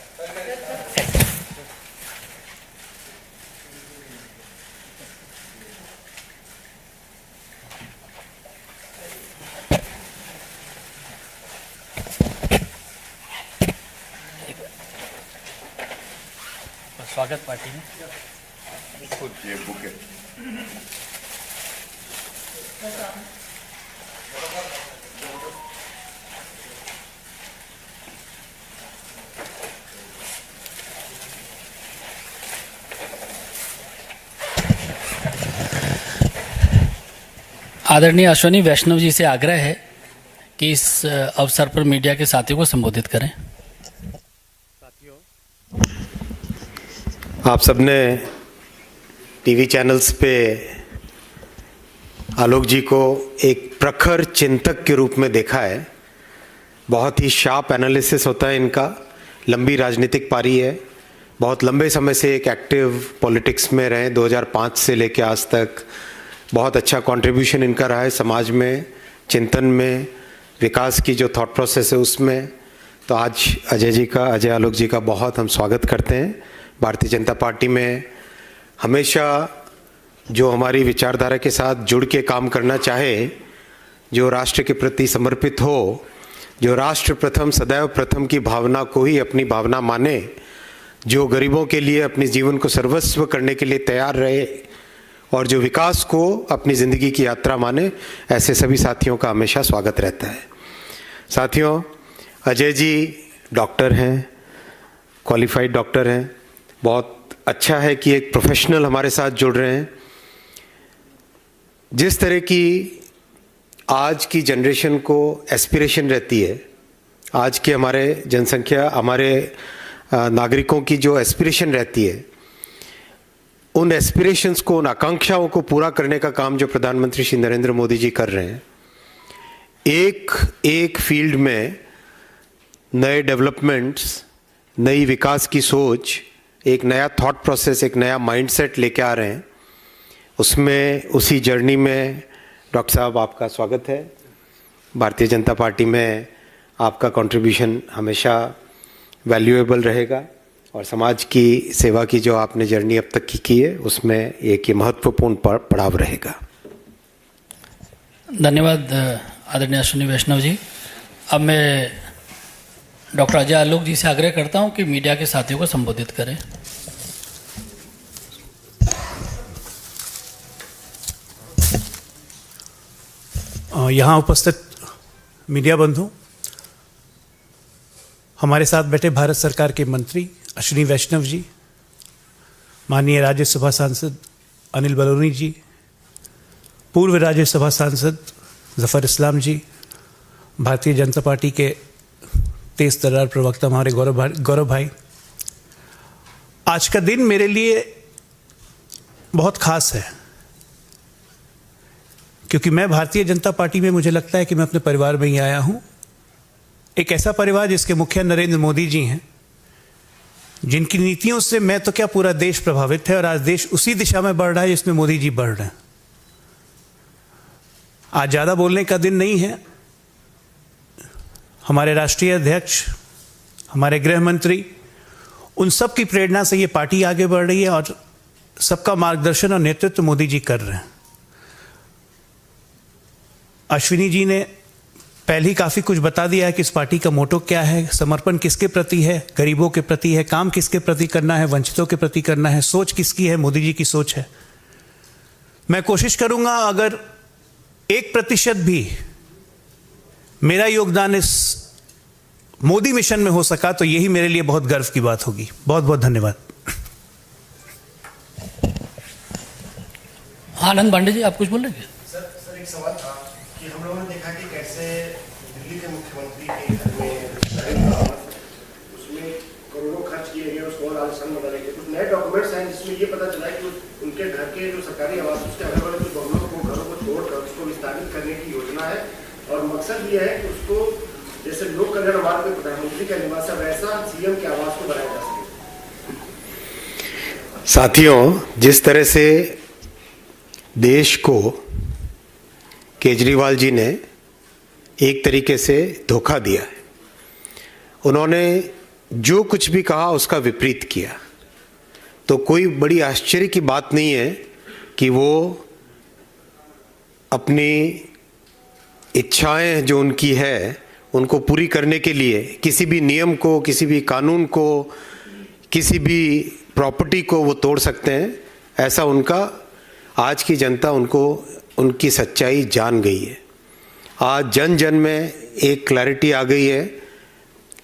स्वागत पार्टी में आदरणीय अश्विनी वैष्णव जी से आग्रह है कि इस अवसर पर मीडिया के साथियों को संबोधित करें। आप सबने टीवी चैनल्स पे आलोक जी को एक प्रखर चिंतक के रूप में देखा है। बहुत ही शार्प एनालिसिस होता है इनका, लंबी राजनीतिक पारी है, बहुत लंबे समय से एक एक्टिव पॉलिटिक्स में रहे, 2005 से लेकर आज तक बहुत अच्छा कंट्रीब्यूशन इनका रहा है समाज में, चिंतन में, विकास की जो थॉट प्रोसेस है उसमें। तो आज अजय आलोक जी का बहुत हम स्वागत करते हैं। भारतीय जनता पार्टी में हमेशा जो हमारी विचारधारा के साथ जुड़ के काम करना चाहे, जो राष्ट्र के प्रति समर्पित हो, जो राष्ट्र प्रथम सदैव प्रथम की भावना को ही अपनी भावना माने, जो गरीबों के लिए अपने जीवन को सर्वस्व करने के लिए तैयार रहे और जो विकास को अपनी ज़िंदगी की यात्रा माने, ऐसे सभी साथियों का हमेशा स्वागत रहता है। साथियों, अजय जी डॉक्टर हैं, क्वालिफाइड डॉक्टर हैं। बहुत अच्छा है कि एक प्रोफेशनल हमारे साथ जुड़ रहे हैं। जिस तरह की आज की जनरेशन को एस्पिरेशन रहती है, आज के हमारे जनसंख्या, हमारे नागरिकों की जो एस्पिरेशन रहती है, उन एस्पिरेशंस को, उन आकांक्षाओं को पूरा करने का काम जो प्रधानमंत्री श्री नरेंद्र मोदी जी कर रहे हैं, एक फील्ड में नए डेवलपमेंट्स, नई विकास की सोच, एक नया थॉट प्रोसेस, एक नया माइंडसेट लेके आ रहे हैं। उसमें, उसी जर्नी में डॉक्टर साहब आपका स्वागत है। भारतीय जनता पार्टी में आपका कंट्रीब्यूशन हमेशा वैल्यूएबल रहेगा और समाज की सेवा की जो आपने जर्नी अब तक की है, उसमें एक ये महत्वपूर्ण पड़ाव रहेगा। धन्यवाद आदरणीय अश्विनी वैष्णव जी। अब मैं डॉक्टर अजय आलोक जी से आग्रह करता हूं कि मीडिया के साथियों को संबोधित करें। यहाँ उपस्थित मीडिया बंधु, हमारे साथ बैठे भारत सरकार के मंत्री अश्विनी वैष्णव जी, माननीय राज्यसभा सांसद अनिल बलूनी जी, पूर्व राज्यसभा सांसद जफर इस्लाम जी, भारतीय जनता पार्टी के तेज तर्रार प्रवक्ता हमारे गौरव भाई, आज का दिन मेरे लिए बहुत खास है क्योंकि मैं भारतीय जनता पार्टी में, मुझे लगता है कि मैं अपने परिवार में ही आया हूं। एक ऐसा परिवार जिसके मुखिया नरेंद्र मोदी जी हैं, जिनकी नीतियों से मैं तो क्या पूरा देश प्रभावित है और आज देश उसी दिशा में बढ़ रहा है जिसमें मोदी जी बढ़ रहे हैं। आज ज़्यादा बोलने का दिन नहीं है। हमारे राष्ट्रीय अध्यक्ष, हमारे गृह मंत्री, उन सब की प्रेरणा से ये पार्टी आगे बढ़ रही है और सबका मार्गदर्शन और नेतृत्व मोदी जी कर रहे हैं। अश्विनी जी ने पहले ही काफ़ी कुछ बता दिया है कि इस पार्टी का मोटो क्या है, समर्पण किसके प्रति है, गरीबों के प्रति है, काम किसके प्रति करना है, वंचितों के प्रति करना है, सोच किसकी है, मोदी जी की सोच है। मैं कोशिश करूंगा अगर 1% भी मेरा योगदान इस मोदी मिशन में हो सका तो यही मेरे लिए बहुत गर्व की बात होगी। बहुत बहुत धन्यवाद। आनंद पांडे जी, आप कुछ बोल रहे हैं? सर एक सवाल था कि हम लोगों ने देखा कि कैसे दिल्ली के मुख्यमंत्री के घर में उसमें करोड़ों खर्च किए गए, उसको और आलिशान बनाने के कुछ नए डॉक्यूमेंट्स हैं जिसमें ये पता चला है कि उनके घर के जो सरकारी आवास, उसके अगल बगल कुछ बंगलों को, घरों को छोड़कर उसको विस्तारित करने की योजना है और मकसद ये है कि उसको जैसे लोक कल्याण मार्ग में प्रधानमंत्री का निवास है वैसा सीएम के आवास को बनाया जा सके। साथियों, जिस तरह से देश को केजरीवाल जी ने एक तरीके से धोखा दिया है, उन्होंने जो कुछ भी कहा उसका विपरीत किया, तो कोई बड़ी आश्चर्य की बात नहीं है कि वो अपनी इच्छाएं जो उनकी है उनको पूरी करने के लिए किसी भी नियम को, किसी भी कानून को, किसी भी प्रॉपर्टी को वो तोड़ सकते हैं। ऐसा उनका, आज की जनता उनको, उनकी सच्चाई जान गई है। आज जन जन में एक क्लैरिटी आ गई है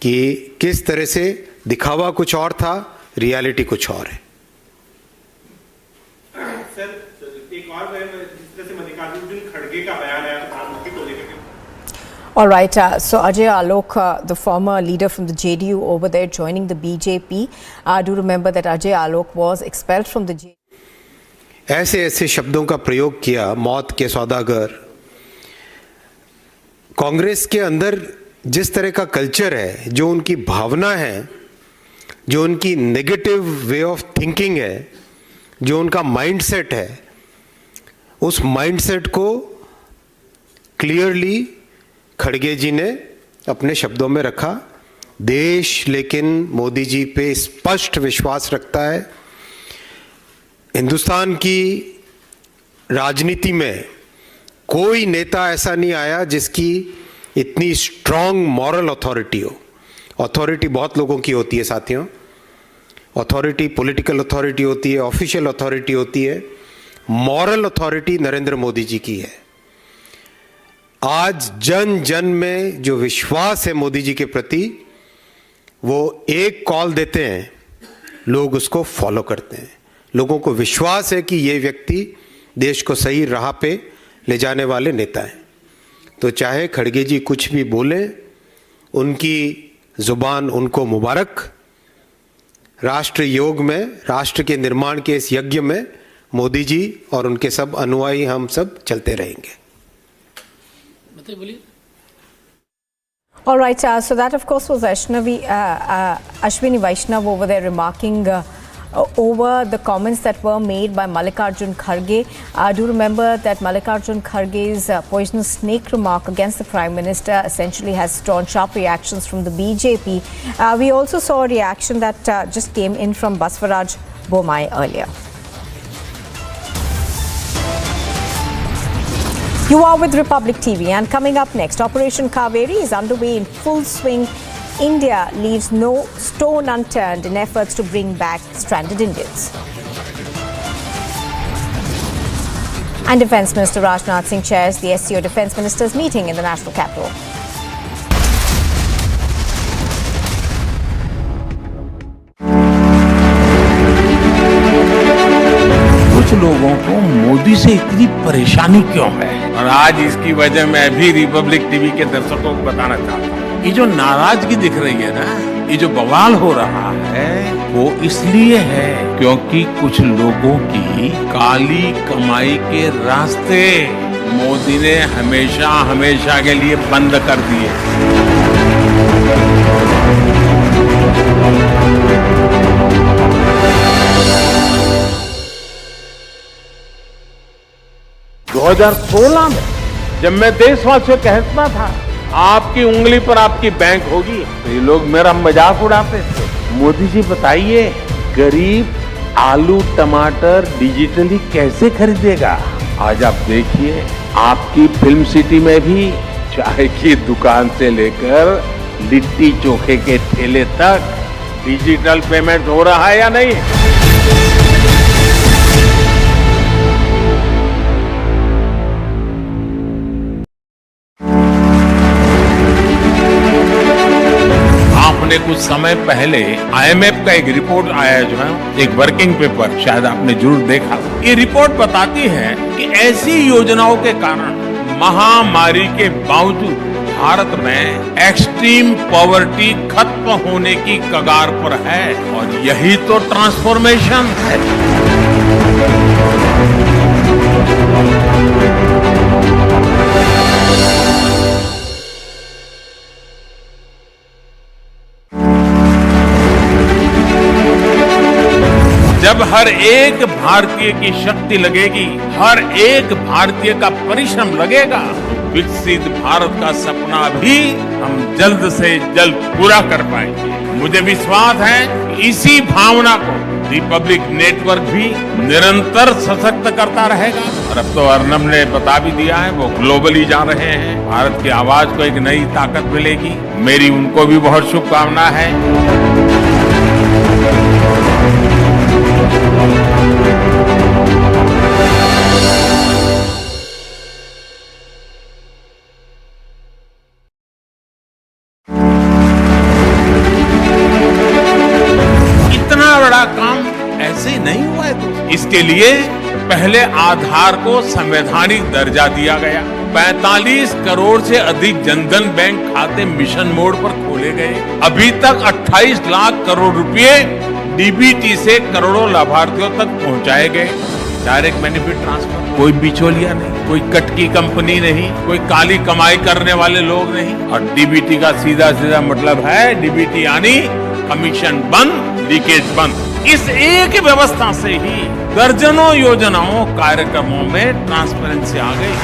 कि किस तरह से दिखावा कुछ और था, रियलिटी कुछ और है। सर एक और जिस तरह से मल्लिकार्जुन खड़गे का बयान आया प्रधानमंत्री को लेकर। All right, so Ajay Alok, the former leader from the JDU over there joining the BJP, do remember that Ajay Alok was expelled from the JDU. ऐसे ऐसे शब्दों का प्रयोग किया, मौत के सौदागर। कांग्रेस के अंदर जिस तरह का कल्चर है, जो उनकी भावना है, जो उनकी नेगेटिव वे ऑफ थिंकिंग है, जो उनका माइंडसेट है, उस माइंडसेट को क्लियरली खड़गे जी ने अपने शब्दों में रखा देश लेकिन मोदी जी पे स्पष्ट विश्वास रखता है। हिंदुस्तान की राजनीति में कोई नेता ऐसा नहीं आया जिसकी इतनी स्ट्रांग मॉरल अथॉरिटी हो। अथॉरिटी बहुत लोगों की होती है साथियों, अथॉरिटी पॉलिटिकल अथॉरिटी होती है, ऑफिशियल अथॉरिटी होती है, मॉरल अथॉरिटी नरेंद्र मोदी जी की है। आज जन जन में जो विश्वास है मोदी जी के प्रति, वो एक कॉल देते हैं, लोग उसको फॉलो करते हैं। लोगों को विश्वास है कि ये व्यक्ति देश को सही राह पे ले जाने वाले नेता हैं। तो चाहे खड़गे जी कुछ भी बोलें, उनकी जुबान उनको मुबारक। राष्ट्र योग में, राष्ट्र के निर्माण के इस यज्ञ में मोदी जी और उनके सब अनुयायी हम सब चलते रहेंगे। All right, so that of course was Ashwini Vaishnav over there remarking over the comments that were made by Mallikarjun Kharge. Do remember that Mallikarjun Kharge's poisonous snake remark against the Prime Minister essentially has drawn sharp reactions from the BJP. We also saw a reaction that just came in from Baswaraj Bomai earlier. You are with Republic TV, and coming up next, Operation Kaveri is underway in full swing. India leaves no stone unturned in efforts to bring back stranded Indians. And Defence Minister Rajnath Singh chairs the SCO Defence Ministers meeting in the national capital. कुछ लोगों को मोदी से इतनी परेशानी क्यों है, और आज इसकी वजह मैं भी रिपब्लिक टीवी के दर्शकों को बताना चाहता हूँ। ये जो नाराजगी दिख रही है ना, ये जो बवाल हो रहा है, वो इसलिए है क्योंकि कुछ लोगों की काली कमाई के रास्ते मोदी ने हमेशा हमेशा के लिए बंद कर दिए। 2016 में जब मैं देशवासियों कहता था आपकी उंगली पर आपकी बैंक होगी, तो ये लोग मेरा मजाक उड़ाते थे। मोदी जी बताइए, गरीब आलू टमाटर डिजिटली कैसे खरीदेगा? आज आप देखिए, आपकी फिल्म सिटी में भी चाय की दुकान से लेकर लिट्टी चोखे के ठेले तक डिजिटल पेमेंट हो रहा है या नहीं? आपने कुछ समय पहले IMF का एक रिपोर्ट आया जो है, एक वर्किंग पेपर, शायद आपने जरूर देखा। ये रिपोर्ट बताती है कि ऐसी योजनाओं के कारण महामारी के बावजूद भारत में एक्सट्रीम पॉवर्टी खत्म होने की कगार पर है, और यही तो ट्रांसफॉर्मेशन है। जब हर एक भारतीय की शक्ति लगेगी, हर एक भारतीय का परिश्रम लगेगा, तो विकसित भारत का सपना भी हम जल्द से जल्द पूरा कर पाएंगे। मुझे विश्वास है कि इसी भावना को रिपब्लिक नेटवर्क भी निरंतर सशक्त करता रहेगा। और अब तो अर्नब ने बता भी दिया है, वो ग्लोबली जा रहे हैं, भारत की आवाज को एक नई ताकत मिलेगी। मेरी उनको भी बहुत शुभकामना है। इतना बड़ा काम ऐसे ही नहीं हुआ है, तो इसके लिए पहले आधार को संवैधानिक दर्जा दिया गया। 45 करोड़ से अधिक जनधन बैंक खाते मिशन मोड पर खोले गए। अभी तक 28 लाख करोड़ रुपए डीबीटी से करोड़ों लाभार्थियों तक पहुंचाए गए। डायरेक्ट बेनिफिट ट्रांसफर, कोई बिचौलिया नहीं, कोई कटकी कंपनी नहीं, कोई काली कमाई करने वाले लोग नहीं। और डीबीटी का सीधा सीधा मतलब है, डीबीटी यानी कमीशन बंद, लीकेज बंद। इस एक व्यवस्था से ही दर्जनों योजनाओं कार्यक्रमों में ट्रांसपेरेंसी आ गई।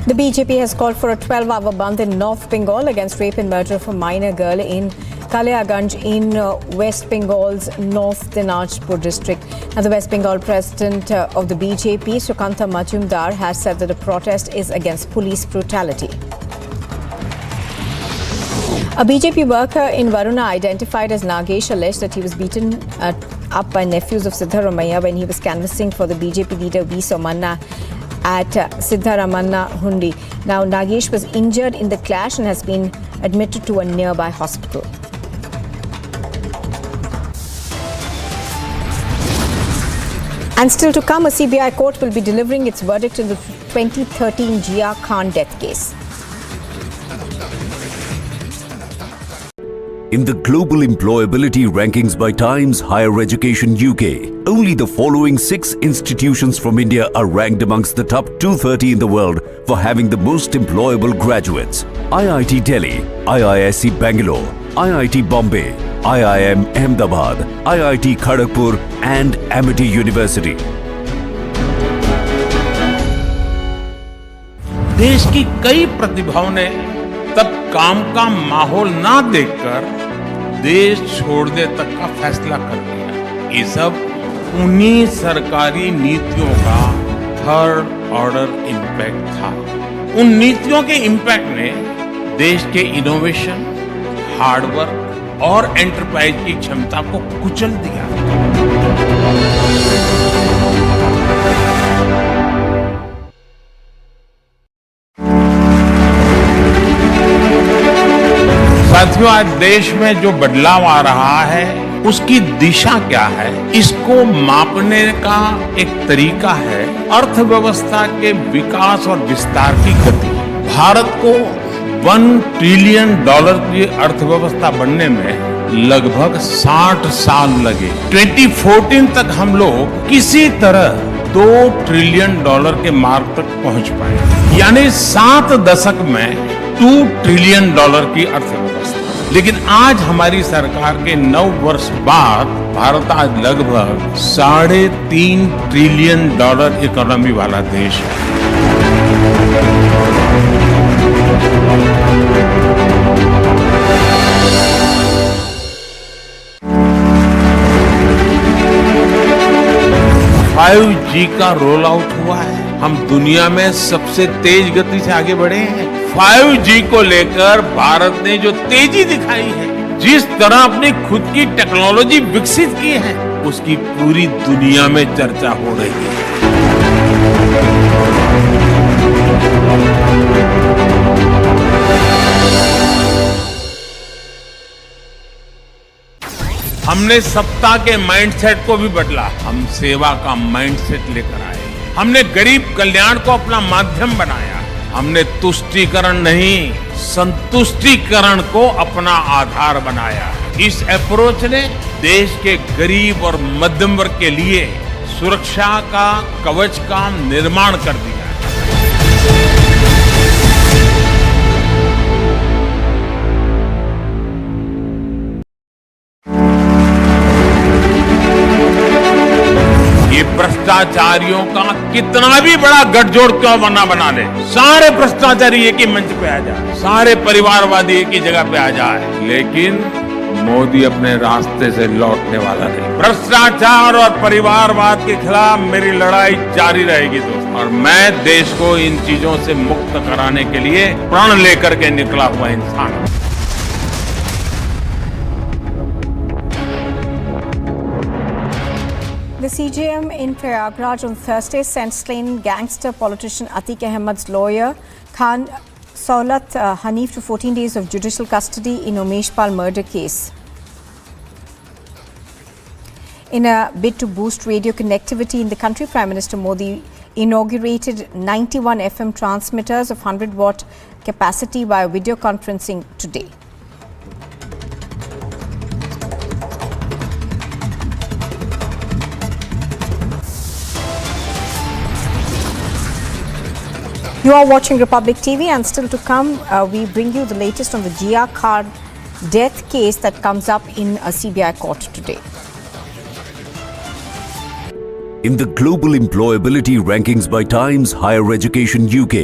The BJP has called for a 12-hour bandh in North Bengal against rape and murder of a minor girl in Kaliaganj in West Bengal's North Dinajpur district. Now, the West Bengal president of the BJP, Sukanta Majumdar, has said that the protest is against police brutality. A BJP worker in Varuna, identified as Nagesh, alleged that he was beaten up by nephews of Siddharamaiah when he was canvassing for the BJP leader V. Somanna at Siddharamanna Hundi. Now, Nagesh was injured in the clash and has been admitted to a nearby hospital. And still to come, a CBI court will be delivering its verdict in the 2013 Jiah Khan death case. In the global employability rankings by Times Higher Education UK, only the following 6 institutions from India are ranked amongst the top 230 in the world for having the most employable graduates. IIT Delhi, IISc Bangalore, IIT Bombay, IIM Ahmedabad, IIT Kharagpur and Amity University. देश की कई प्रतिभाओं ने तब काम का माहौल ना देखकर देश छोड़ने तक का फैसला कर लिया। ये सब उन्हीं सरकारी नीतियों का थर्ड ऑर्डर इम्पैक्ट था। उन नीतियों के इम्पैक्ट ने देश के इनोवेशन, हार्डवर्क और एंटरप्राइज की क्षमता को कुचल दिया। साथियों, आज देश में जो बदलाव आ रहा है उसकी दिशा क्या है, इसको मापने का एक तरीका है अर्थव्यवस्था के विकास और विस्तार की गति। भारत को $1 ट्रिलियन की अर्थव्यवस्था बनने में लगभग 60 साल लगे। 2014 तक हम लोग किसी तरह $2 ट्रिलियन के मार्ग तक पहुंच पाए, यानी 7 दशक में $2 ट्रिलियन की अर्थव्यवस्था। लेकिन आज हमारी सरकार के 9 वर्ष बाद भारत आज लगभग $3.5 ट्रिलियन इकोनॉमी वाला देश है।5G का रोल आउट हुआ है। हम दुनिया में सबसे तेज गति से आगे बढ़े हैं। 5G को लेकर भारत ने जो तेजी दिखाई है, जिस तरह अपनी खुद की टेक्नोलॉजी विकसित की है, उसकी पूरी दुनिया में चर्चा हो रही है। हमने सत्ता के माइंडसेट को भी बदला। हम सेवा का माइंडसेट लेकर आए। हमने गरीब कल्याण को अपना माध्यम बनाया। हमने तुष्टीकरण नहीं, संतुष्टीकरण को अपना आधार बनाया। इस अप्रोच ने देश के गरीब और मध्यम वर्ग के लिए सुरक्षा का कवच का निर्माण कर दिया। भ्रष्टाचारियों का कितना भी बड़ा गठजोड़ क्यों बना ले, सारे भ्रष्टाचारी एक ही मंच पे आ जाए, सारे परिवारवादी एक ही जगह पे आ जाए, लेकिन मोदी अपने रास्ते से लौटने वाला नहीं। भ्रष्टाचार और परिवारवाद के खिलाफ मेरी लड़ाई जारी रहेगी दोस्तों, और मैं देश को इन चीजों से मुक्त कराने के लिए प्रण लेकर के निकला हुआ इंसान हूं। The CJM in Prayagraj on Thursday sent slain gangster politician Atiq Ahmed's lawyer Khan Saulat Hanif to 14 days of judicial custody in Umeshpal murder case. In a bid to boost radio connectivity in the country, Prime Minister Modi inaugurated 91 FM transmitters of 100-watt capacity via video conferencing today. You are watching Republic TV, and still to come, we bring you the latest on the Jiah Khan death case that comes up in a CBI court today. In the global employability rankings by Times Higher Education UK,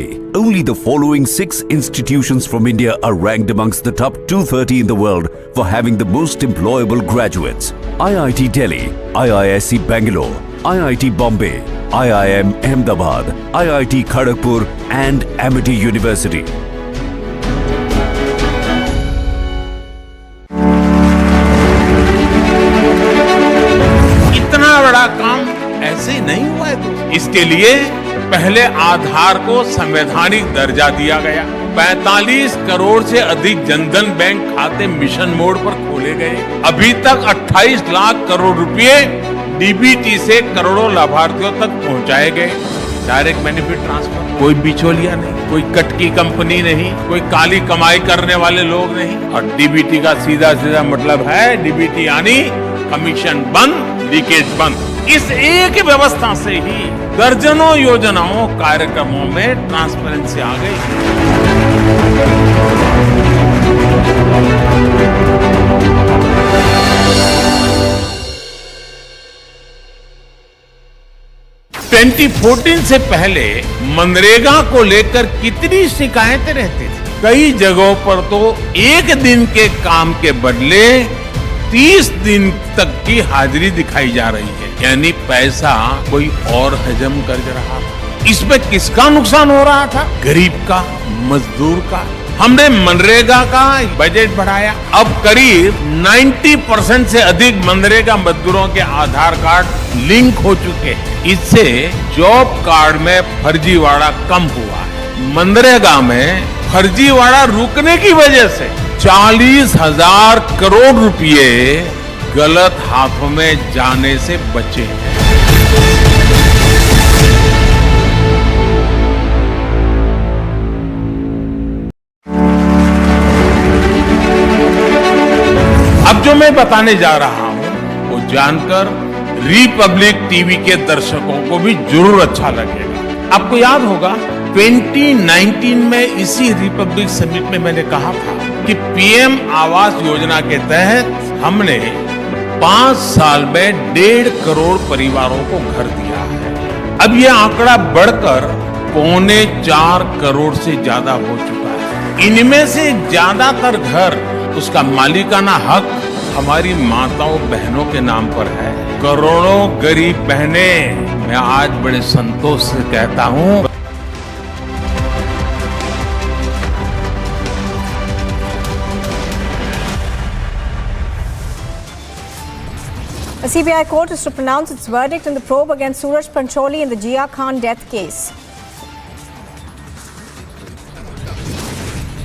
only the following 6 institutions from India are ranked amongst the top 230 in the world for having the most employable graduates. IIT Delhi, IISc Bangalore, IIT Bombay, IIM Ahmedabad, IIT Kharagpur and Amity University. इतना बड़ा काम ऐसे ही नहीं हुआ है तो इसके लिए पहले आधार को संवैधानिक दर्जा दिया गया। 45 करोड़ से अधिक जनधन बैंक खाते मिशन मोड पर खोले गए। अभी तक 28 लाख करोड़ रुपए डीबीटी से करोड़ों लाभार्थियों तक पहुंचाए गए। डायरेक्ट बेनिफिट ट्रांसफर, कोई बिचौलिया नहीं, कोई कटकी कंपनी नहीं, कोई काली कमाई करने वाले लोग नहीं। और डीबीटी का सीधा सीधा मतलब है डीबीटी यानी कमीशन बंद, लीकेज बंद। इस एक व्यवस्था से ही दर्जनों योजनाओं कार्यक्रमों में ट्रांसपेरेंसी आ गई। (2014) से पहले मनरेगा को लेकर कितनी शिकायतें रहती थी। कई जगहों पर तो एक दिन के काम के बदले 30 दिन तक की हाजिरी दिखाई जा रही है, यानी पैसा कोई और हजम कर रहा था। इसमें किसका नुकसान हो रहा था? गरीब का, मजदूर का। हमने मनरेगा का बजट बढ़ाया। अब करीब 90% से अधिक मनरेगा मजदूरों के आधार कार्ड लिंक हो चुके हैं। इससे जॉब कार्ड में फर्जीवाड़ा कम हुआ है। मनरेगा में फर्जीवाड़ा रुकने की वजह से 40,000 करोड़ रुपए गलत हाथों में जाने से बचे हैं। अब जो मैं बताने जा रहा हूं वो जानकर रिपब्लिक टीवी के दर्शकों को भी जरूर अच्छा लगेगा। आपको याद होगा 2019 में इसी रिपब्लिक समिट में मैंने कहा था कि पीएम आवास योजना के तहत हमने 5 साल में 1.5 करोड़ परिवारों को घर दिया है। अब यह आंकड़ा बढ़कर 3.25 करोड़ से ज्यादा हो चुका है। इनमें से ज्यादातर घर उसका मालिकाना हक हमारी माताओं बहनों के नाम पर है। करोड़ों गरीब बहनें, मैं आज बड़े संतोष से कहता हूं, A CBI court is to pronounce its verdict in the probe against Suraj Pancholi in the Jiah Khan death case.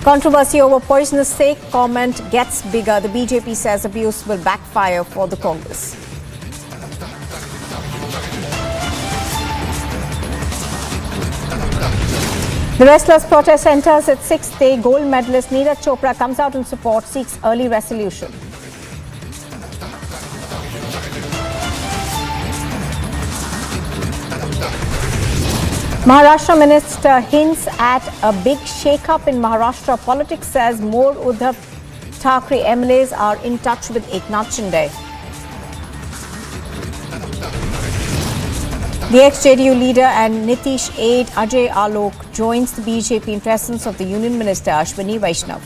Controversy over poisonous steak comment gets bigger. The BJP says abuse will backfire for the Congress. The restless protest enters its 6th day. Gold medalist Neeraj Chopra comes out in support, seeks early resolution. Maharashtra minister hints at a big shake-up in Maharashtra politics, says more Uddhav Thackeray MLAs are in touch with Eknath Shinde. The ex-JDU leader and Nitish aide Ajay Alok joins the BJP in presence of the Union Minister Ashwini Vaishnav.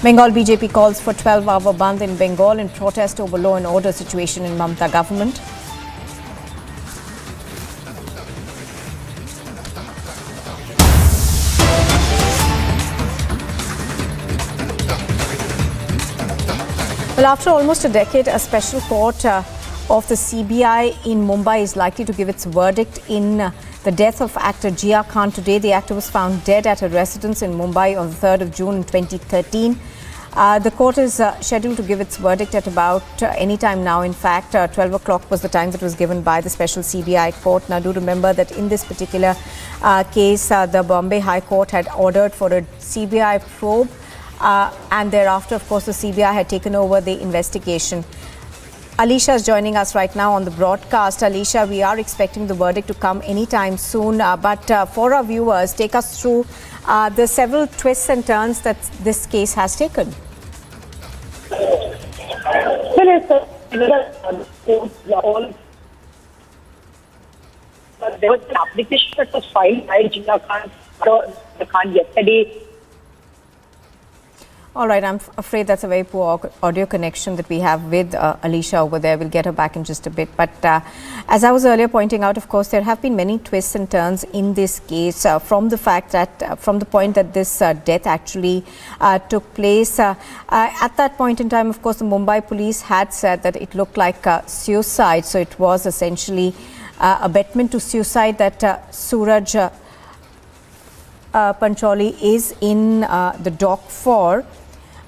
Bengal BJP calls for 12-hour bandh in Bengal in protest over law and order situation in Mamata government. Well, after almost a decade, a special court of the CBI in Mumbai is likely to give its verdict in the death of actor Jiah Khan. Today, the actor was found dead at a residence in Mumbai on the 3rd of June in 2013. The court is scheduled to give its verdict at about any time now. In fact, 12 o'clock was the time that was given by the special CBI court. Now, do remember that in this particular case, the Bombay High Court had ordered for a CBI probe. And thereafter, of course, the CBI had taken over the investigation. Alisha is joining us right now on the broadcast. Alisha, we are expecting the verdict to come anytime soon. But for our viewers, take us through the several twists and turns that this case has taken. Well, there was an application that was filed by Jiah Khan yesterday. All right, I'm afraid that's a very poor audio connection that we have with Alicia over there. We'll get her back in just a bit. But as I was earlier pointing out, of course, there have been many twists and turns in this case from the fact that, from the point that this death actually took place. At that point in time, of course, the Mumbai police had said that it looked like suicide. So it was essentially abetment to suicide that Suraj Pancholi is in the dock for.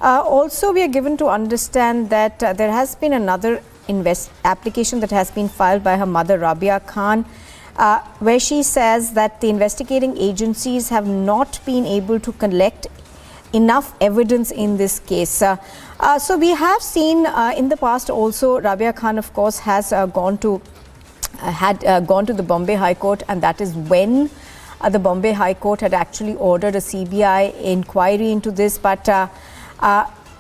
Also, we are given to understand that there has been another application that has been filed by her mother, Jiah Khan, where she says that the investigating agencies have not been able to collect enough evidence in this case. So we have seen in the past also, Jiah Khan, of course, has gone to the Bombay High Court, and that is when the Bombay High Court had actually ordered a CBI inquiry into this, but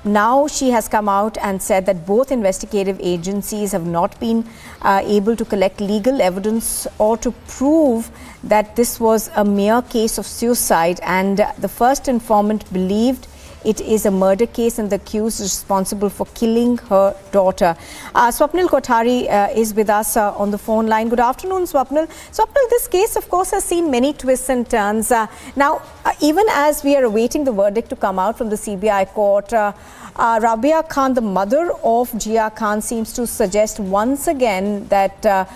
now she has come out and said that both investigative agencies have not been able to collect legal evidence or to prove that this was a mere case of suicide, and the first informant believed it is a murder case and the accused is responsible for killing her daughter. Swapnil Kothari is with us on the phone line. Good afternoon, Swapnil. Swapnil, this case, of course, has seen many twists and turns. Now, even as we are awaiting the verdict to come out from the CBI court, Jiah Khan, the mother of Jiah Khan, seems to suggest once again that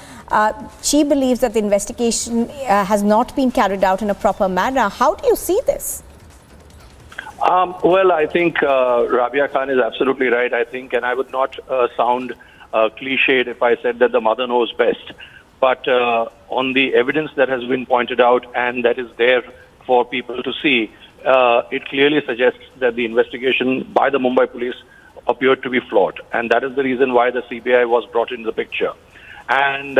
she believes that the investigation has not been carried out in a proper manner. How do you see this? Well, I think Jiah Khan is absolutely right, I think, and I would not sound cliched if I said that the mother knows best. But on the evidence that has been pointed out and that is there for people to see, it clearly suggests that the investigation by the Mumbai police appeared to be flawed. And that is the reason why the CBI was brought into the picture. And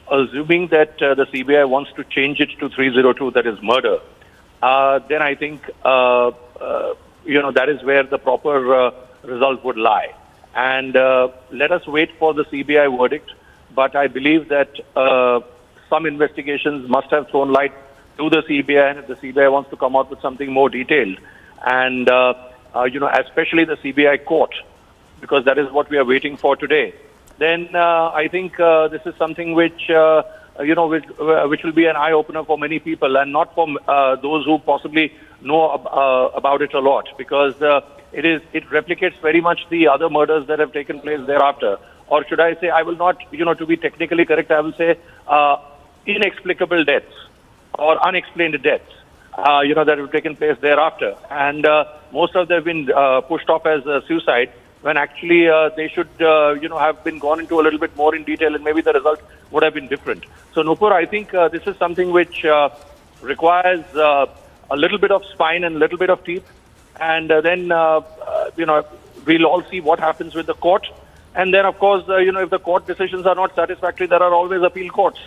assuming that the CBI wants to change it to 302, that is murder, then I think, that is where the proper result would lie. And let us wait for the CBI verdict. But I believe that some investigations must have thrown light to the CBI, and if the CBI wants to come out with something more detailed, and, especially the CBI court, because that is what we are waiting for today, then I think this is something which which will be an eye-opener for many people, and not for those who possibly know about it a lot, because it replicates very much the other murders that have taken place thereafter. Or should I say, I will not, to be technically correct, I will say inexplicable deaths or unexplained deaths, that have taken place thereafter. And most of them have been pushed off as suicide, when actually they should, have been gone into a little bit more in detail, and maybe the result would have been different. So, Nupur, I think this is something which requires a little bit of spine and a little bit of teeth. And then, we'll all see what happens with the court. And then, of course, if the court decisions are not satisfactory, there are always appeal courts.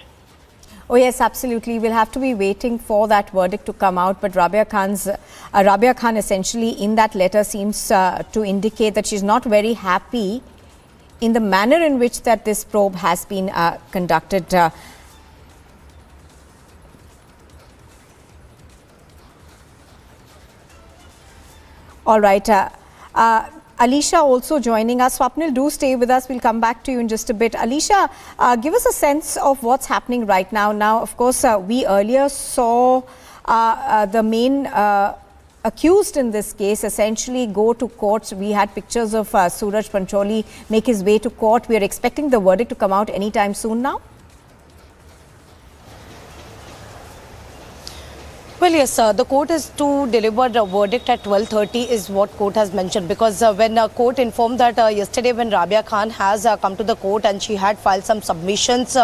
Oh, yes, absolutely. We'll have to be waiting for that verdict to come out. But Jiah Khan essentially in that letter seems to indicate that she's not very happy in the manner in which that this probe has been conducted. All right. Alicia also joining us. Swapnil, do stay with us. We'll come back to you in just a bit. Alicia, give us a sense of what's happening right now. Now, of course, we earlier saw the main accused in this case essentially go to court. We had pictures of Suraj Pancholi make his way to court. We are expecting the verdict to come out anytime soon now. Well, yes, the court is to deliver the verdict at 12:30 is what court has mentioned, because when court informed that yesterday when Jiah Khan has come to the court and she had filed some submissions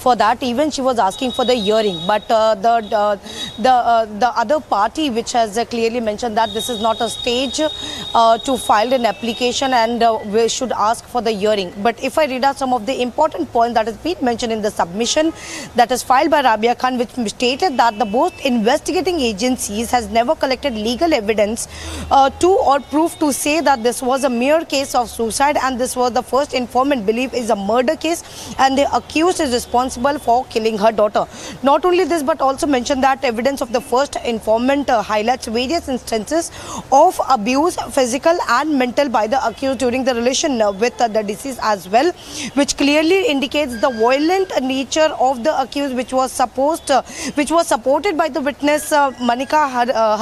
for that, even she was asking for the hearing. But the other party which has clearly mentioned that this is not a stage to file an application and we should ask for the hearing. But if I read out some of the important points that has been mentioned in the submission that is filed by Jiah Khan, which stated that the both investigative investigating agencies has never collected legal evidence to or proof to say that this was a mere case of suicide and this was the first informant believed is a murder case and the accused is responsible for killing her daughter. Not only this, but also mentioned that evidence of the first informant highlights various instances of abuse, physical and mental, by the accused during the relation with the deceased as well, which clearly indicates the violent nature of the accused, which was supported by the witness Manika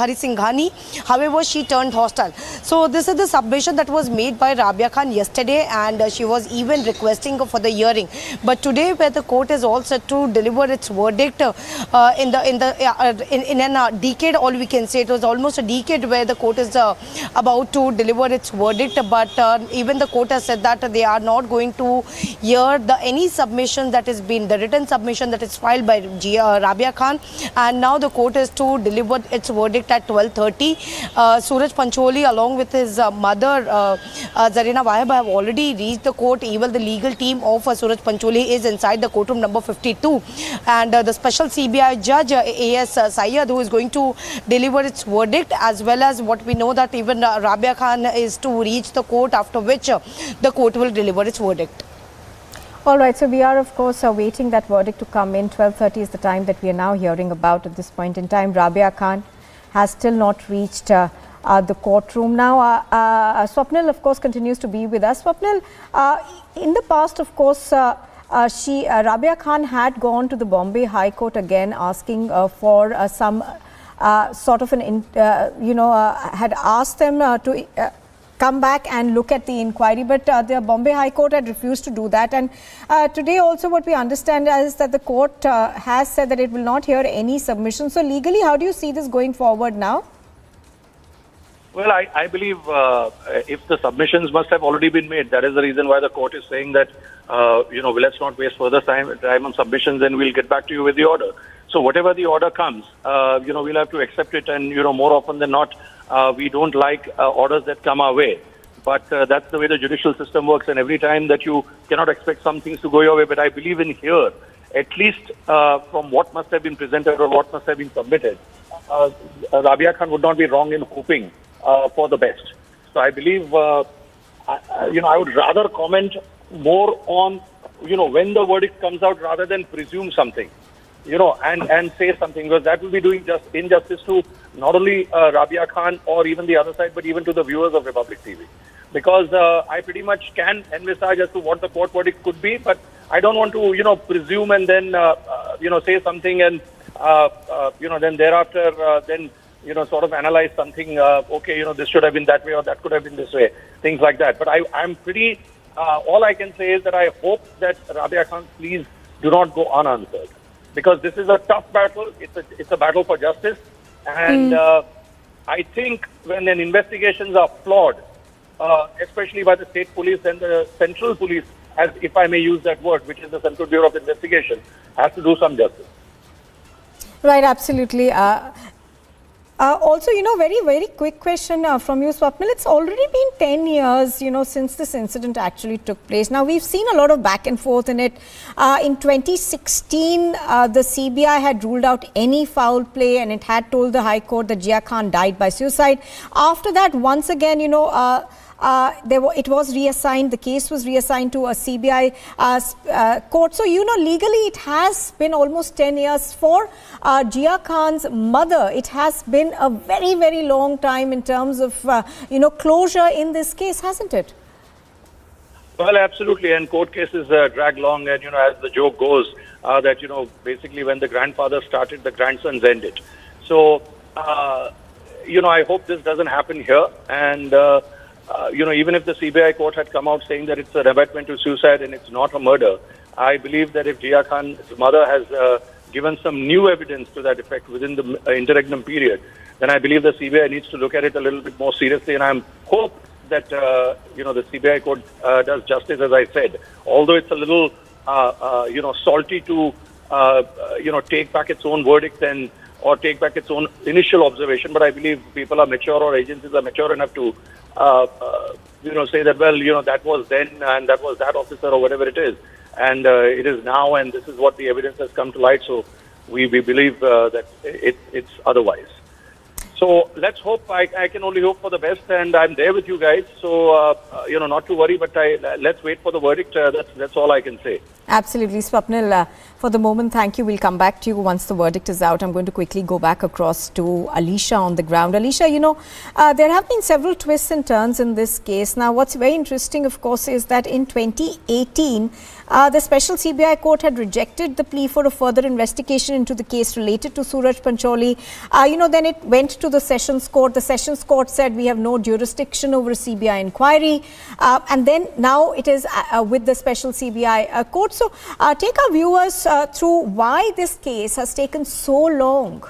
Harisinghani. However, she turned hostile. So this is the submission that was made by Rabia Khan yesterday, and she was even requesting for the hearing. But today, where the court is all set to deliver its verdict in a decade, all we can say, it was almost a decade where the court is about to deliver its verdict. But even the court has said that they are not going to hear any submission that has been, the written submission that is filed by Rabia Khan, and now the court is to deliver its verdict at 12:30. Suraj Pancholi along with his mother Zarina Wahab have already reached the court. Even the legal team of Suraj Pancholi is inside the courtroom number 52, and the special CBI judge A.S. Syed, who is going to deliver its verdict, as well as what we know that even Rabia Khan is to reach the court, after which the court will deliver its verdict. All right, so we are of course awaiting that verdict to come in. 12:30 is the time that we are now hearing about at this point in time. Rabia Khan has still not reached the courtroom. Now, Swapnil of course continues to be with us. Swapnil, in the past of course Rabia Khan had gone to the Bombay High Court again asking for some sort of had asked them to come back and look at the inquiry, but the Bombay High Court had refused to do that. And today also what we understand is that the court has said that it will not hear any submission. So legally, how do you see this going forward now? Well, I believe if the submissions must have already been made, that is the reason why the court is saying that, let's not waste further time on submissions and we'll get back to you with the order. So whatever the order comes, we'll have to accept it, and, more often than not, we don't like orders that come our way. But that's the way the judicial system works, and every time that you cannot expect some things to go your way. But I believe in here, at least from what must have been presented or what must have been submitted, Rabia Khan would not be wrong in hoping for the best. So I believe, I would rather comment more on, when the verdict comes out rather than presume something, and say something, because that will be doing just injustice to not only Rabia Khan or even the other side, but even to the viewers of Republic TV. Because I pretty much can envisage as to what the court verdict could be, but I don't want to, presume and then, say something and, then thereafter, sort of analyze something, this should have been that way or that could have been this way, things like that. But I'm pretty, all I can say is that I hope that Rabia Khan, please do not go unanswered. Because this is a tough battle, it's a battle for justice. And I think when investigations are flawed, especially by the state police and the central police, as if I may use that word, which is the Central Bureau of Investigation, has to do some justice. Right, absolutely. Also, very, very quick question from you, Swapnil. It's already been 10 years, since this incident actually took place. Now, we've seen a lot of back and forth in it. In 2016, the CBI had ruled out any foul play, and it had told the High Court that Jiah Khan died by suicide. After that, once again, it was reassigned, the case was reassigned to a CBI court. So, legally it has been almost 10 years for Jiah Khan's mother. It has been a very, very long time in terms of, closure in this case, hasn't it? Well, absolutely. And court cases drag long. And, as the joke goes, that, basically when the grandfather started, the grandsons ended. So, I hope this doesn't happen here. And, even if the CBI court had come out saying that it's an abetment to suicide and it's not a murder, I believe that if Jiah Khan's mother has given some new evidence to that effect within the interregnum period, then I believe the CBI needs to look at it a little bit more seriously. And I hope that, the CBI court does justice, as I said. Although it's a little, salty to, take back its own verdict or take back its own initial observation. But I believe people are mature, or agencies are mature enough to, say that, well, that was then and that was that officer or whatever it is. And it is now, and this is what the evidence has come to light. So we believe that it's otherwise. So let's hope. I can only hope for the best, and I'm there with you guys. So not to worry, but let's wait for the verdict. That's all I can say. Absolutely, Swapnil. For the moment, thank you. We'll come back to you once the verdict is out. I'm going to quickly go back across to Alicia on the ground. Alicia, there have been several twists and turns in this case. Now, what's very interesting, of course, is that in 2018, the special CBI court had rejected the plea for a further investigation into the case related to Suraj Pancholi. Then it went to the Sessions Court. The Sessions Court said we have no jurisdiction over a CBI inquiry. And then now it is with the special CBI court. So take our viewers through why this case has taken so long.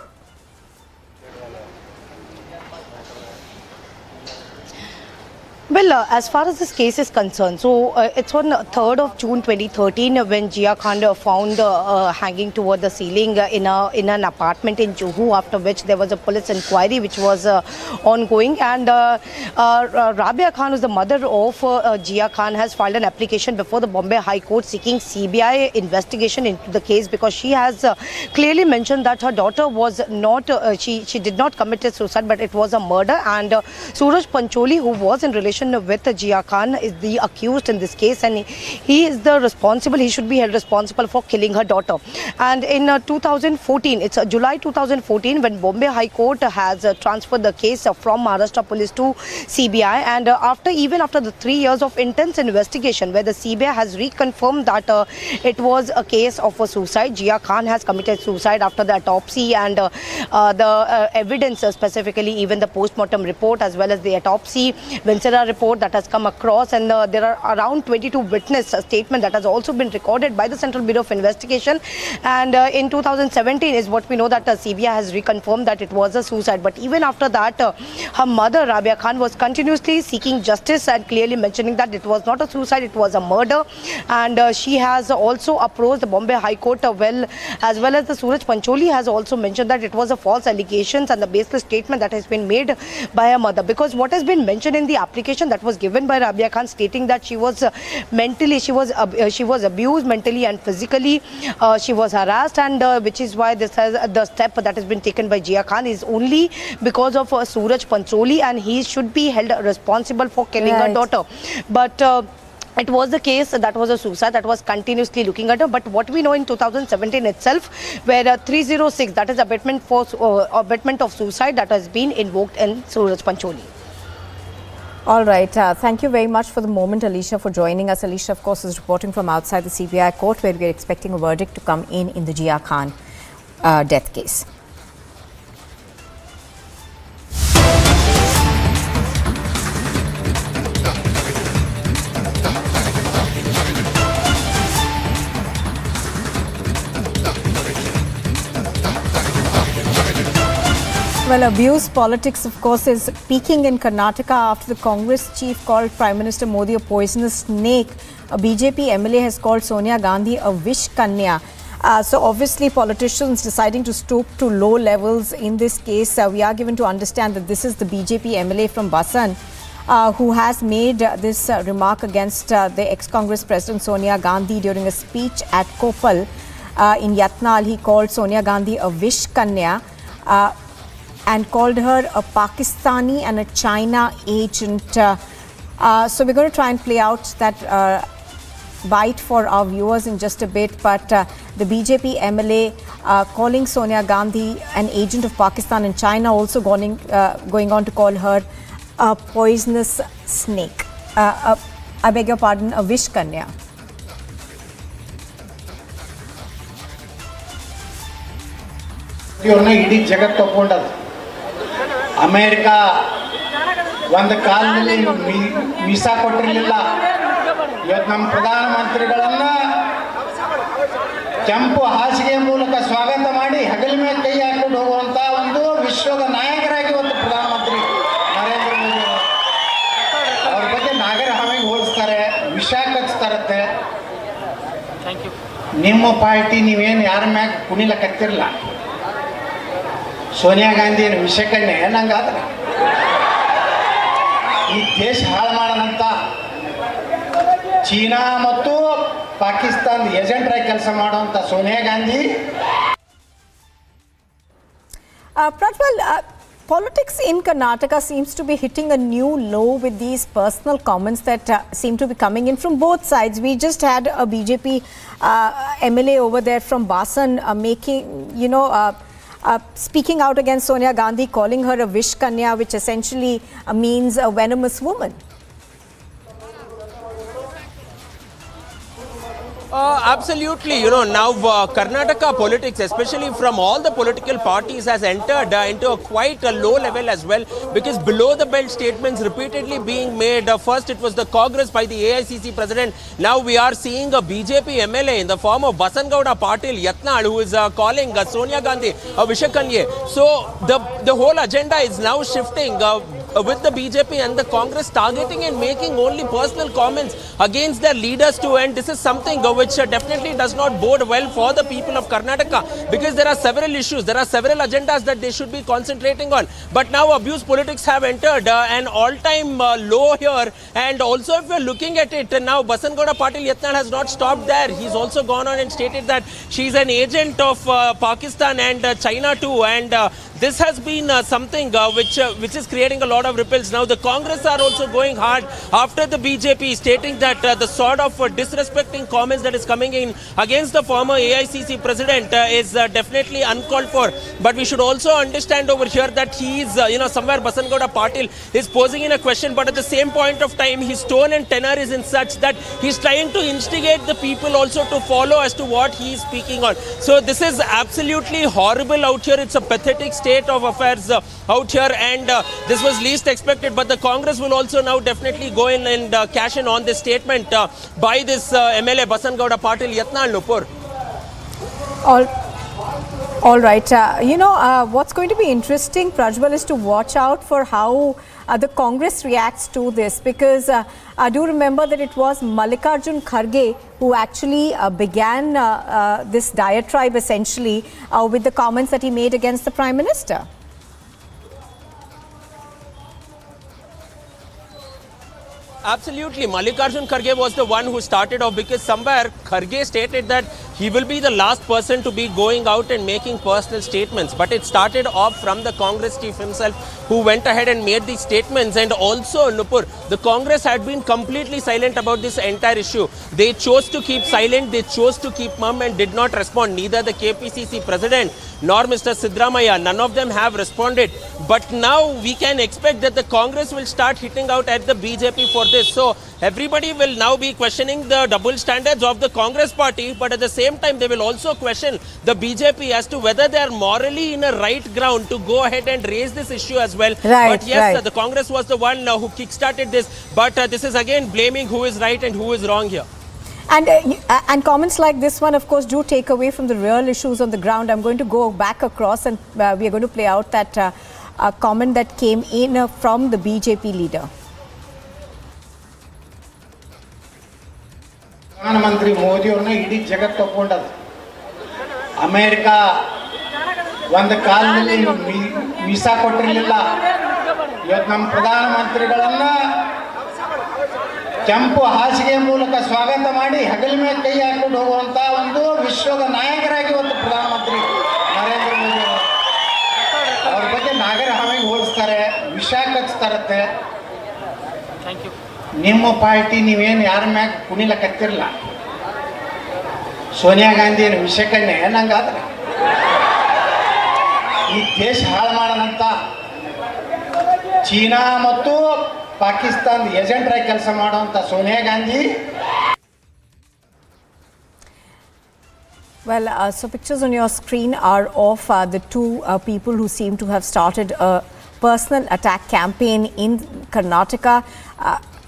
Well, as far as this case is concerned, so it's on 3rd of June 2013 when Jiah Khan found hanging toward the ceiling in an apartment in Juhu, after which there was a police inquiry which was ongoing, and Rabia Khan, who's the mother of Jiah Khan, has filed an application before the Bombay High Court seeking CBI investigation into the case, because she has clearly mentioned that her daughter was not, she did not commit suicide, but it was a murder, and Suraj Pancholi, who was in relation with Jiah Khan, is the accused in this case, and he is the responsible. He should be held responsible for killing her daughter. And in 2014, it's July 2014, when Bombay High Court has transferred the case from Maharasthra police to CBI, and even after the 3 years of intense investigation, where the CBI has reconfirmed that it was a case of a suicide, Jiah Khan has committed suicide after the autopsy and the evidence, specifically even the post-mortem report as well as the autopsy Vincera report that has come across, and there are around 22 witness statement that has also been recorded by the Central Bureau of Investigation. And in 2017 is what we know that CBI has reconfirmed that it was a suicide. But even after that, her mother Rabia Khan was continuously seeking justice and clearly mentioning that it was not a suicide, it was a murder. And she has also approached the Bombay High Court as well as the Suraj Pancholi has also mentioned that it was a false allegations and the baseless statement that has been made by her mother. Because what has been mentioned in the application that was given by Rabia Khan, stating that she was abused mentally and physically, she was harassed, and which is why this has the step that has been taken by Jiah Khan is only because of Suraj Pancholi, and he should be held responsible for killing her daughter. But it was the case that was a suicide that was continuously looking at her. But what we know in 2017 itself, where 306, that is abatement of suicide, that has been invoked in Suraj Pancholi. All right. Thank you very much for the moment, Alicia, for joining us. Alicia, of course, is reporting from outside the CBI court, where we are expecting a verdict to come in the Jiah Khan death case. Well, abuse politics, of course, is peaking in Karnataka after the Congress chief called Prime Minister Modi a poisonous snake. A BJP MLA has called Sonia Gandhi a wish kanya. So obviously politicians deciding to stoop to low levels in this case. We are given to understand that this is the BJP MLA from Basan who has made this remark against the ex-Congress President Sonia Gandhi during a speech at Koppal in Yatnal. He called Sonia Gandhi a wish kanya. And called her a Pakistani and a China agent. So we're going to try and play out that bite for our viewers in just a bit. But the BJP MLA calling Sonia Gandhi an agent of Pakistan and China, also going on to call her a poisonous snake. I beg your pardon, a wish kanya. ಇಡೀ ಜಗತ್ತು ತಗೊಂಡದು. America ಒಂದು ಕಾಲದಲ್ಲಿ visa ಕೊಟ್ಟಿರಲಿಲ್ಲ. ಇವತ್ತು ನಮ್ಮ ಪ್ರಧಾನಮಂತ್ರಿಗಳನ್ನ ಕೆಂಪು ಹಾಸಿಗೆ ಮೂಲಕ ಸ್ವಾಗತ ಮಾಡಿ ಹೆಗಲ ಮೇಲೆ ಕೈ ಹಾಕೊಂಡು ಹೋಗುವಂತ ಒಂದು ವಿಶ್ವದ ನಾಯಕರಾಗಿ ಇವತ್ತು ಪ್ರಧಾನಮಂತ್ರಿ ನರೇಂದ್ರ ಮೋದಿ ಅವ್ರ ಬಗ್ಗೆ ನಾಗರ ಹಾವಿಗೆ ಹೋಲಿಸ್ತಾರೆ, ವಿಷ ಕಚ್ತಾರತ್ತೆ. ನಿಮ್ಮ ಪಾರ್ಟಿ ನೀವೇನು ಯಾರ ಮ್ಯಾಗ ಕುಣಿಲಕತ್ತಿರಲ್ಲ. ಸೋನಿಯಾ ಗಾಂಧಿ ಏನು ವಿಷಕನ್ನೇ ನಂಗಾದ್ರೆ ಈ ದೇಶ ಹಾಳು ಮಾಡೋಣಂತ ಚೀನಾ ಮತ್ತು ಪಾಕಿಸ್ತಾನದ ಏಜೆಂಟ್ರಾಗಿ ಕೆಲಸ ಮಾಡುವಂಥ Sonia Gandhi Prajwal, politics in Karnataka seems to be hitting a new low with these personal comments that seem to be coming in from both sides. We just had a BJP MLA over there from Basan speaking out against Sonia Gandhi, calling her a Vish Kanya, which essentially means a venomous woman. Absolutely. Now Karnataka politics, especially from all the political parties, has entered into a quite a low level as well, because below the belt statements repeatedly being made. First it was the Congress by the AICC president. Now we are seeing a BJP MLA in the form of Basangauda Patil Yatnal, who is calling Sonia Gandhi a Vishakanye. So the whole agenda is now shifting with the BJP and the Congress targeting and making only personal comments against their leaders too. And this is something which definitely does not bode well for the people of Karnataka, because there are several issues, there are several agendas that they should be concentrating on. But now abuse politics have entered an all-time low here. And also if we're looking at it now, Basangauda Patil Yatnal has not stopped there. He's also gone on and stated that she's an agent of Pakistan and China too. And this has been something which is creating a lot of ripples. Now the Congress are also going hard after the BJP, stating that the sort of disrespecting comments that is coming in against the former AICC president is definitely uncalled for. But we should also understand over here that he is, somewhere Basangauda Patil is posing in a question, but at the same point of time, his tone and tenor is in such that he's trying to instigate the people also to follow as to what he is speaking on. So this is absolutely horrible out here. It's a pathetic state of affairs out here, and this was least expected. But the Congress will also now definitely go in and cash in on this statement by this MLA Basangauda Patil Yatnal, Nupur. All right. What's going to be interesting, Prajwal, is to watch out for how the Congress reacts to this, because I do remember that it was Mallikarjun Kharge who actually began this diatribe essentially with the comments that he made against the Prime Minister. Absolutely. Mallikarjun Kharge was the one who started off, because somewhere Kharge stated that he will be the last person to be going out and making personal statements. But it started off from the Congress chief himself, who went ahead and made these statements. And also, Nupur, the Congress had been completely silent about this entire issue. They chose to keep silent, they chose to keep mum and did not respond. Neither the KPCC president nor Mr. Sidramaya, none of them have responded. But now we can expect that the Congress will start hitting out at the BJP for this. So everybody will now be questioning the double standards of the Congress party, but at the same time they will also question the BJP as to whether they are morally in a right ground to go ahead and raise this issue as well. Right, but yes, right. The Congress was the one who kick-started this, but this is again blaming who is right and who is wrong here. And comments like this one, of course, do take away from the real issues on the ground. I'm going to go back across, and we are going to play out that comment that came in from the BJP leader. ಪ್ರಧಾನಮಂತ್ರಿ ಮೋದಿಯವ್ರನ್ನ ಇಡೀ ಜಗತ್ತು ತಗೊಂಡದು. America ಒಂದು ಕಾಲದಲ್ಲಿ visa ಕೊಟ್ಟಿರಲಿಲ್ಲ. ಇವತ್ತು ನಮ್ಮ ಪ್ರಧಾನಮಂತ್ರಿಗಳನ್ನ ಕೆಂಪು ಹಾಸಿಗೆ ಮೂಲಕ ಸ್ವಾಗತ ಮಾಡಿ ಹೆಗಲ ಮೇಲೆ ಕೈ ಹಾಕೊಂಡು ಹೋಗುವಂತ ಒಂದು ವಿಶ್ವದ ನಾಯಕರಾಗಿ ಇವತ್ತು ಪ್ರಧಾನಮಂತ್ರಿ ನರೇಂದ್ರ ಮೋದಿ ಅವ್ರ ಬಗ್ಗೆ ನಾಗರ ಹಾವಿಗೆ ಹೋಲಿಸ್ತಾರೆ, ವಿಷ ಕಚ್ತಾರತ್ತೆ. ನಿಮ್ಮ ಪಾರ್ಟಿ ನೀವೇನು ಯಾರ ಮ್ಯಾಗ ಕುಣಿಲಕತ್ತಿರಲ್ಲ. ಸೋನಿಯಾ ಗಾಂಧಿ ಏನು ವಿಷಕನ್ನೇ ನಂಗಾದ್ರೆ ಈ ದೇಶ ಹಾಳು ಮಾಡೋಣಂತ ಚೀನಾ ಮತ್ತು ಪಾಕಿಸ್ತಾನದ ಏಜೆಂಟ್ರಾಗಿ ಕೆಲಸ ಮಾಡುವಂತ Sonia Gandhi. Well, so pictures on your screen are of the two people who seem to have started a personal attack campaign in Karnataka.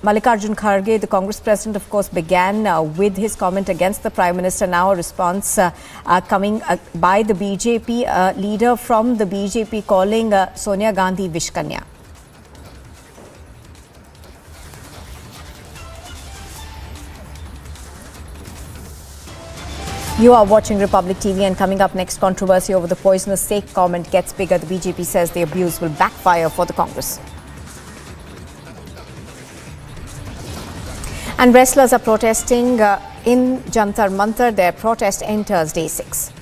Mallikarjun Kharge, the Congress president, of course, began with his comment against the Prime Minister. Now a response coming by the BJP leader from the BJP calling Sonia Gandhi Vishkanya. You are watching Republic TV, and coming up next, controversy over the poisonous steak comment gets bigger. The BJP says the abuse will backfire for the Congress. And wrestlers are protesting in Jantar Mantar. Their protest enters day 6.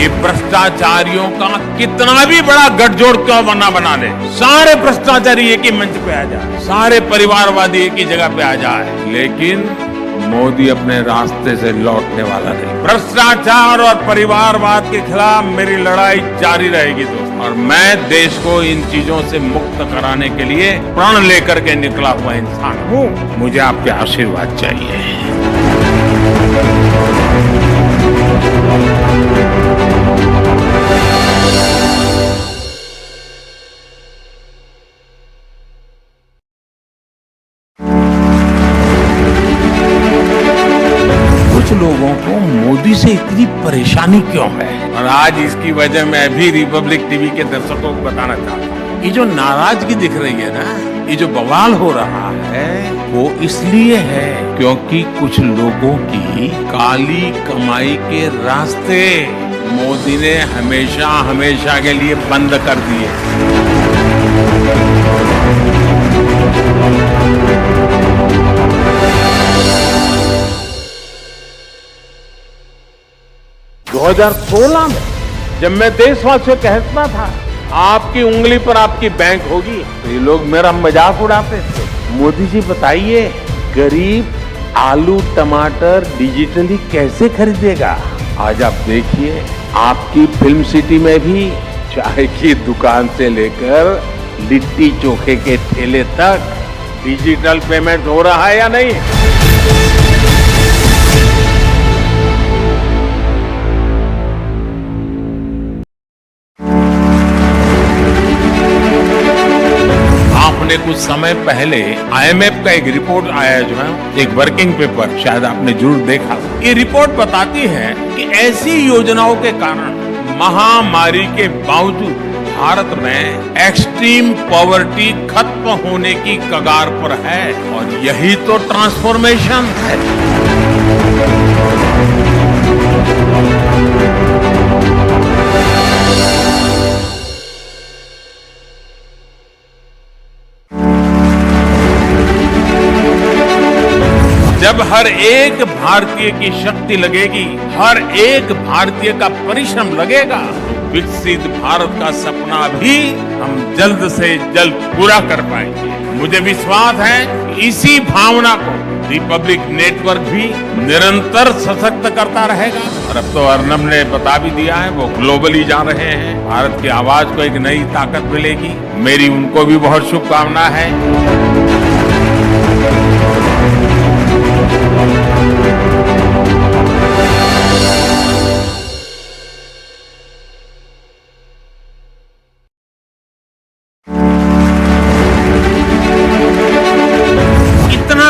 ये भ्रष्टाचारियों का कितना भी बड़ा गठजोड़ क्यों ना बना ले, सारे भ्रष्टाचारी एक ही मंच पे आ जाए, सारे परिवारवादी एक ही जगह पे आ जाए, लेकिन मोदी अपने रास्ते से लौटने वाला नहीं। भ्रष्टाचार और परिवारवाद के खिलाफ मेरी लड़ाई जारी रहेगी दोस्तों, और मैं देश को इन चीजों से मुक्त कराने के लिए प्रण लेकर के निकला हुआ इंसान हूँ। मुझे आपके आशीर्वाद चाहिए। कुछ लोगों को मोदी से इतनी परेशानी क्यों है, और आज इसकी वजह मैं भी रिपब्लिक टीवी के दर्शकों को बताना चाहता हूँ। ये जो नाराजगी दिख रही है ना, ये जो बवाल हो रहा है, वो इसलिए है क्योंकि कुछ लोगों की काली कमाई के रास्ते मोदी ने हमेशा हमेशा के लिए बंद कर दिए। 2016 में जब मैं देशवासियों कहता था आपकी उंगली पर आपकी बैंक होगी, तो ये लोग मेरा मजाक उड़ाते थे। मोदी जी बताइए, गरीब आलू टमाटर डिजिटली कैसे खरीदेगा? आज आप देखिए, आपकी फिल्म सिटी में भी चाय की दुकान से लेकर लिट्टी चोखे के ठेले तक डिजिटल पेमेंट हो रहा है या नहीं? आपने कुछ समय पहले IMF का एक रिपोर्ट आया जो है, एक वर्किंग पेपर, शायद आपने जरूर देखा। ये रिपोर्ट बताती है कि ऐसी योजनाओं के कारण महामारी के बावजूद भारत में एक्सट्रीम पॉवर्टी खत्म होने की कगार पर है, और यही तो ट्रांसफॉर्मेशन है। जब हर एक भारतीय की शक्ति लगेगी, हर एक भारतीय का परिश्रम लगेगा, तो विकसित भारत का सपना भी हम जल्द से जल्द पूरा कर पाएंगे। मुझे विश्वास है कि इसी भावना को रिपब्लिक नेटवर्क भी निरंतर सशक्त करता रहेगा। और अब तो अर्नब ने बता भी दिया है, वो ग्लोबली जा रहे हैं, भारत की आवाज को एक नई ताकत मिलेगी। मेरी उनको भी बहुत शुभकामना है।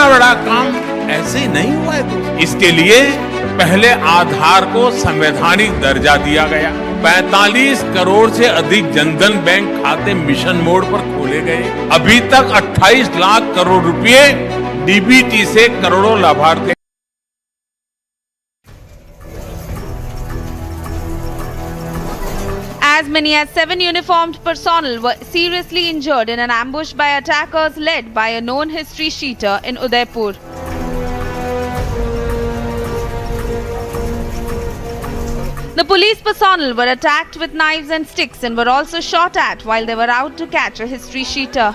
बड़ा काम ऐसे ही नहीं हुआ है तो इसके लिए पहले आधार को संवैधानिक दर्जा दिया गया। 45 करोड़ से अधिक जनधन बैंक खाते मिशन मोड पर खोले गए। अभी तक 28 लाख करोड़ रुपए डीबीटी से करोड़ों लाभार्थी। As many as 7 uniformed personnel were seriously injured in an ambush by attackers led by a known history sheeter in Udaipur. The police personnel were attacked with knives and sticks and were also shot at while they were out to catch a history sheeter.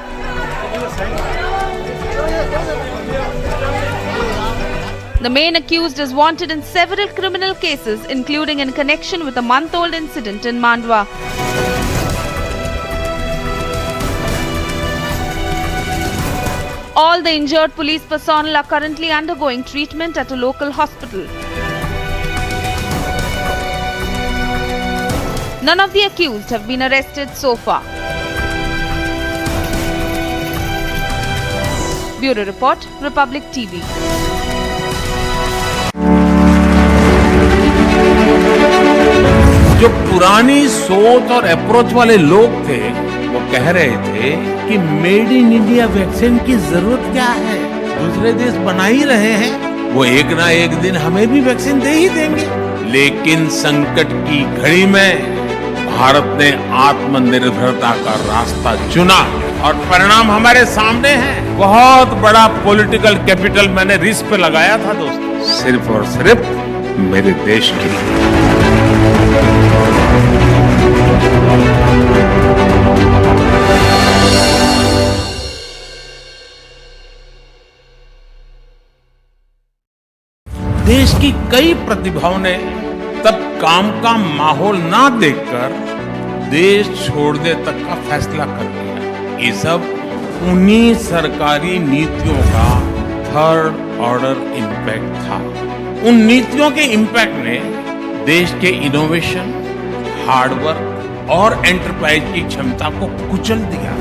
The main accused is wanted in several criminal cases, including in connection with a month-old incident in Mandwa. All the injured police personnel are currently undergoing treatment at a local hospital. None of the accused have been arrested so far. Bureau Report, Republic TV. जो पुरानी सोच और approach वाले लोग थे, वो कह रहे थे कि मेड इन इंडिया वैक्सीन की जरूरत क्या है, दूसरे देश बना ही रहे हैं, वो एक ना एक दिन हमें भी वैक्सीन दे ही देंगे। लेकिन संकट की घड़ी में भारत ने आत्मनिर्भरता का रास्ता चुना और परिणाम हमारे सामने है। बहुत बड़ा पॉलिटिकल कैपिटल मैंने रिस्क पे लगाया था दोस्तों, सिर्फ और सिर्फ मेरे देश के लिए। देश की कई प्रतिभाओं ने तब काम का माहौल ना देखकर देश छोड़ने तक का फैसला कर लिया। ये सब उन्हीं सरकारी नीतियों का थर्ड ऑर्डर इम्पैक्ट था। उन नीतियों के इम्पैक्ट ने देश के इनोवेशन, हार्डवर्क और एंटरप्राइज की क्षमता को कुचल दिया।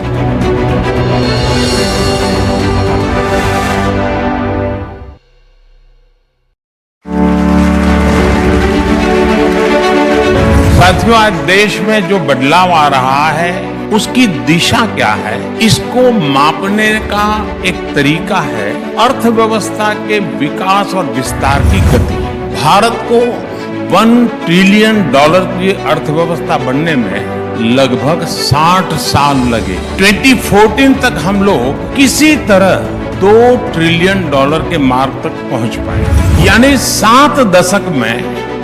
साथियों, आज देश में जो बदलाव आ रहा है उसकी दिशा क्या है, इसको मापने का एक तरीका है अर्थव्यवस्था के विकास और विस्तार की गति। भारत को $1 ट्रिलियन की अर्थव्यवस्था बनने में लगभग 60 साल लगे। 2014 तक हम लोग किसी तरह $2 ट्रिलियन के मार्ग तक पहुंच पाए, यानी 7 दशक में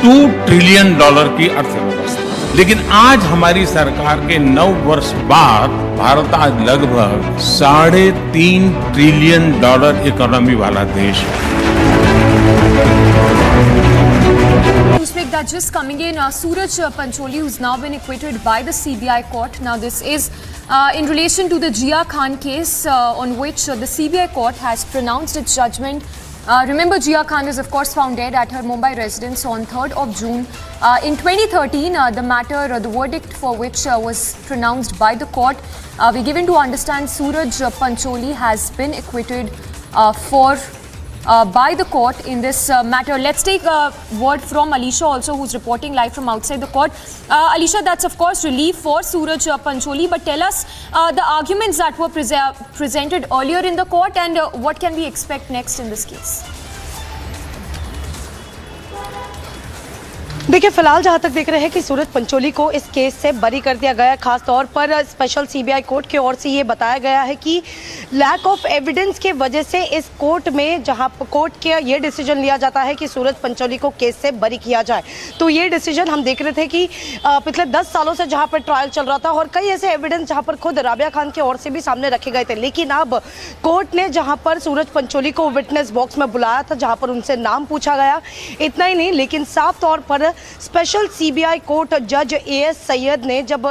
$2 ट्रिलियन की अर्थव्यवस्था। लेकिन आज हमारी सरकार के 9 वर्ष बाद भारत आज लगभग $3.5 ट्रिलियन इकोनॉमी वाला देश है। Newsbreak that just coming in, Suraj Pancholi, who's now been acquitted by the CBI court. Now this is in relation to the Jiah Khan case on which the CBI court has pronounced its judgment. Remember, Jiah Khan is of course found dead at her Mumbai residence on 3rd of June. In 2013, the verdict for which was pronounced by the court, we're given to understand Suraj Pancholi has been acquitted by the court in this matter. Let's take a word from Alisha also, who's reporting live from outside the court. Alisha, that's of course relief for Suraj Pancholi, but tell us the arguments that were presented earlier in the court and what can we expect next in this case? देखिए, फिलहाल जहां तक देख रहे हैं कि सूरज पंचोली को इस केस से बरी कर दिया गया है। खास तौर पर स्पेशल सीबीआई कोर्ट की ओर से ये बताया गया है कि लैक ऑफ एविडेंस के वजह से इस कोर्ट में जहां कोर्ट के ये डिसीजन लिया जाता है कि सूरज पंचोली को केस से बरी किया जाए। तो ये डिसीजन हम देख रहे थे कि पिछले 10 सालों से जहां पर ट्रायल चल रहा था और कई ऐसे एविडेंस जहां पर खुद राबिया खान की ओर से भी सामने रखे गए थे, लेकिन अब कोर्ट ने जहां पर सूरज पंचोली को विटनेस बॉक्स में बुलाया था, जहां पर उनसे नाम पूछा गया, इतना ही नहीं लेकिन साफ तौर पर स्पेशल सीबीआई कोर्ट जज एएस सैयद ने जब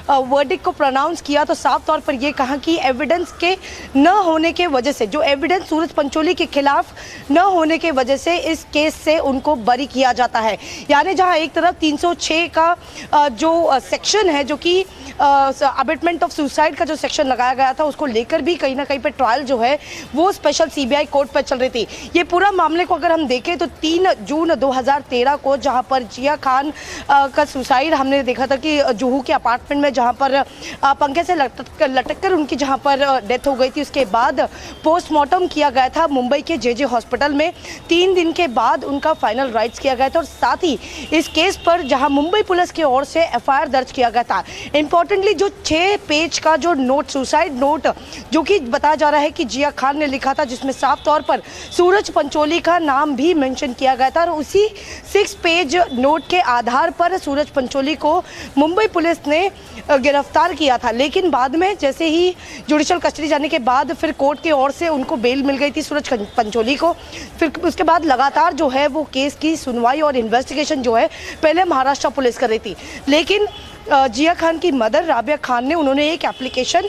वर्डिक्ट को प्रोनाउंस किया तो साफ तौर पर यह कहा कि एविडेंस के न होने के वजह से, जो एविडेंस सूरज पंचोली के खिलाफ न होने के वजह से इस केस से उनको बरी किया जाता है। यानी जहां एक तरफ 306 का जो सेक्शन है, जो कि अबेटमेंट ऑफ सुसाइड का जो सेक्शन लगाया गया था, उसको लेकर भी कहीं ना कहीं पे ट्रायल जो है वो स्पेशल सीबीआई कोर्ट पर चल रही थी। ये पूरा मामले को अगर हम देखें तो 3 जून 2013 को जहां पर जिया खान का सुसाइड हमने देखा था कि जुहू के अपार्टमेंट में जहां पर पंखे से लटक कर उनकी जहां पर डेथ हो गई थी, उसके बाद पोस्टमार्टम किया गया था मुंबई के जेजे हॉस्पिटल में। 3 दिन के बाद उनका फाइनल राइट्स किया गया था और साथ ही इस केस पर जहां मुंबई पुलिस की ओर से एफआईआर दर्ज किया गया था। इंपॉर्टेंटली जो 6 पेज का जो नोट, सुसाइड नोट, जो कि बताया जा रहा है कि जिया खान ने लिखा था, जिसमें साफ तौर पर सूरज पंचोली का नाम भी मेंशन किया गया था और उसी 6 पेज नोट के आधार पर सूरज पंचोली को मुंबई पुलिस ने गिरफ्तार किया था। लेकिन बाद में जैसे ही जुडिशियल कस्टडी जाने के बाद फिर कोर्ट की ओर से उनको बेल मिल गई थी सूरज पंचोली को। फिर उसके बाद लगातार जो है वो केस की सुनवाई और इन्वेस्टिगेशन जो है पहले महाराष्ट्र पुलिस कर रही थी, लेकिन जिया खान की मदर राबिया खान ने उन्होंने एक एप्लीकेशन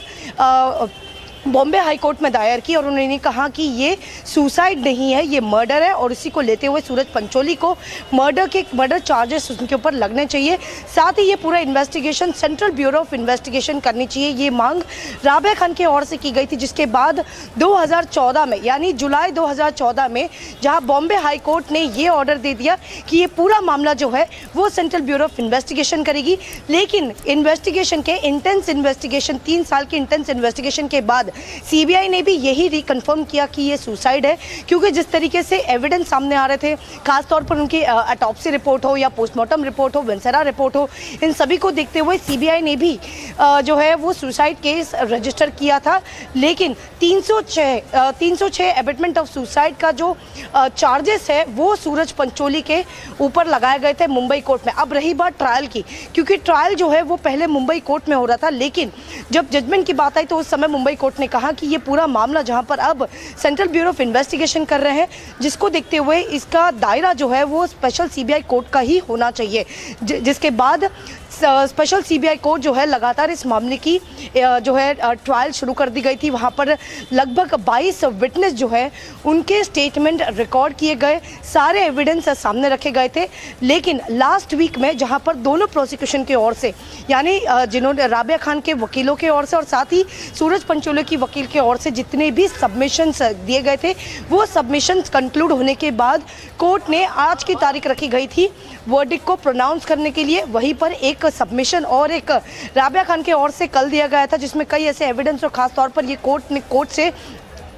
बॉम्बे हाई कोर्ट में दायर की और उन्होंने कहा कि ये सुसाइड नहीं है, ये मर्डर है और इसी को लेते हुए सूरज पंचोली को मर्डर चार्जेस उनके ऊपर लगने चाहिए। साथ ही ये पूरा investigation central bureau of investigation करनी चाहिए, ये मांग राबिया खान की ओर से की गई थी। जिसके बाद 2014 में, यानी जुलाई 2014 में, जहां बॉम्बे हाई कोर्ट ने ये ऑर्डर दे दिया कि ये पूरा मामला जो है वो सेंट्रल ब्यूरो ऑफ इन्वेस्टिगेशन करेगी। लेकिन इन्वेस्टिगेशन के इंटेंस इन्वेस्टिगेशन, 3 साल की इंटेंस इन्वेस्टिगेशन के बाद सीबीआई ने भी यही रिकन्फर्म किया कि ये सुसाइड है, क्योंकि जिस तरीके से एविडेंस सामने आ रहे थे, खासतौर पर उनकी ऑटोप्सी रिपोर्ट हो या पोस्टमार्टम रिपोर्ट हो, वेंसेरा रिपोर्ट हो, इन सभी को देखते हुए सीबीआई ने भी जो है वो सुसाइड केस रजिस्टर किया था। लेकिन 306 एबेटमेंट ऑफ सुसाइड का जो चार्जेस है वो सूरज पंचोली के ऊपर लगाए गए थे मुंबई कोर्ट में। अब रही बात ट्रायल की, क्योंकि ट्रायल जो है वो पहले मुंबई कोर्ट में हो रहा था, लेकिन जब जजमेंट की बात आई तो उस समय मुंबई कोर्ट ने कहा कि ये पूरा मामला जहां पर अब सेंट्रल ब्यूरो ऑफ इन्वेस्टिगेशन कर रहे हैं, जिसको देखते हुए इसका दायरा जो है वो स्पेशल सीबीआई कोर्ट का ही होना चाहिए, जिसके बाद स्पेशल सीबीआई कोर्ट जो है लगातार इस मामले की जो है ट्रायल शुरू कर दी गई थी। वहाँ पर लगभग 22 विटनेस जो है उनके स्टेटमेंट रिकॉर्ड किए गए, सारे एविडेंस सामने रखे गए थे। लेकिन लास्ट वीक में जहाँ पर दोनों प्रोसिक्यूशन की ओर से, यानी जिन्होंने राबिया खान के वकीलों के ओर से और साथ ही सूरज पंचोली की वकील के ओर से जितने भी सबमिशंस दिए गए थे, वो सबमिशंस कंक्लूड होने के बाद कोर्ट ने आज की तारीख रखी गई थी वर्डिक्ट को प्रोनाउंस करने के लिए। वहीं पर एक सबमिशन और एक राबिया खान के ओर से कल दिया गया था, जिसमें कई ऐसे एविडेंस और खास तौर पर ये कोर्ट से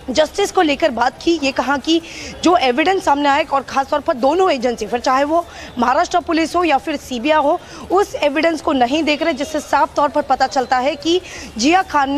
जस्टिस को लेकर बात की। ये कहा कि जो एविडेंस सामने आए और खासतौर पर दोनों एजेंसी, फिर चाहे वो महाराष्ट्र पुलिस हो या फिर सीबीआई हो, उस एविडेंस को नहीं देख रहे, जिससे साफ तौर पर पता चलता है कि जिया खान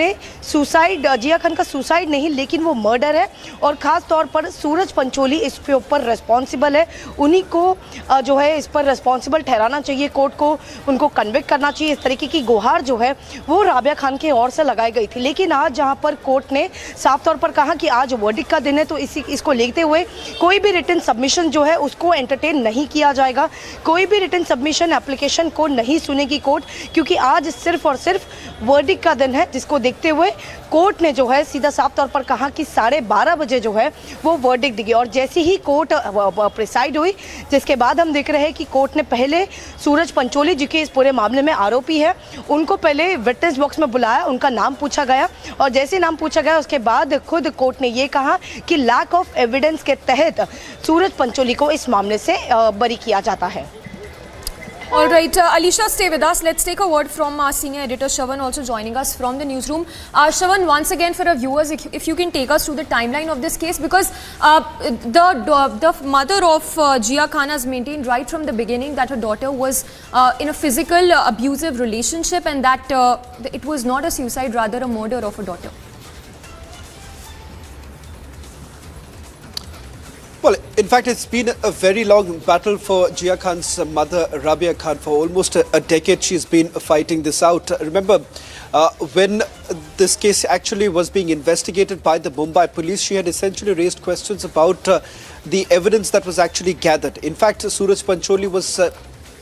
का सुसाइड नहीं लेकिन वो मर्डर है। और ख़ास तौर पर सूरज पंचोली इसके ऊपर रिस्पॉन्सिबल है, उन्हीं को जो है इस पर रिस्पॉन्सिबल ठहराना चाहिए कोर्ट को, उनको कन्विक्ट करना चाहिए। इस तरीके की गुहार जो है वो राबिया खान की ओर से लगाई गई थी। लेकिन आज जहाँ पर कोर्ट ने साफ तौर पर कहा कि आज वर्डिक्ट का दिन है, तो इसको लेते हुए कोई भी रिटन सबमिशन जो है उसको एंटरटेन नहीं किया जाएगा, कोई भी रिटन सबमिशन एप्लीकेशन को नहीं सुनेगी कोर्ट, क्योंकि आज सिर्फ और सिर्फ वर्डिक्ट का दिन है, जिसको देखते हुए कोर्ट ने जो है सीधा साफ तौर पर कहा कि 12:30 बजे जो है वो वर्डिक्ट देगी। और जैसे ही कोर्ट प्रिसाइड हुई, जिसके बाद हम देख रहे हैं कि कोर्ट ने पहले सूरज पंचोली जी के इस पूरे मामले में आरोपी है, उनको पहले विटनेस बॉक्स में बुलाया, उनका नाम पूछा गया और जैसे नाम पूछा गया उसके बाद खुद कोर्ट ने ये कहा कि लैक ऑफ एविडेंस के तहत सूरज पंचोली को इस मामले से बरी किया जाता है। All right, Alisha, stay with us. Let's take a word from our senior editor Shravan, also joining us from the newsroom. Shravan, once again for our viewers, if you can take us through the timeline of this case, because the mother of Jiah Khan has maintained right from the beginning that her daughter was in a physical abusive relationship and that it was not a suicide, rather a murder of her daughter. Well, in fact, it's been a very long battle for Jiah Khan's mother, Rabia Khan. For almost a decade, she's been fighting this out. Remember, when this case actually was being investigated by the Mumbai police, she had essentially raised questions about the evidence that was actually gathered. In fact, Suraj Pancholi was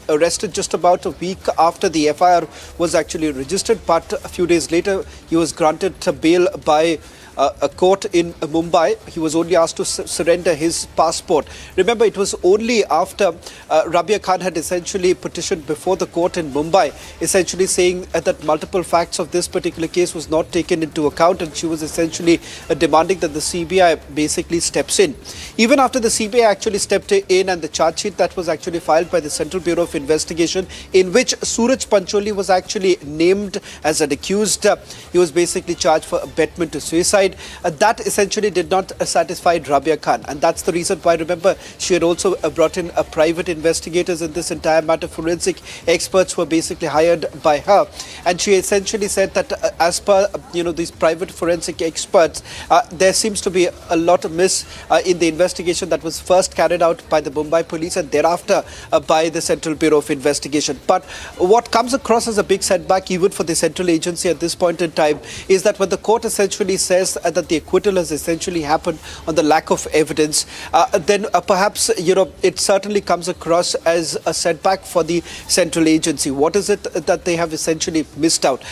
arrested just about a week after the FIR was actually registered, but a few days later, he was granted bail by a court in Mumbai. He was only asked to surrender his passport. Remember, it was only after Rabia Khan had essentially petitioned before the court in Mumbai, essentially saying that multiple facts of this particular case was not taken into account, and she was essentially demanding that the CBI basically steps in. Even after the CBI actually stepped in, and the charge sheet that was actually filed by the Central Bureau of Investigation, in which Suraj Pancholi was actually named as an accused, he was basically charged for abetment to suicide. That essentially did not satisfy Rabia Khan, and that's the reason why, remember, she had also brought in private investigators in this entire matter. Forensic experts were basically hired by her, and she essentially said that as per these private forensic experts, there seems to be a lot of miss in the investigation that was first carried out by the Mumbai police and thereafter by the Central Bureau of Investigation. But what comes across as a big setback even for the central agency at this point in time is that when the court essentially says that the acquittal has essentially happened on the lack of evidence, then perhaps it certainly comes across as a setback for the central agency. What is it that they have essentially missed out?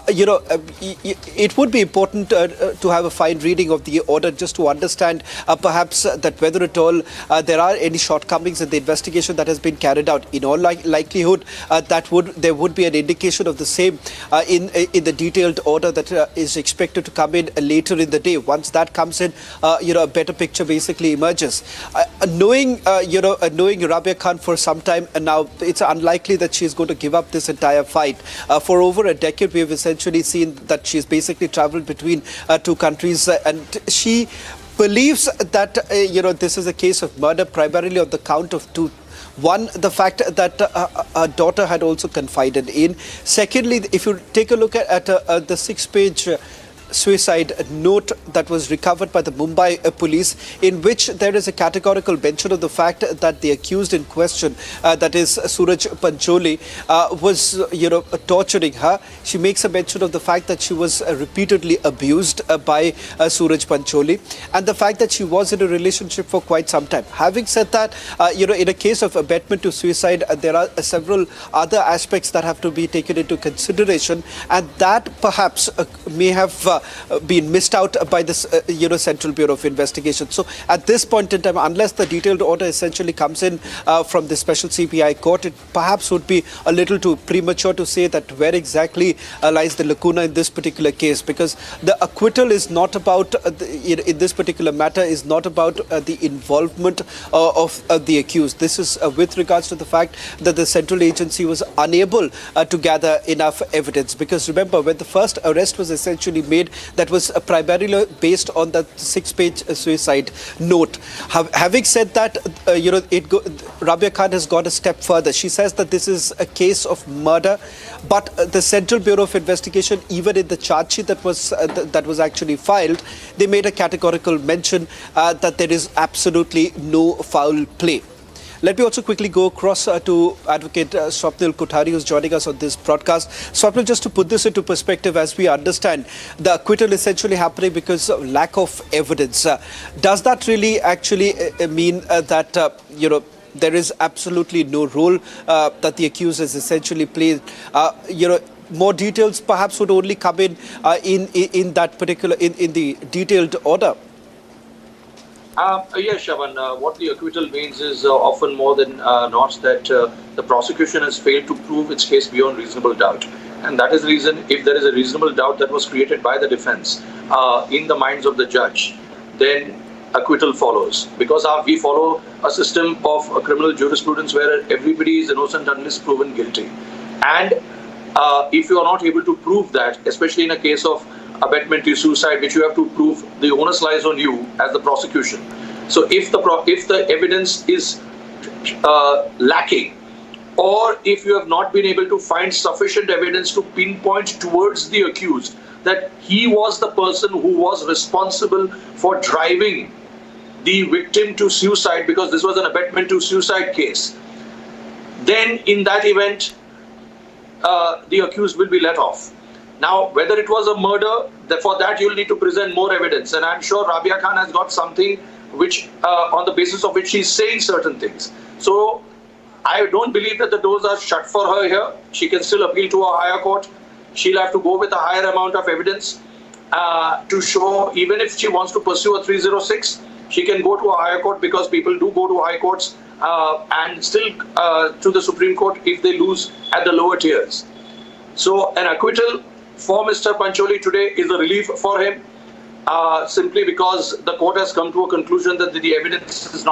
It would be important to have a fine reading of the order just to understand perhaps that whether at all there are any shortcomings in the investigation that has been carried out. In all likelihood, there would be an indication of the same in the detailed order that is expected to come in later later in the day. Once that comes in, a better picture basically emerges. Knowing Rabia Khan for some time now, it's unlikely that she's going to give up this entire fight. For over a decade, we have essentially seen that she's basically traveled between two countries, and she believes that this is a case of murder, primarily on the count of two. One, the fact that her daughter had also confided in. Secondly, if you take a look at the 6-page suicide note that was recovered by the Mumbai police, in which there is a categorical mention of the fact that the accused in question, that is Suraj Pancholi, was torturing her. She makes a mention of the fact that she was repeatedly abused by Suraj Pancholi, and the fact that she was in a relationship for quite some time. Having said that, in a case of abetment to suicide, there are several other aspects that have to be taken into consideration, and that perhaps may have been missed out by this Central Bureau of Investigation. So at this point in time, unless the detailed order essentially comes in from the special CBI court, it perhaps would be a little too premature to say that where exactly lies the lacuna in this particular case, because the acquittal is not about in this particular matter is not about the involvement of the accused. This is with regards to the fact that the central agency was unable to gather enough evidence, because remember, when the first arrest was essentially made, that was primarily based on that 6-page suicide note. Having said that, Rabia Khan has gone a step further. She says that this is a case of murder, but the Central Bureau of Investigation, even in the charge sheet that was actually filed, they made a categorical mention that there is absolutely no foul play. Let me also quickly go across to Advocate Swapnil Kothari, who's joining us on this broadcast. Swapnil, just to put this into perspective, as we understand, the acquittal essentially happening because of lack of evidence. Does that really actually mean that, there is absolutely no role that the accused has essentially played? More details perhaps would only come in that particular, in the detailed order. Yes, Shaban, what the acquittal means is often more than not that the prosecution has failed to prove its case beyond reasonable doubt. And that is the reason, if there is a reasonable doubt that was created by the defense in the minds of the judge, then acquittal follows. Because we follow a system of criminal jurisprudence where everybody is innocent unless proven guilty. And if you are not able to prove that, especially in a case of abetment to suicide, which you have to prove, the onus lies on you as the prosecution. So if the evidence is lacking, or if you have not been able to find sufficient evidence to pinpoint towards the accused that he was the person who was responsible for driving the victim to suicide, because this was an abetment to suicide case, then in that event the accused will be let off. Now, whether it was a murder, for that you will need to present more evidence. And I'm sure Rabia Khan has got something which, on the basis of which she's saying certain things. So I don't believe that the doors are shut for her here. She can still appeal to a higher court. She'll have to go with a higher amount of evidence to show, even if she wants to pursue a 306, she can go to a higher court, because people do go to high courts and still to the Supreme Court if they lose at the lower tiers. So an acquittal for Mr. Pancholi today is a relief for him, simply because the court has come to a conclusion that the evidence is not